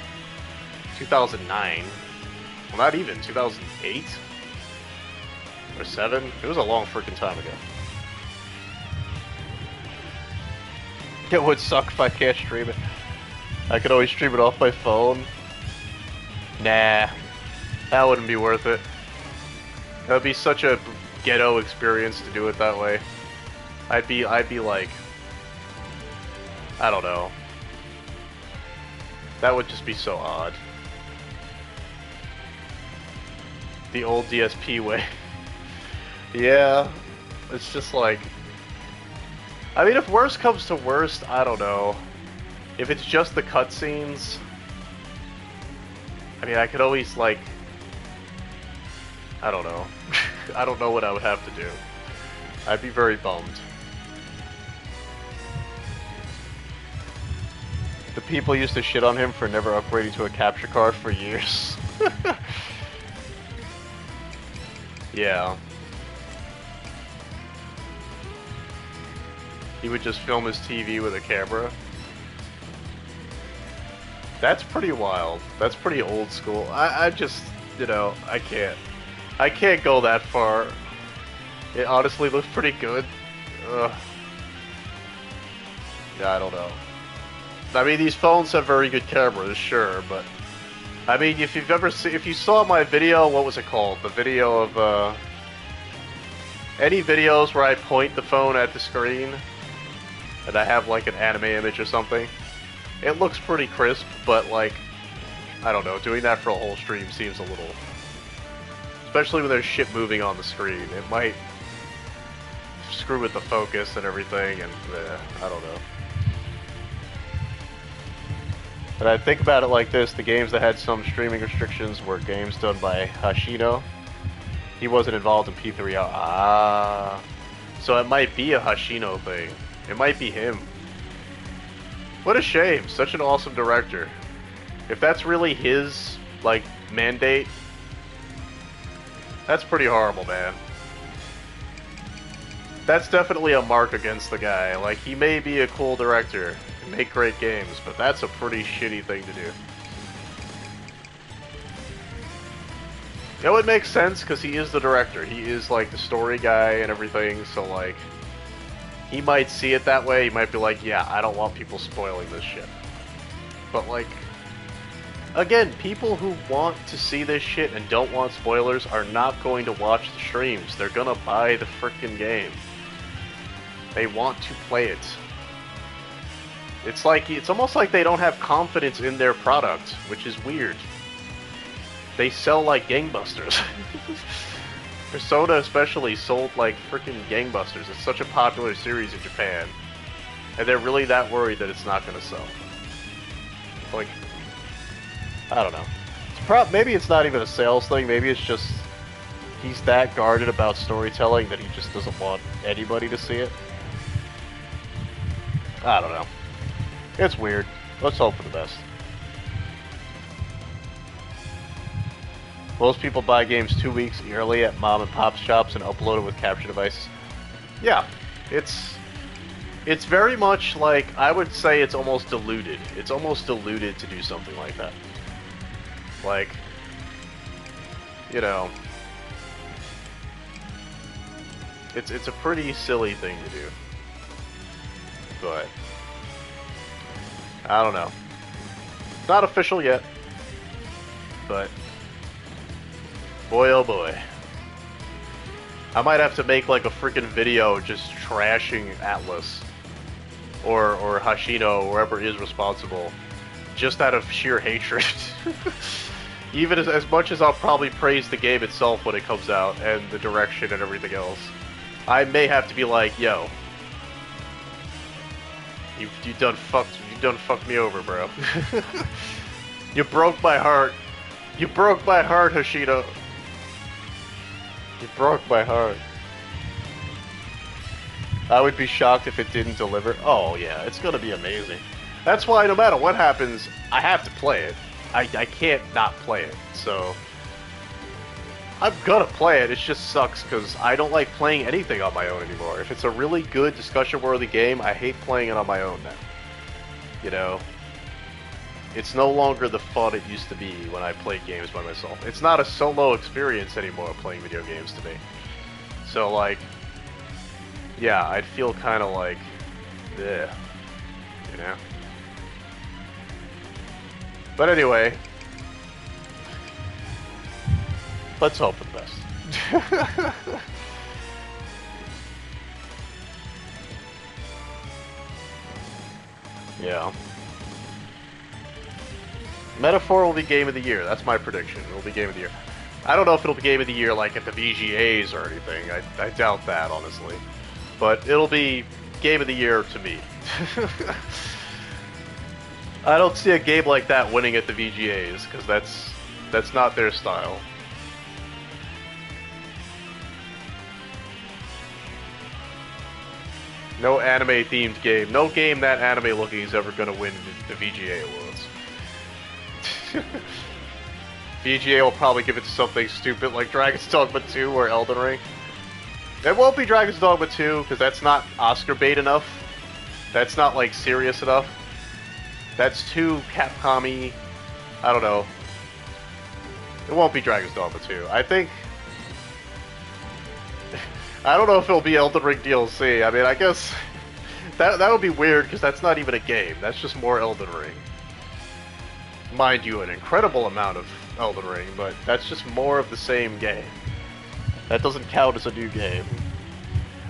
2009. Well, not even. 2008? Or 7? It was a long freaking time ago. It would suck if I can't stream it. I could always stream it off my phone. Nah. That wouldn't be worth it. That would be such a ghetto experience to do it that way. I'd be like, I don't know. That would just be so odd. The old DSP way. Yeah, it's just like, I mean, if worst comes to worst, I don't know. If it's just the cutscenes, I mean, I could always, like, I don't know. I don't know what I would have to do. I'd be very bummed. The people used to shit on him for never upgrading to a capture card for years. Yeah. He would just film his TV with a camera. That's pretty wild. That's pretty old school. I just, you know, I can't go that far. It honestly looks pretty good. Ugh. Yeah, I don't know. I mean, these phones have very good cameras, sure, but I mean, if you've ever if you saw my video, what was it called? The video of any videos where I point the phone at the screen and I have like an anime image or something. It looks pretty crisp, but like, I don't know, doing that for a whole stream seems a little, especially when there's shit moving on the screen. It might screw with the focus and everything, and I don't know. But I think about it like this, the games that had some streaming restrictions were games done by Hashino. He wasn't involved in P3. Ah, so it might be a Hashino thing. It might be him. What a shame, such an awesome director. If that's really his, like, mandate, that's pretty horrible, man. That's definitely a mark against the guy. Like, he may be a cool director and make great games, but that's a pretty shitty thing to do. You know, it makes sense because he is the director. He is, like, the story guy and everything, so, like, he might see it that way. He might be like, yeah, I don't want people spoiling this shit. But, like, again, people who want to see this shit and don't want spoilers are not going to watch the streams. They're gonna buy the frickin' game. They want to play it. It's like, it's almost like they don't have confidence in their product, which is weird. They sell like gangbusters. Persona especially sold like freaking gangbusters. It's such a popular series in Japan. And they're really that worried that it's not gonna sell. Like, I don't know. Maybe it's not even a sales thing, maybe it's just he's that guarded about storytelling that he just doesn't want anybody to see it. I don't know. It's weird. Let's hope for the best. Most people buy games 2 weeks early at mom and pop shops and upload it with capture devices. Yeah, it's very much like, I would say it's almost diluted. It's almost diluted to do something like that. Like, you know, it's a pretty silly thing to do. But I don't know. It's not official yet, but boy oh boy. I might have to make like a freaking video just trashing Atlas or Hashino, or whoever is responsible, just out of sheer hatred. Even as much as I'll probably praise the game itself when it comes out and the direction and everything else, I may have to be like, yo, you done fucked me over, bro. You broke my heart. You broke my heart, Hashino. You broke my heart. I would be shocked if it didn't deliver. Oh yeah, it's gonna be amazing. That's why no matter what happens, I have to play it. I can't not play it, so I'm gonna play it. It just sucks because I don't like playing anything on my own anymore. If it's a really good discussion-worthy game, I hate playing it on my own now. You know? It's no longer the fun it used to be when I played games by myself. It's not a solo experience anymore playing video games to me. So, like, yeah, I'd feel kind of like, ugh, you know? But anyway, let's hope for the best. Yeah. Metaphor will be Game of the Year. That's my prediction. It will be Game of the Year. I don't know if it'll be Game of the Year like at the VGAs or anything. I doubt that, honestly. But it'll be Game of the Year to me. I don't see a game like that winning at the VGAs, because that's not their style. No anime-themed game. No game that anime-looking is ever going to win the VGA awards. VGA will probably give it to something stupid like Dragon's Dogma 2 or Elden Ring. It won't be Dragon's Dogma 2, because that's not Oscar bait enough. That's not, like, serious enough. That's too Capcom-y. I don't know. It won't be Dragon's Dogma 2. I think... I don't know if it'll be Elden Ring DLC. I mean, I guess That would be weird because that's not even a game. That's just more Elden Ring. Mind you, an incredible amount of Elden Ring, but that's just more of the same game. That doesn't count as a new game.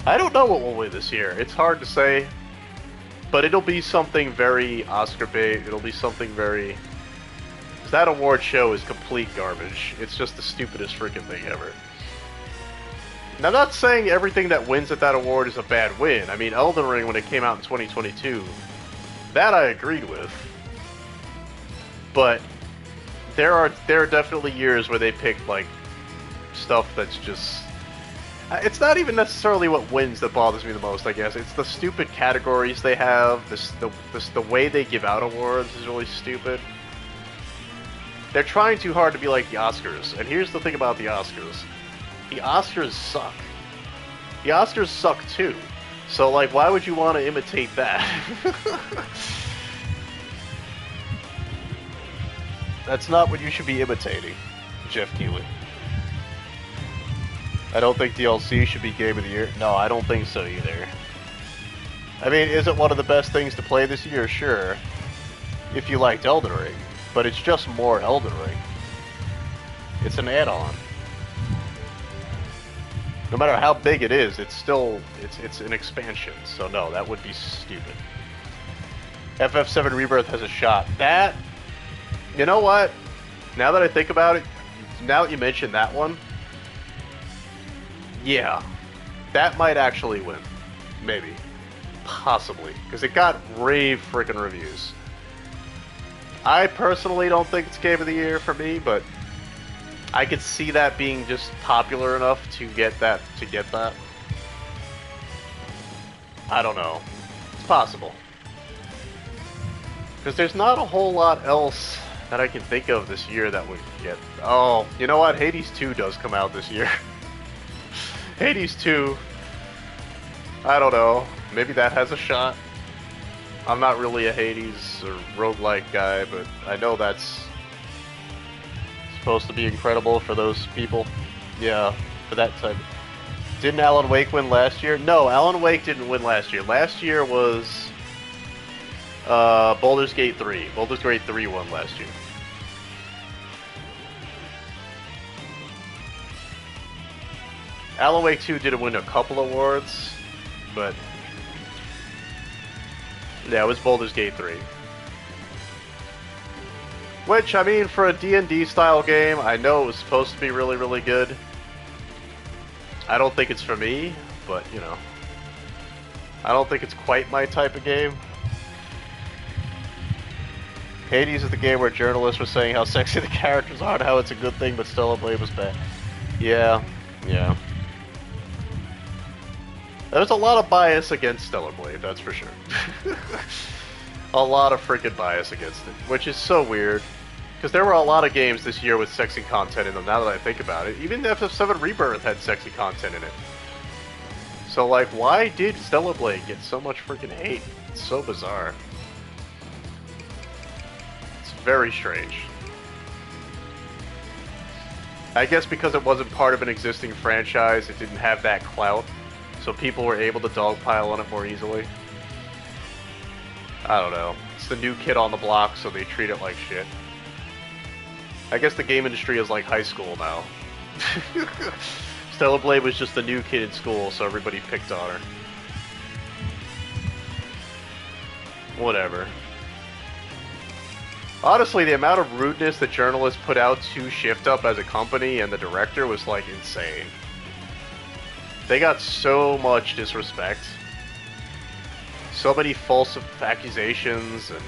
I don't know what will win this year. It's hard to say, but it'll be something very Oscar bait. It'll be something very... That award show is complete garbage. It's just the stupidest freaking thing ever. Now, I'm not saying everything that wins at that award is a bad win. I mean, Elden Ring, when it came out in 2022, that I agreed with. But there are definitely years where they pick like stuff that's just... It's not even necessarily what wins that bothers me the most, I guess. It's the stupid categories they have. The way they give out awards is really stupid. They're trying too hard to be like the Oscars. And here's the thing about the Oscars. The Oscars suck. The Oscars suck too. So, like, why would you want to imitate that? That's not what you should be imitating, Jeff Keighley. I don't think DLC should be Game of the Year. No, I don't think so either. I mean, is it one of the best things to play this year? Sure. If you liked Elden Ring. But it's just more Elden Ring. It's an add-on. No matter how big it is, it's still it's an expansion. So no, that would be stupid. FF7 Rebirth has a shot. That, you know what? Now that I think about it, now that you mentioned that one, yeah, that might actually win. Maybe. Possibly. Because it got rave freaking reviews. I personally don't think it's Game of the Year for me, but I could see that being just popular enough to get that. I don't know. It's possible. Because there's not a whole lot else that I can think of this year that would get... Oh, you know what? Hades 2 does come out this year. Hades 2. I don't know. Maybe that has a shot. I'm not really a Hades or roguelike guy, but I know that's supposed to be incredible for those people. Yeah, for that type. Didn't Alan Wake win last year? No, Alan Wake didn't win last year. Last year was Baldur's Gate 3. Baldur's Gate 3 won last year. Alan Wake 2 did win a couple awards, but yeah, it was Baldur's Gate 3. Which, I mean, for a D&D style game, I know it was supposed to be really, really good. I don't think it's for me, but, you know. I don't think it's quite my type of game. Hades is the game where journalists were saying how sexy the characters are and how it's a good thing, but Stellar Blade was bad. Yeah, yeah. There's a lot of bias against Stellar Blade, that's for sure. A lot of freaking bias against it, which is so weird. Because there were a lot of games this year with sexy content in them, now that I think about it. Even FF7 Rebirth had sexy content in it. So, like, why did Stellar Blade get so much freaking hate? It's so bizarre. It's very strange. I guess because it wasn't part of an existing franchise, it didn't have that clout. So people were able to dogpile on it more easily. I don't know. It's the new kid on the block, so they treat it like shit. I guess the game industry is like high school now. Stellar Blade was just the new kid in school, so everybody picked on her. Whatever. Honestly, the amount of rudeness that journalists put out to Shift Up as a company and the director was, like, insane. They got so much disrespect. So many false accusations, and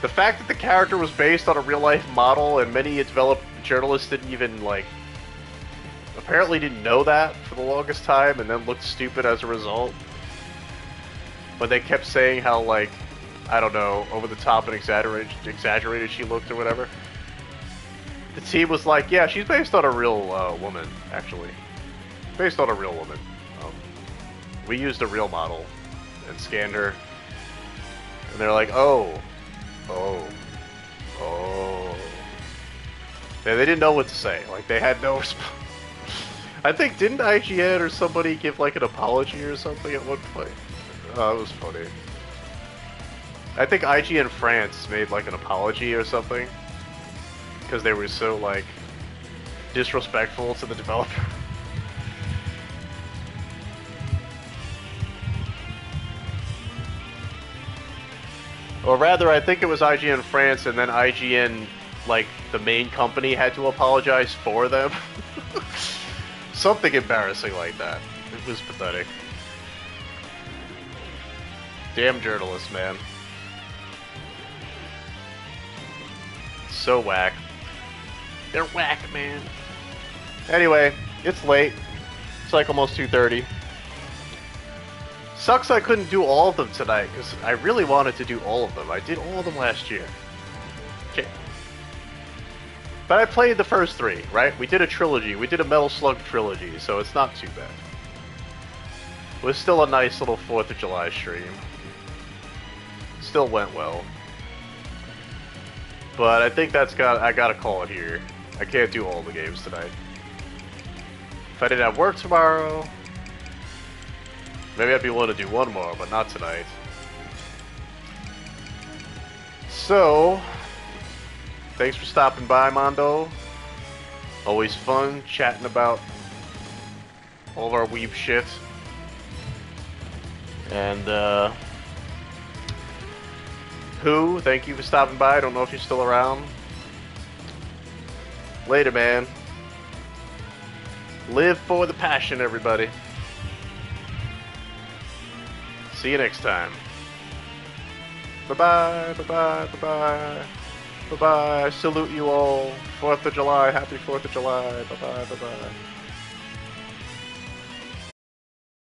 the fact that the character was based on a real-life model, and many journalists didn't even, like, apparently didn't know that for the longest time, and then looked stupid as a result. But they kept saying how, like, I don't know, over the top and exaggerated she looked or whatever. The team was like, yeah, she's based on a real woman, actually. Based on a real woman. We used a real model and scanned her. And they're like, oh. They didn't know what to say. Like, they had no response. I think, didn't IGN or somebody give like an apology or something at one point? Oh, that was funny. I think IGN France made like an apology or something. Because they were so like disrespectful to the developer. Or rather, I think it was IGN France, and then IGN, like, the main company had to apologize for them. Something embarrassing like that. It was pathetic. Damn journalists, man. So whack. They're whack, man. Anyway, it's late. It's like almost 2:30. Sucks I couldn't do all of them tonight, because I really wanted to do all of them. I did all of them last year. Okay. But I played the first three, right? We did a trilogy. We did a Metal Slug trilogy, so it's not too bad. It was still a nice little 4th of July stream. Still went well. But I think I gotta call it here. I can't do all the games tonight. If I didn't have work tomorrow, maybe I'd be willing to do one more, but not tonight. So, thanks for stopping by, Mondo. Always fun chatting about all of our weeb shit. And, Who, thank you for stopping by. I don't know if you're still around. Later, man. Live for the passion, everybody. See you next time. Bye-bye, bye-bye, bye-bye. Bye-bye. Salute you all. 4th of July. Happy 4th of July. Bye-bye, bye-bye.